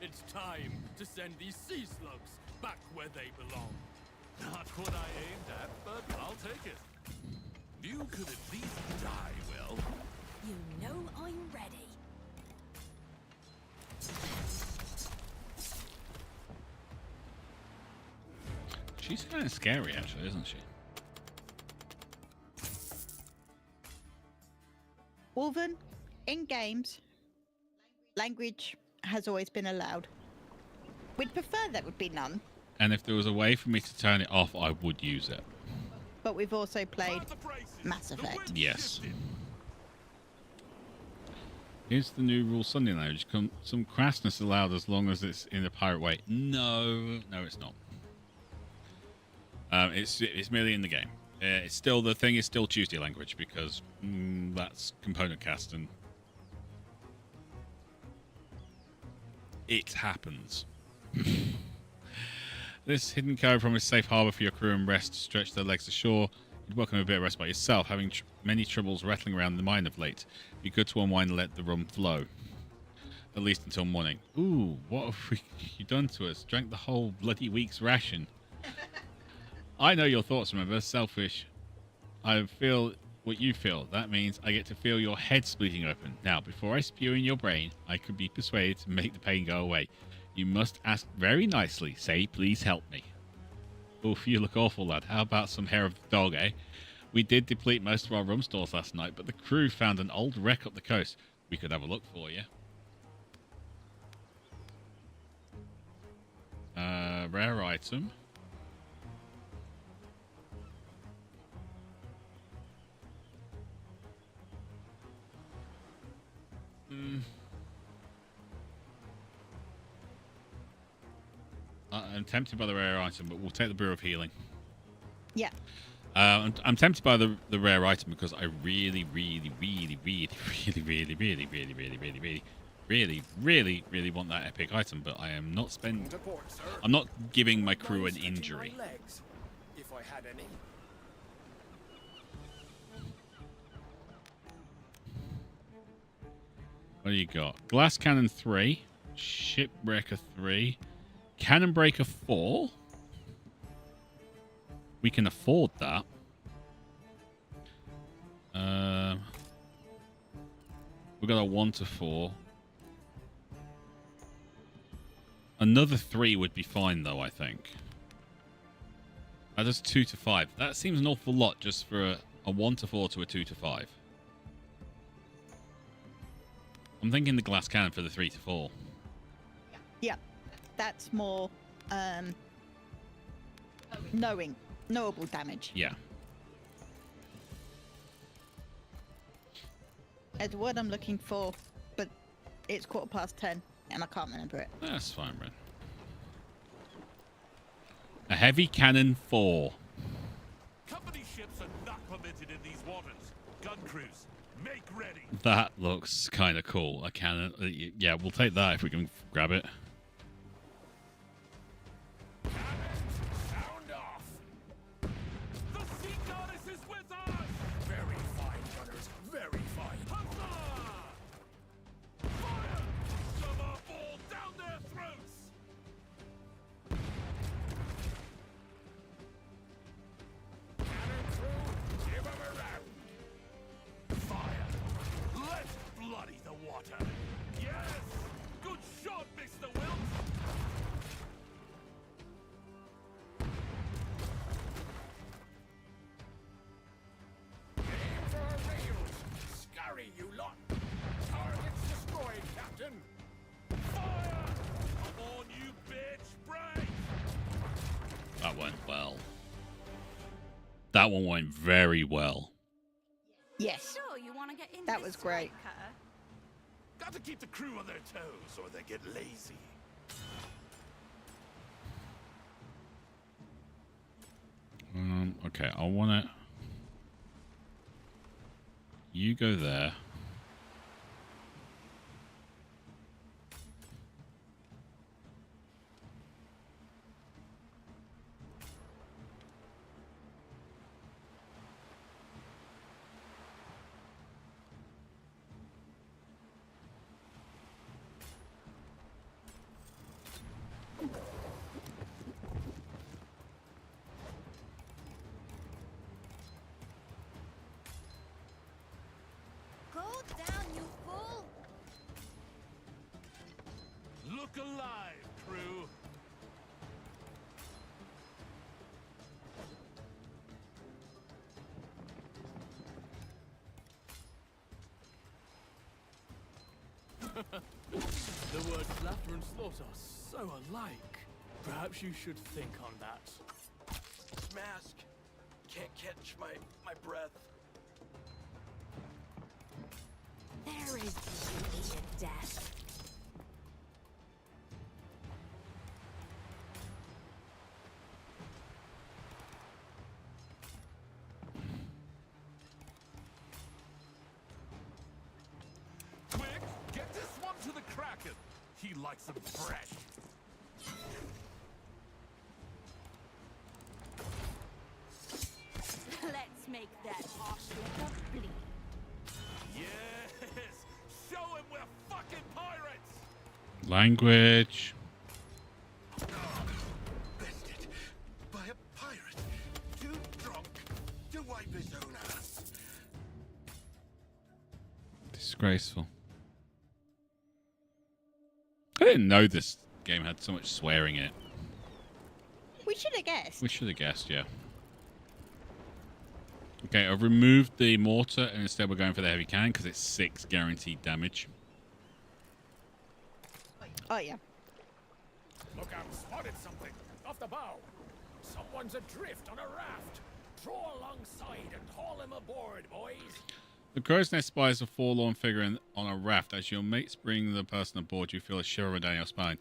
Speaker 9: It's time to send these sea slugs back where they belong.
Speaker 6: Not what I aimed at, but I'll take it. You could at least die, Will.
Speaker 3: You know I'm ready.
Speaker 1: She's kind of scary, actually, isn't she?
Speaker 2: Wolven, in games, language has always been allowed. We'd prefer there would be none,
Speaker 1: And if there was a way for me to turn it off, I would use it.
Speaker 2: but we've also played Mass Effect.
Speaker 1: Yes. Here's the new rule Sunday language. Some crassness allowed as long as it's in a pirate way. No, it's not. It's merely in the game. It's still, the thing is still Tuesday language because that's component cast and it happens. This hidden code promises safe harbor for your crew and rest. Stretch their legs ashore. You'd welcome a bit of rest by yourself, having many troubles rattling around the mine of late. Be good to unwind and let the rum flow. At least until morning. Ooh, what have you done to us? Drank the whole bloody week's ration. I know your thoughts, remember. Selfish. I feel what you feel. That means I get to feel your head splitting open. Now, before I spew in your brain, I could be persuaded to make the pain go away. You must ask very nicely. Say, please help me. Oof, you look awful, lad. How about some hair of the dog, eh? We did deplete most of our rum stores last night, but the crew found an old wreck up the coast. We could have a look for you. Rare item. I'm tempted by the rare item, but we'll take the Brew of Healing.
Speaker 2: Yeah.
Speaker 1: I'm tempted by the rare item because I really want that epic item, but I am not spending. I'm not giving my crew an injury.
Speaker 4: If I had any.
Speaker 1: What do you got? Glass Cannon 3, Shipwrecker 3, Cannon Breaker 4. We can afford that. We got a 1 to 4. Another 3 would be fine, though, I think. That does 2 to 5. That seems an awful lot just for a 1 to 4 to a 2 to 5. I'm thinking the glass cannon for the 3 to 4.
Speaker 2: Yeah. That's more knowable damage.
Speaker 1: Yeah.
Speaker 2: As what I'm looking for, but it's 10:15 and I can't remember it.
Speaker 1: That's fine, Ren. A heavy cannon 4.
Speaker 6: Company ships are not permitted in these waters. Gun crews, make ready.
Speaker 1: That looks kind of cool. A cannon. Yeah, we'll take that if we can grab it.
Speaker 4: Sound off! The sea goddess is with us! Very fine, runners. Very fine.
Speaker 6: Huzzah! Fire! Shove our ball down their throats!
Speaker 4: Cannon crew, give 'em a round.
Speaker 6: Fire! Let's bloody the water! Yes! Good shot, Mr. Wilkes!
Speaker 4: Aim for our rails. Scurry, you lot. Target's destroyed, Captain.
Speaker 6: Fire! Come on, you bitch! Break!
Speaker 1: That went well. That one went very well.
Speaker 2: Yes.
Speaker 5: Sure, you want to get in
Speaker 2: That
Speaker 5: this
Speaker 2: was great.
Speaker 5: straight cutter?
Speaker 6: Got to keep the crew on their toes or they get lazy.
Speaker 1: Okay, I want to... You go there.
Speaker 5: Go down, you fool!
Speaker 6: Look alive, crew.
Speaker 9: The words laughter and slaughter are so alike. Perhaps you should think on that.
Speaker 12: Mask. Can't catch my breath.
Speaker 3: There is beauty in death.
Speaker 6: Quick, get this one to the Kraken. He likes them fresh.
Speaker 5: Let's make that ostrich bleed.
Speaker 6: Yes! Show him we're fucking pirates!
Speaker 1: Language.
Speaker 12: Bested by a pirate. Too drunk to wipe his own ass.
Speaker 1: Disgraceful. I didn't know this game had so much swearing in it.
Speaker 2: We should have guessed.
Speaker 1: We should have guessed, yeah. Okay, I've removed the mortar and instead we're going for the heavy cannon because it's 6 guaranteed damage.
Speaker 2: Oh, yeah.
Speaker 4: Look out, spotted something. Off the bow. Someone's adrift on a raft. Draw alongside and haul him aboard, boys.
Speaker 1: The crow's nest spies a forlorn figure on a raft. As your mates bring the person aboard, you feel a shiver run down your spine.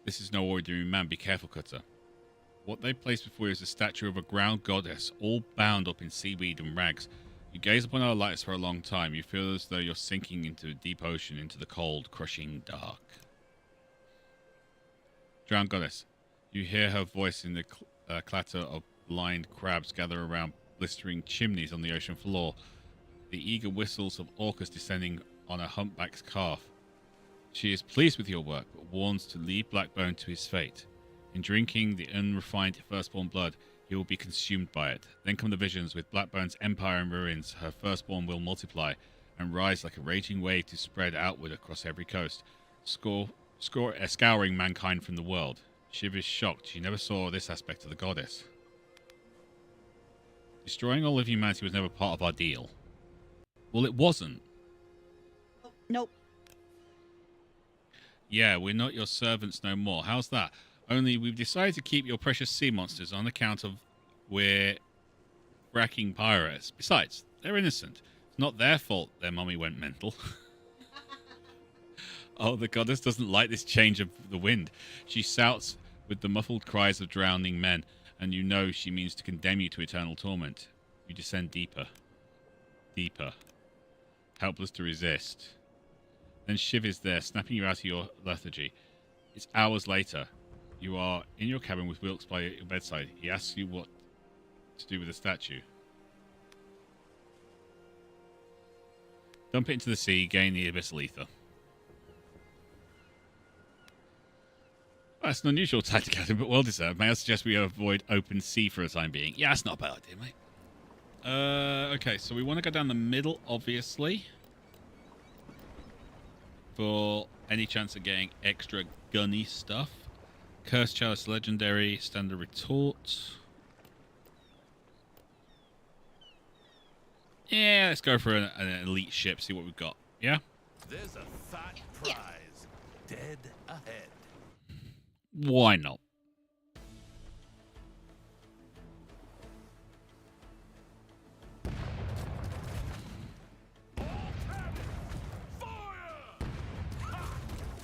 Speaker 1: This is no ordinary man. Be careful, Cutter. What they place before you is a statue of a ground goddess, all bound up in seaweed and rags. You gaze upon her lights for a long time. You feel as though you're sinking into a deep ocean, into the cold, crushing dark. Drowned goddess. You hear her voice in the clatter of blind crabs gather around blistering chimneys on the ocean floor. The eager whistles of orcas descending on a humpback's calf. She is pleased with your work, but warns to leave Blackbone to his fate. In drinking the unrefined firstborn blood, he will be consumed by it. Then come the visions. With Blackbone's empire in ruins, her firstborn will multiply and rise like a raging wave to spread outward across every coast, scouring mankind from the world. Shiv is shocked. She never saw this aspect of the goddess. Destroying all of humanity was never part of our deal. Well, it wasn't.
Speaker 2: Nope.
Speaker 1: Yeah, we're not your servants no more. How's that? Only we've decided to keep your precious sea monsters on account of we're fracking pirates. Besides, they're innocent. It's not their fault their mummy went mental. Oh, the goddess doesn't like this change of the wind. She shouts with the muffled cries of drowning men, and you know she means to condemn you to eternal torment. You descend deeper. Deeper. Helpless to resist. Then Shiv is there, snapping you out of your lethargy. It's hours later. You are in your cabin with Wilkes by your bedside. He asks you what to do with the statue. Dump it into the sea, gain the abyssal ether. That's an unusual tactic, Captain, but well deserved. May I suggest we avoid open sea for a time being? Yeah, that's not a bad idea, mate. Okay, so we want to go down the middle, obviously. For any chance of getting extra gunny stuff. Cursed Chalice Legendary, Standard Retort. Yeah, let's go for an elite ship, see what we've got. Yeah?
Speaker 6: There's a fat prize dead ahead.
Speaker 1: Why not?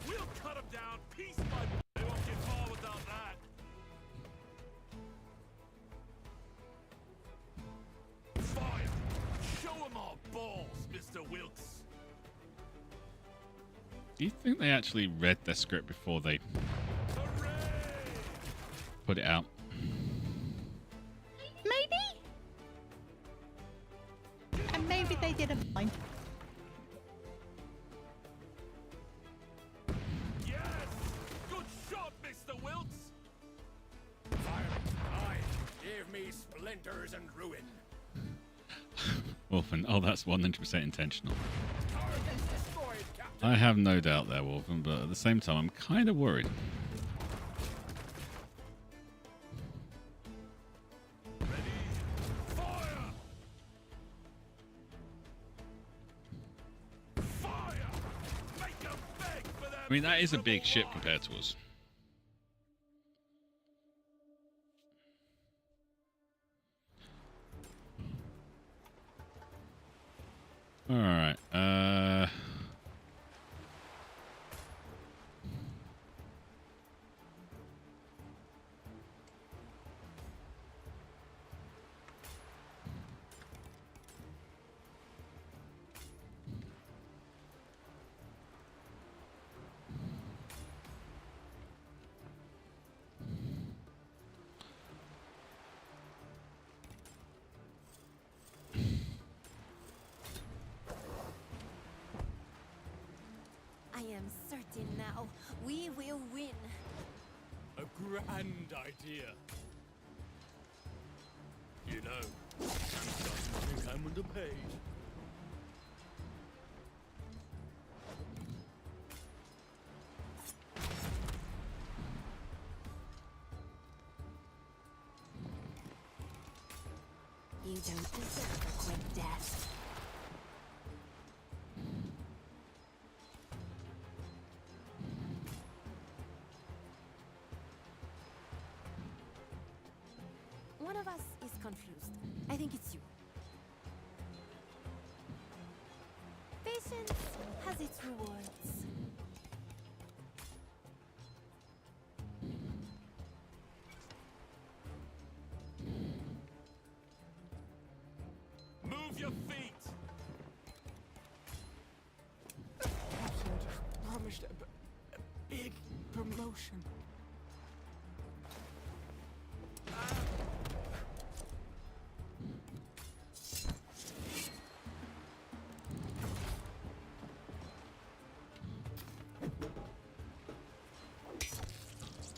Speaker 6: We'll cut him down piece by piece. They won't get far without that. Fire! Show him our balls, Mr. Mr. Wilkes.
Speaker 1: Do you think they actually read their script before they put it out?
Speaker 2: Maybe? And maybe they didn't mind.
Speaker 6: Yes! Good shot, Mr. Wilkes! Fire! Aye! Give me splinters and ruin!
Speaker 1: Wolfen, oh, that's 100% intentional.
Speaker 6: Target's destroyed, Captain!
Speaker 1: I have no doubt there, Wolfen, but at the same time, I'm kind of worried. I mean, that is a big ship compared to us. All right.
Speaker 3: I am certain now we will win.
Speaker 9: A grand idea. You know, I think I'm underpaid.
Speaker 3: You don't deserve a quick death. One of us is confused. I think it's you. Patience has its rewards.
Speaker 6: Move your feet!
Speaker 8: Captain just promised a big promotion.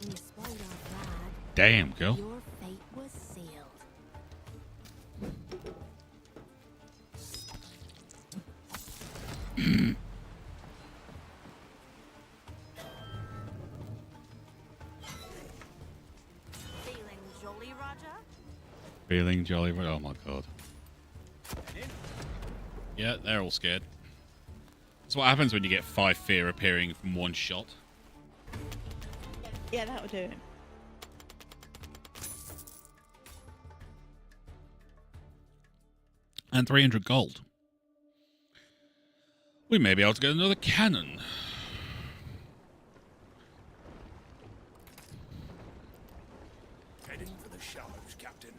Speaker 3: In spite of that,
Speaker 1: Damn, girl.
Speaker 3: your fate was sealed.
Speaker 5: Feeling jolly, Roger?
Speaker 1: Feeling jolly. Oh my god. Yeah, they're all scared. That's what happens when you get 5 fear appearing from one shot.
Speaker 2: Yeah, that'll do it.
Speaker 1: And 300 gold. We may be able to get another cannon.
Speaker 4: Heading for the shallows, Captain.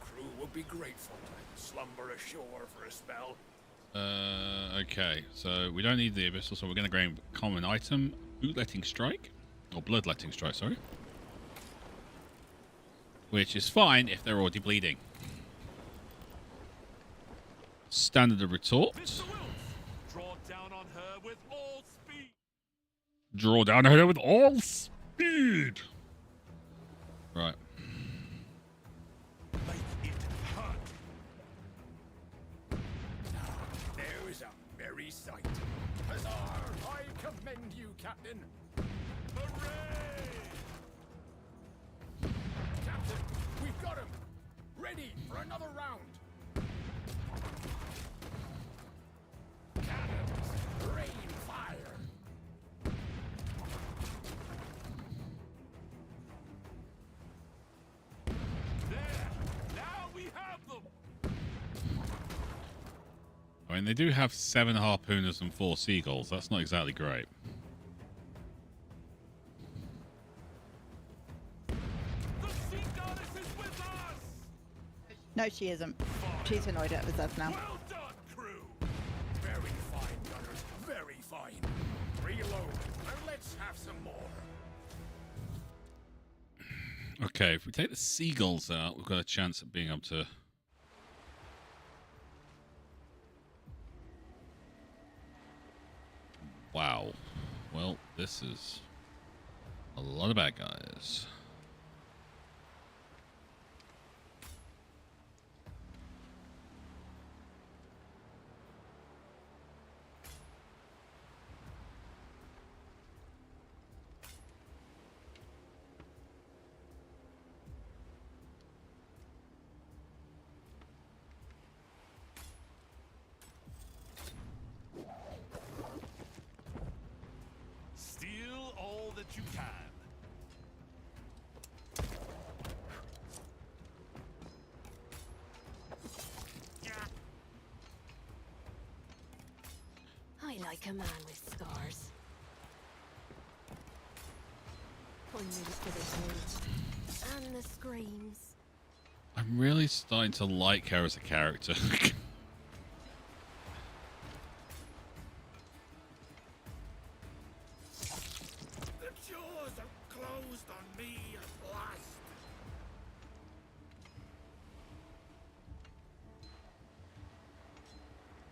Speaker 4: The crew will be grateful to slumber ashore for a spell.
Speaker 1: Okay, so we don't need the abyssal, so we're going to grab common item, bootletting strike, or bloodletting strike, sorry. Which is fine if they're already bleeding. Standard of retort.
Speaker 6: Draw down on her with all speed!
Speaker 1: Draw down her with all speed. Right.
Speaker 4: Make it hurt. There is a merry sight. Huzzah! I commend you, Captain. Hooray! Captain, we've got him. Ready for another round. Cannons, rain fire.
Speaker 6: There! Now we have them!
Speaker 1: I mean, they do have 7 harpooners and 4 seagulls. That's not exactly great.
Speaker 6: The sea goddess is with us!
Speaker 2: No, she isn't. She's annoyed at us now.
Speaker 6: Well done, crew!
Speaker 4: some more.
Speaker 1: Okay, if we take the seagulls out, we've got a chance of being able to... Wow. Well, this is a lot of bad guys.
Speaker 6: Steal all that you can.
Speaker 3: I like a man with scars. I'm ready for the hate and the screams.
Speaker 1: I'm really starting to like her as a character.
Speaker 4: The jaws are closed on me at last.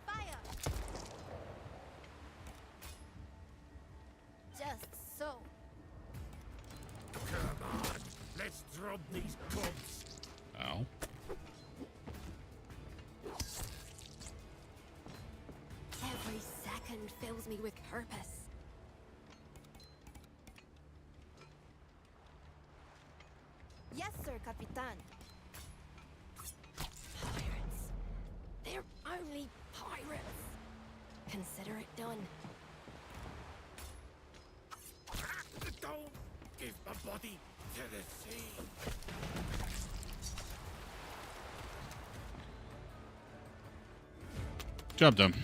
Speaker 5: Fire!
Speaker 3: Just so.
Speaker 4: Come on, let's drop these cubs.
Speaker 1: Ow.
Speaker 3: Every second fills me with purpose. Yes, sir, Capitan. Pirates. They're only pirates. Consider it done.
Speaker 4: Don't give my body to the sea.
Speaker 1: Job done.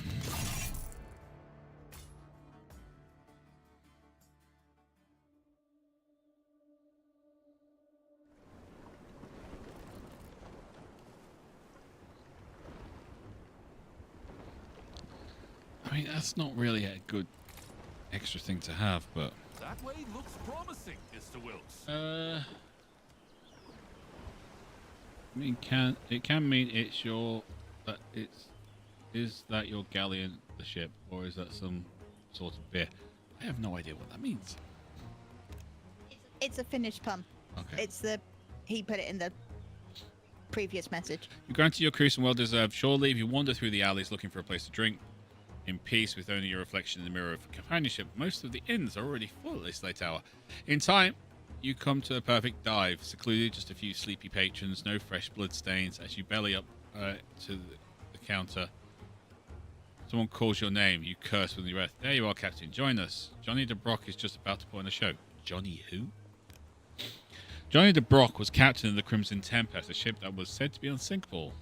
Speaker 1: I mean, that's not really a good extra thing to have, but...
Speaker 6: That way looks promising, Mr. Wilkes.
Speaker 1: I mean, it can mean it's your... That it's... Is that your galleon, the ship, or is that some sort of beer? I have no idea what that means.
Speaker 2: It's a Finnish pun.
Speaker 1: Okay.
Speaker 2: It's the... He put it in the previous message.
Speaker 1: You granted your crew some well-deserved shore leave. You wander through the alleys looking for a place to drink. In peace with only your reflection in the mirror of companionship. Most of the inns are already full at this late hour. In time, you come to a perfect dive. Secluded, just a few sleepy patrons, no fresh blood stains. As you belly up to the counter, someone calls your name. You curse with your breath. There you are, Captain. Join us. Johnny de Brock is just about to put on a show. Johnny who? Johnny de Brock was captain of the Crimson Tempest, a ship that was said to be unsinkable.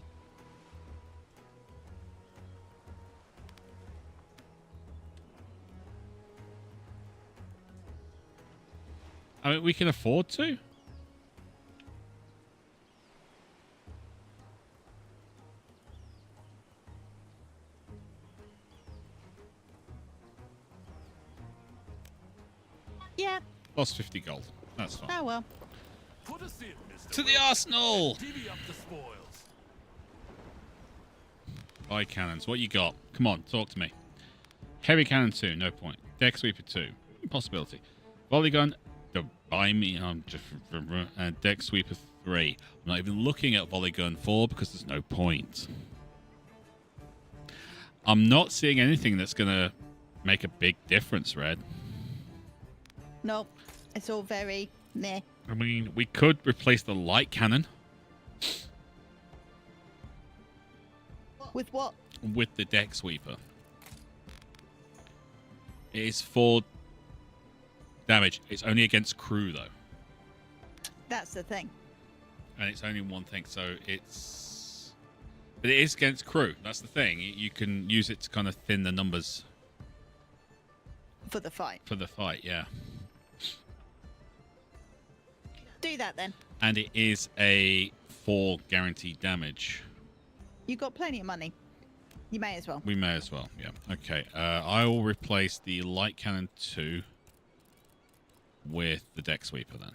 Speaker 1: I mean, we can afford to.
Speaker 2: Yeah.
Speaker 1: Lost 50 gold. That's fine.
Speaker 2: Oh well.
Speaker 6: Put us in, Mr.
Speaker 1: To the
Speaker 6: Wilkes.
Speaker 1: arsenal!
Speaker 6: Divvy up the spoils.
Speaker 1: Eye cannons. What you got? Come on, talk to me. Heavy cannon 2, no point. Deck sweeper 2, possibility. Volley gun, buy me. And deck sweeper 3. I'm not even looking at volley gun 4 because there's no point. I'm not seeing anything that's gonna make a big difference, Red.
Speaker 2: Nope. It's all very meh.
Speaker 1: I mean, we could replace the light cannon
Speaker 2: With what?
Speaker 1: with the deck sweeper. It is 4 damage. It's only against crew, though.
Speaker 2: That's the thing.
Speaker 1: And it's only one thing, so it's... But it is against crew. That's the thing. You can use it to kind of thin the numbers.
Speaker 2: For the fight.
Speaker 1: For the fight, yeah.
Speaker 2: Do that then.
Speaker 1: And it is a 4 guaranteed damage.
Speaker 2: You got plenty of money. You may as well.
Speaker 1: We may as well, yeah. Okay, I will replace the light cannon 2 with the deck sweeper then.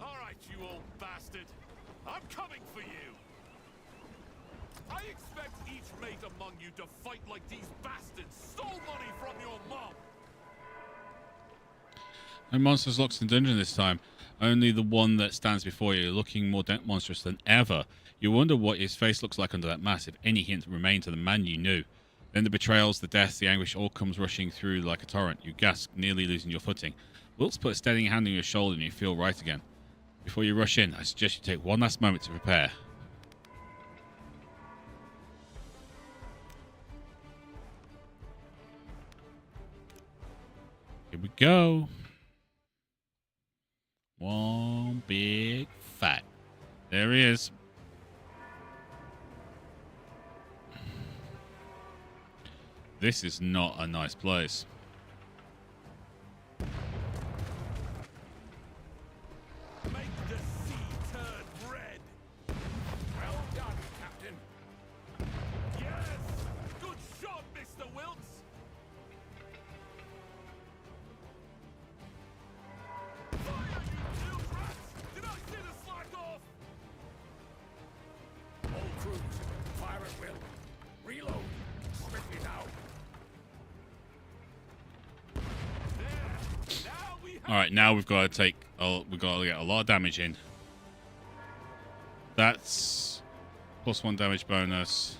Speaker 6: All right, you old bastard. I'm coming for you. I expect each mate among you to fight like these bastards stole money from your mom.
Speaker 1: No monsters locked in dungeon this time. Only the one that stands before you, looking more monstrous than ever. You wonder what his face looks like under that mask, if any hint remained to the man you knew. Then the betrayals, the deaths, the anguish all comes rushing through like a torrent. You gasp, nearly losing your footing. Wilkes put a steadying hand on your shoulder and you feel right again. Before you rush in, I suggest you take one last moment to prepare. Here we go. One big fight. There he is. This is not a nice place.
Speaker 4: Make the sea turn red. Well done, Captain.
Speaker 6: Yes! Good shot, Mr. Wilkes! Fire, you little rats! Did I say to slack off?
Speaker 4: All crews, fire at will. Reload. Swiftly now.
Speaker 6: There! Now we have...
Speaker 1: Alright, now we've got to take... we've got to get a lot of damage in. That's +1 damage bonus.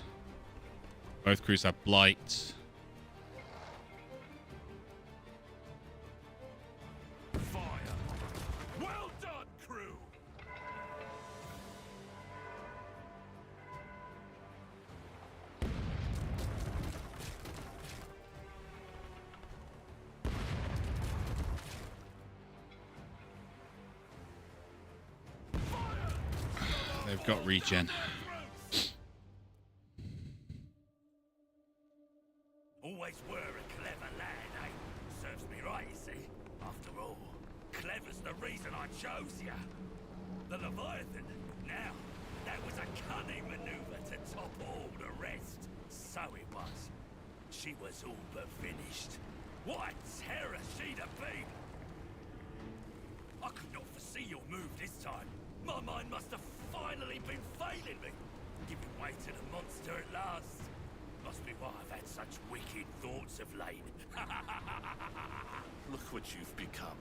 Speaker 1: Both crews have blight.
Speaker 6: Fire! Well done, crew!
Speaker 1: They've got regen.
Speaker 8: Always were a clever lad, eh? Serves me right, you see. After all, clever's the reason I chose you. The Leviathan, now, that was a cunning maneuver to top all the rest. So it was. She was all but finished. What a terror she'd have been! I could not foresee your move this time. My mind must have finally been failing me. Giving way to the monster at last. Must be why I've had such wicked thoughts of late.
Speaker 6: Look what you've become.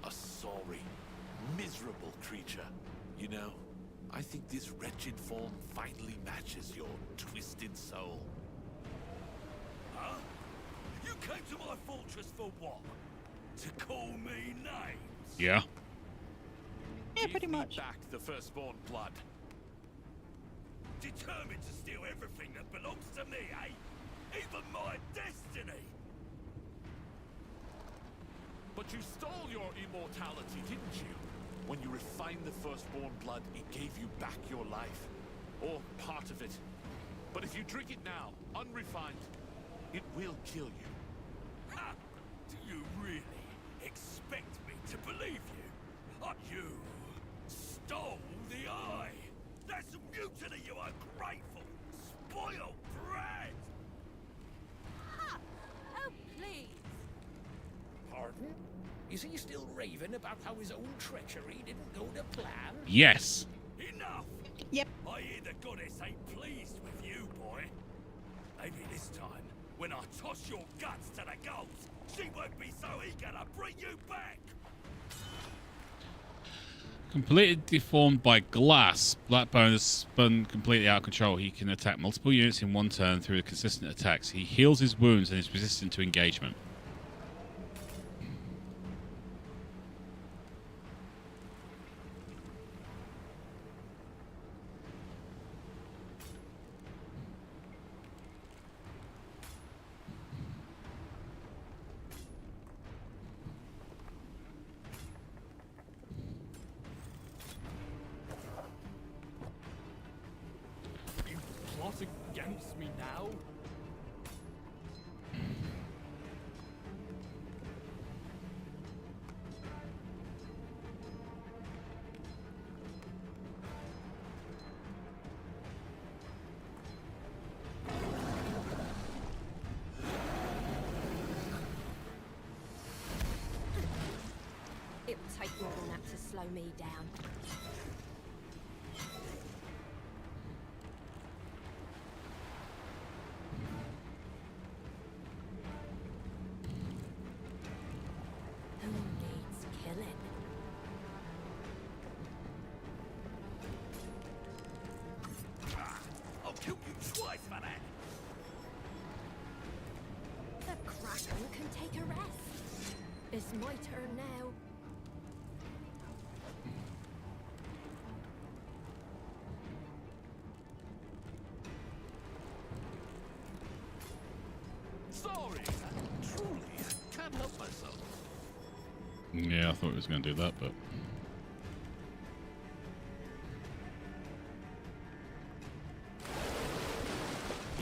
Speaker 6: A sorry, miserable creature. You know, I think this wretched form finally matches your twisted soul.
Speaker 8: Huh? You came to my fortress for what? To call me names?
Speaker 1: Yeah.
Speaker 2: Yeah, pretty
Speaker 6: Give me
Speaker 2: much.
Speaker 6: back the firstborn blood.
Speaker 8: Determined to steal everything that belongs to me, eh? Even my destiny!
Speaker 6: But you stole your immortality, didn't you? When you refined the firstborn blood, it gave you back your life. Or part of it. But if you drink it now, unrefined, it will kill you.
Speaker 8: Ha! Do you really expect me to believe you? You stole the eye! That's mutiny, you ungrateful, spoiled brat!
Speaker 5: Ha! Oh, please.
Speaker 4: Pardon? Is he still raving about how his own treachery didn't go to plan?
Speaker 1: Yes.
Speaker 8: Enough!
Speaker 2: Yep.
Speaker 8: I hear the goddess ain't pleased with you, boy. Maybe this time, when I toss your guts to the goats, she won't be so eager to bring you back!
Speaker 1: Completely deformed by glass, Blackbone is spun completely out of control. He can attack multiple units in one turn through consistent attacks. He heals his wounds and is resistant to engagement.
Speaker 9: You plot against me now?
Speaker 3: It would take more than that to slow me down. Who needs killing?
Speaker 8: I'll kill you twice for that.
Speaker 3: The Kraken can take a rest. It's my turn now.
Speaker 6: Sorry, truly, I can't help myself.
Speaker 1: Yeah, I thought he was going to do that, but...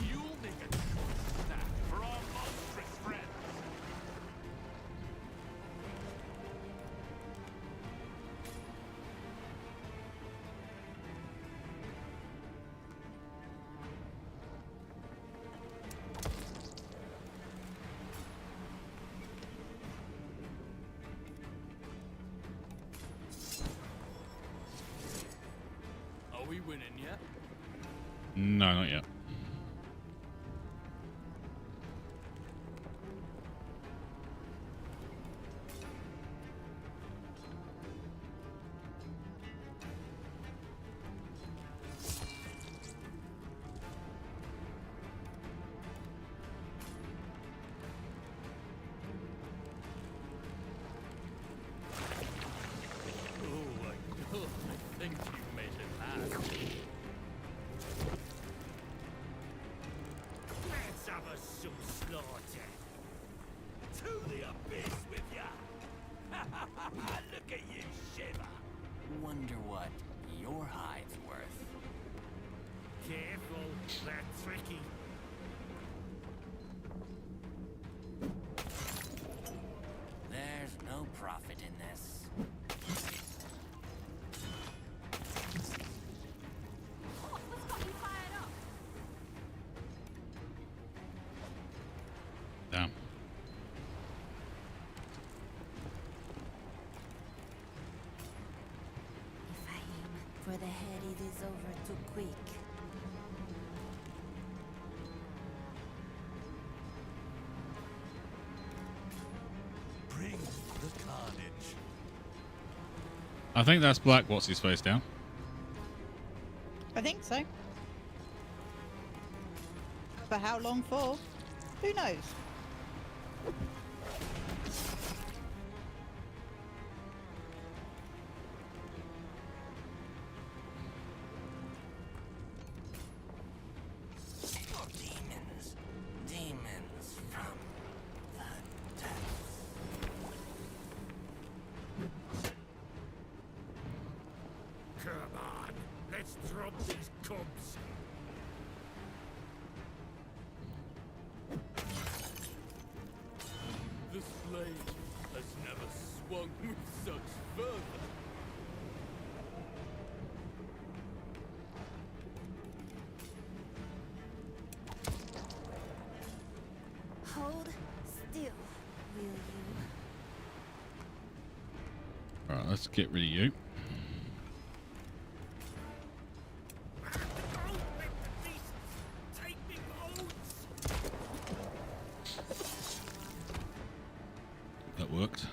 Speaker 6: You'll make a choice now for our monstrous friends.
Speaker 9: Are we winning yet?
Speaker 1: No, not yet.
Speaker 9: Oh, I think you made it last.
Speaker 8: Let's have a some slaughter. To the abyss with ya. Look at you shiver.
Speaker 11: Wonder what your hide's worth.
Speaker 8: Careful, they're tricky.
Speaker 11: There's no profit in this.
Speaker 5: What's got you fired up?
Speaker 1: Damn.
Speaker 3: If I aim for the head, it is over too quick.
Speaker 6: Bring the carnage.
Speaker 1: I think that's Black. What's his face down?
Speaker 2: I think so. For how long for? Who knows?
Speaker 11: Demons. Demons from the depths.
Speaker 8: Come on, let's drop these cubs.
Speaker 9: The slave has never swung with such fervor.
Speaker 3: Hold still, will you?
Speaker 1: Alright, let's get rid of you.
Speaker 8: Take me boats.
Speaker 1: That worked.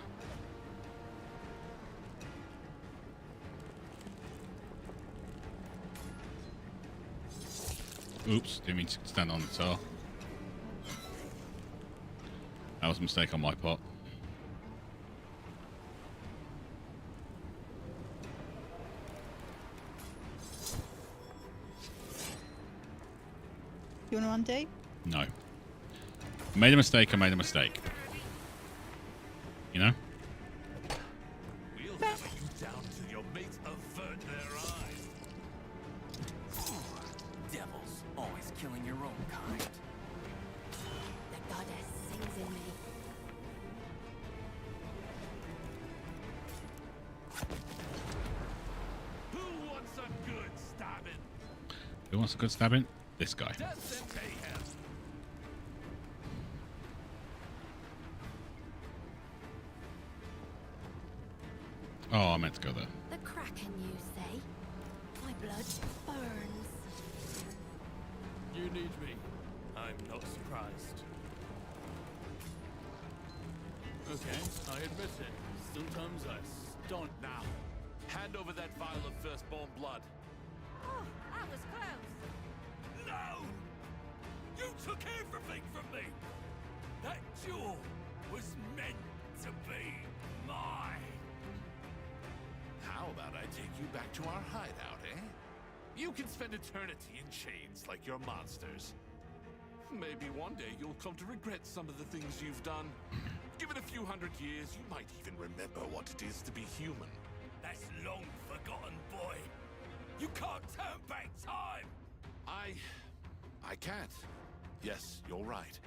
Speaker 1: Oops, didn't mean to stand on the tar. That was a mistake on my part.
Speaker 2: You want to undo?
Speaker 1: No. Made a mistake, I made a mistake. You know?
Speaker 6: We'll hammer you down till your mates avert their eyes.
Speaker 11: Devils, always killing your own kind.
Speaker 3: The goddess sings in me.
Speaker 6: Who wants a good stabbing?
Speaker 1: Who wants a good stabbing? This guy.
Speaker 6: Death and mayhem.
Speaker 1: Oh, I meant to go there.
Speaker 3: The Kraken, you say? My blood burns.
Speaker 9: You need me. I'm not surprised. Okay, I admit it. Sometimes I stunt.
Speaker 6: Now, hand over that vial of firstborn blood.
Speaker 5: Oh, that was close.
Speaker 8: No! You took everything from me! That jewel was meant to be mine!
Speaker 6: How about I take you back to our hideout, eh? You can spend eternity in chains like your monsters. Maybe one day you'll come to regret some of the things you've done. Give it a few hundred years, you might even remember what it is to be human.
Speaker 8: That's long forgotten, boy. You can't turn back time!
Speaker 6: I can't. Yes, you're right.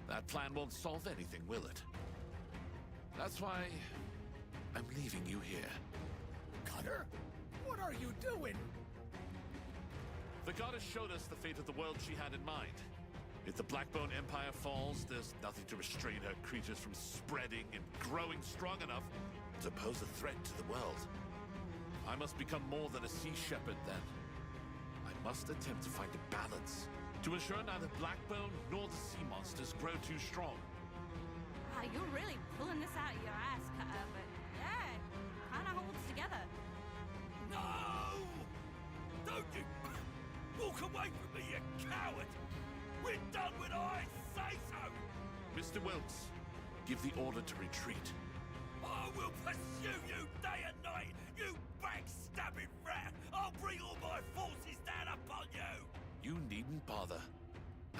Speaker 6: That plan won't solve anything, will it? That's why I'm leaving you here.
Speaker 4: Cutter, what are you doing?
Speaker 6: The goddess showed us the fate of the world she had in mind. If the Blackbone Empire falls, there's nothing to restrain her creatures from spreading and growing strong enough to pose a threat to the world. I must become more than a sea shepherd then. I must attempt to find a balance to ensure neither Blackbone nor the sea monsters grow too strong.
Speaker 5: Ah, you're really pulling this out of your ass, Cutter, but yeah, kinda holds together.
Speaker 8: No! Don't you walk away from me, you coward! We're done when I say so!
Speaker 6: Mr. Wilkes, give the order to retreat.
Speaker 8: I will pursue you day and night, you backstabbing rat! I'll bring all my forces down upon you!
Speaker 6: You needn't bother.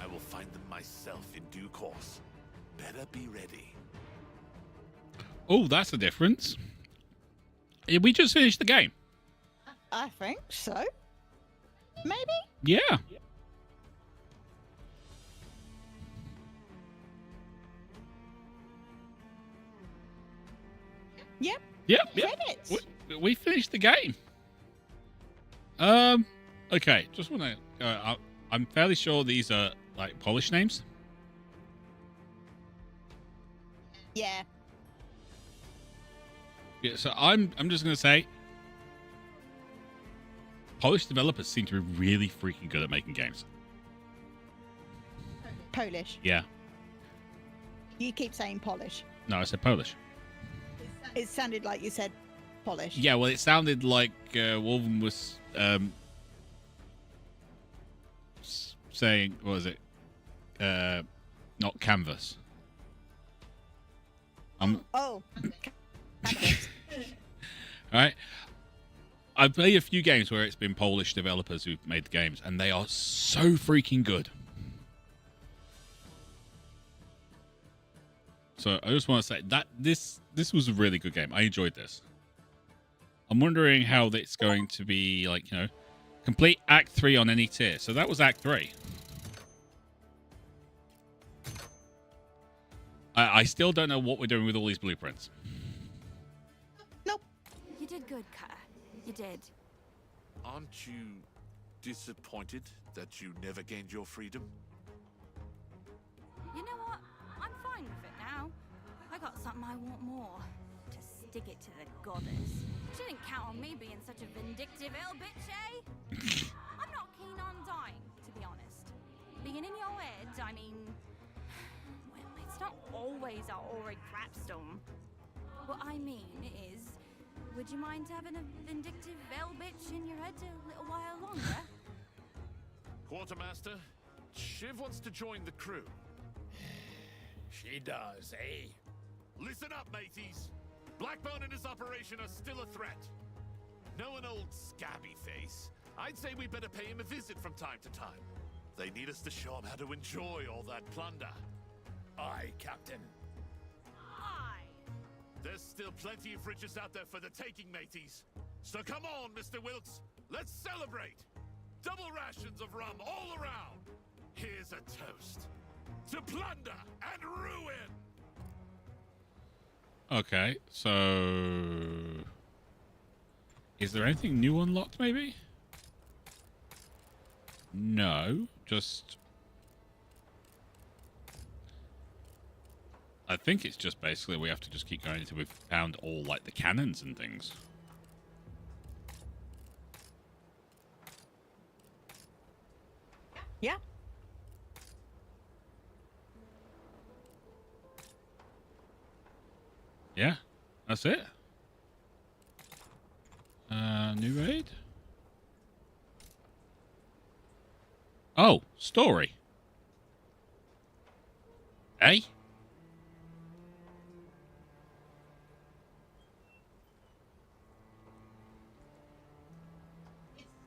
Speaker 6: I will find them myself in due course. Better be ready.
Speaker 1: Oh, that's a difference. We just finished the game.
Speaker 2: I think so. Maybe?
Speaker 1: Yeah.
Speaker 2: Yep.
Speaker 1: Yep.
Speaker 2: Credits.
Speaker 1: We finished the game. Okay. Just want to. I'm fairly sure these are like Polish names.
Speaker 2: Yeah.
Speaker 1: Yeah. So I'm just gonna say, Polish developers seem to be really freaking good at making games.
Speaker 2: Polish.
Speaker 1: Yeah.
Speaker 2: You keep saying Polish.
Speaker 1: No, I said Polish.
Speaker 2: It sounded like you said Polish.
Speaker 1: Yeah. Well, it sounded like Wolven was saying, what was it? Not canvas.
Speaker 2: Oh.
Speaker 1: All right. I've played a few games where it's been Polish developers who've made the games, and they are so freaking good. So I just want to say that this was a really good game. I enjoyed this. I'm wondering how it's going to be, like, you know, complete Act 3 on any tier. So that was Act 3. I still don't know what we're doing with all these blueprints.
Speaker 2: Nope.
Speaker 5: You did good, Cutter. You did.
Speaker 6: Aren't you disappointed that you never gained your freedom?
Speaker 5: You know what? I'm fine with it now. I got something I want more. To stick it to the goddess. She didn't count on me being such a vindictive ill bitch, eh? I'm not keen on dying, to be honest. Being in your head, I mean... Well, it's not always a horrid crapstorm. What I mean is... Would you mind having a vindictive ill bitch in your head a little while longer?
Speaker 6: Quartermaster, Shiv wants to join the crew.
Speaker 4: She does, eh?
Speaker 6: Listen up, mateys. Blackbone and his operation are still a threat. Know an old scabby face? I'd say we better pay him a visit from time to time. They need us to show him how to enjoy all that plunder.
Speaker 4: Aye, Captain.
Speaker 5: Aye.
Speaker 6: There's still plenty of riches out there for the taking, mateys. So come on, Mr. Wilkes. Let's celebrate. Double rations of rum all around. Here's a toast. To plunder and ruin!
Speaker 1: Okay, so... Is there anything new unlocked, maybe? No, just... I think it's just basically we have to just keep going until we've found all, like, the cannons and things.
Speaker 2: Yeah.
Speaker 1: Yeah, that's it. New raid. Oh, story. Eh?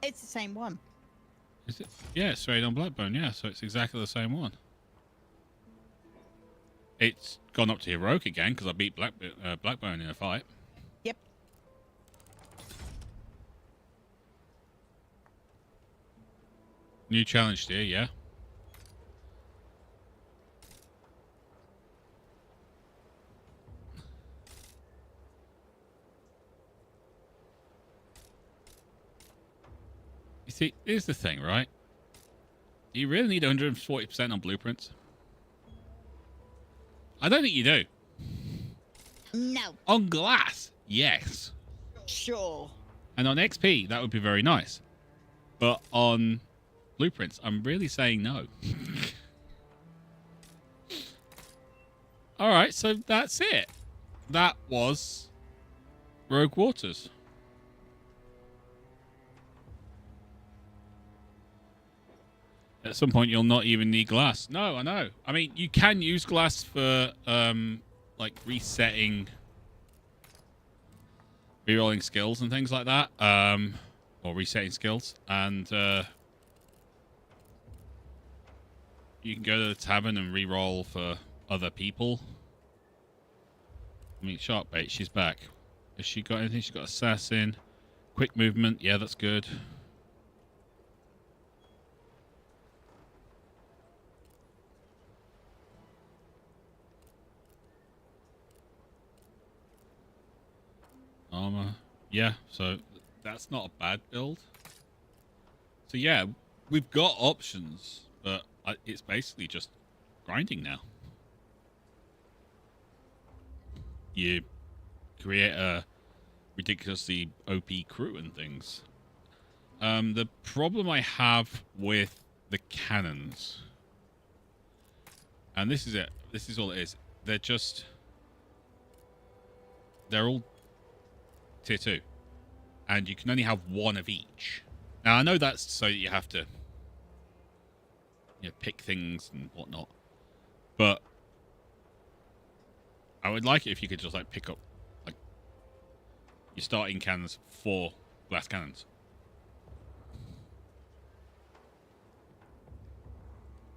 Speaker 2: It's the same one.
Speaker 1: Is it? Yeah, it's raid on Blackbone. Yeah, so it's exactly the same one. It's gone up to heroic again because I beat Blackbone in a fight.
Speaker 2: Yep.
Speaker 1: New challenge tier, yeah. You see, here's the thing, right? You really need 140% on blueprints. I don't think you do.
Speaker 2: No.
Speaker 1: On glass, yes.
Speaker 2: Sure.
Speaker 1: And on XP, that would be very nice. But on blueprints, I'm really saying no. All right, so that's it. That was Rogue Waters. At some point, you'll not even need glass. No, I know. I mean, you can use glass for, like, resetting, rerolling skills and things like that. Or resetting skills. And, you can go to the tavern and reroll for other people. I mean, Sharkbait, she's back. Has she got anything? She's got Assassin. Quick movement. Yeah, that's good. Armor. Yeah, so that's not a bad build. So yeah, we've got options, but it's basically just grinding now. You create a ridiculously OP crew and things. The problem I have with the cannons, and this is it, this is all it is, they're all tier 2, and you can only have one of each. Now I know that's so that you have to, you know, pick things and whatnot, but I would like it if you could just like pick up like your starting cannons, 4 glass cannons,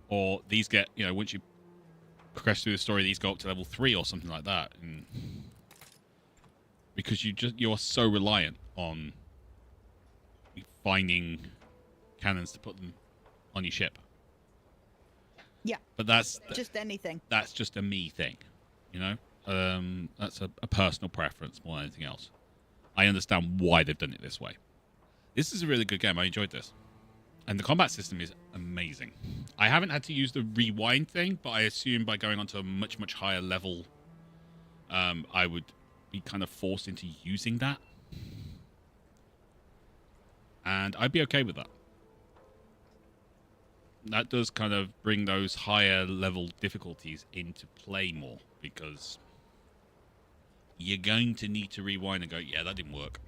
Speaker 1: or these get, you know, once you progress through the story, these go up to level 3 or something like that, and because you are so reliant on finding cannons to put them on your ship.
Speaker 2: Yeah.
Speaker 1: But that's
Speaker 2: just anything.
Speaker 1: That's just a me thing, you know. That's a personal preference more than anything else. I understand why they've done it this way. This is a really good game. I enjoyed this, and the combat system is amazing. I haven't had to use the rewind thing, but I assume by going onto a much higher level, I would be kind of forced into using that, and I'd be okay with that. That does kind of bring those higher level difficulties into play more, because you're going to need to rewind and go, yeah, that didn't work.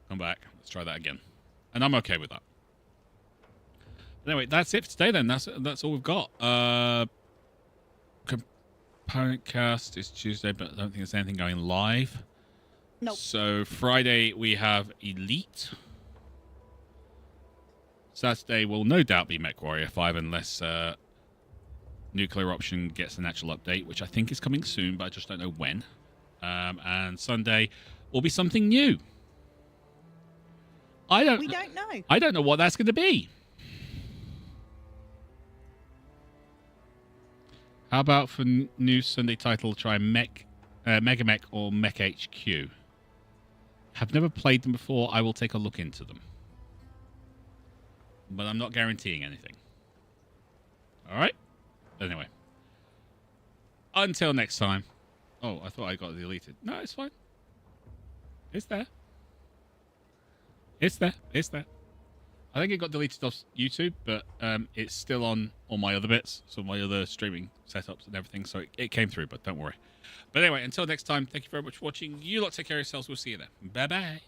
Speaker 1: Come back, let's try that again. And I'm okay with that. But anyway, that's it for today then. That's all we've got. Component cast is Tuesday, but I don't think there's anything going live.
Speaker 2: Nope.
Speaker 1: So Friday we have Elite. Saturday will no doubt be Mech Warrior 5 unless Nuclear Option gets an actual update, which I think is coming soon, but I just don't know when. And Sunday will be something new. We don't know. I don't know what that's going to be. How about for new Sunday title, try Mega Mech or Mech HQ? Have never played them before. I will take a look into them. But I'm not guaranteeing anything. Alright? Anyway. Until next time. Oh, I thought I got deleted. No, it's fine. It's there. It's there. It's there. I think it got deleted off YouTube, but it's still on all my other bits, so my other streaming setups and everything. So it came through, but don't worry. But anyway, until next time, thank you very much for watching. You lot take care of yourselves. We'll see you there. Bye-bye.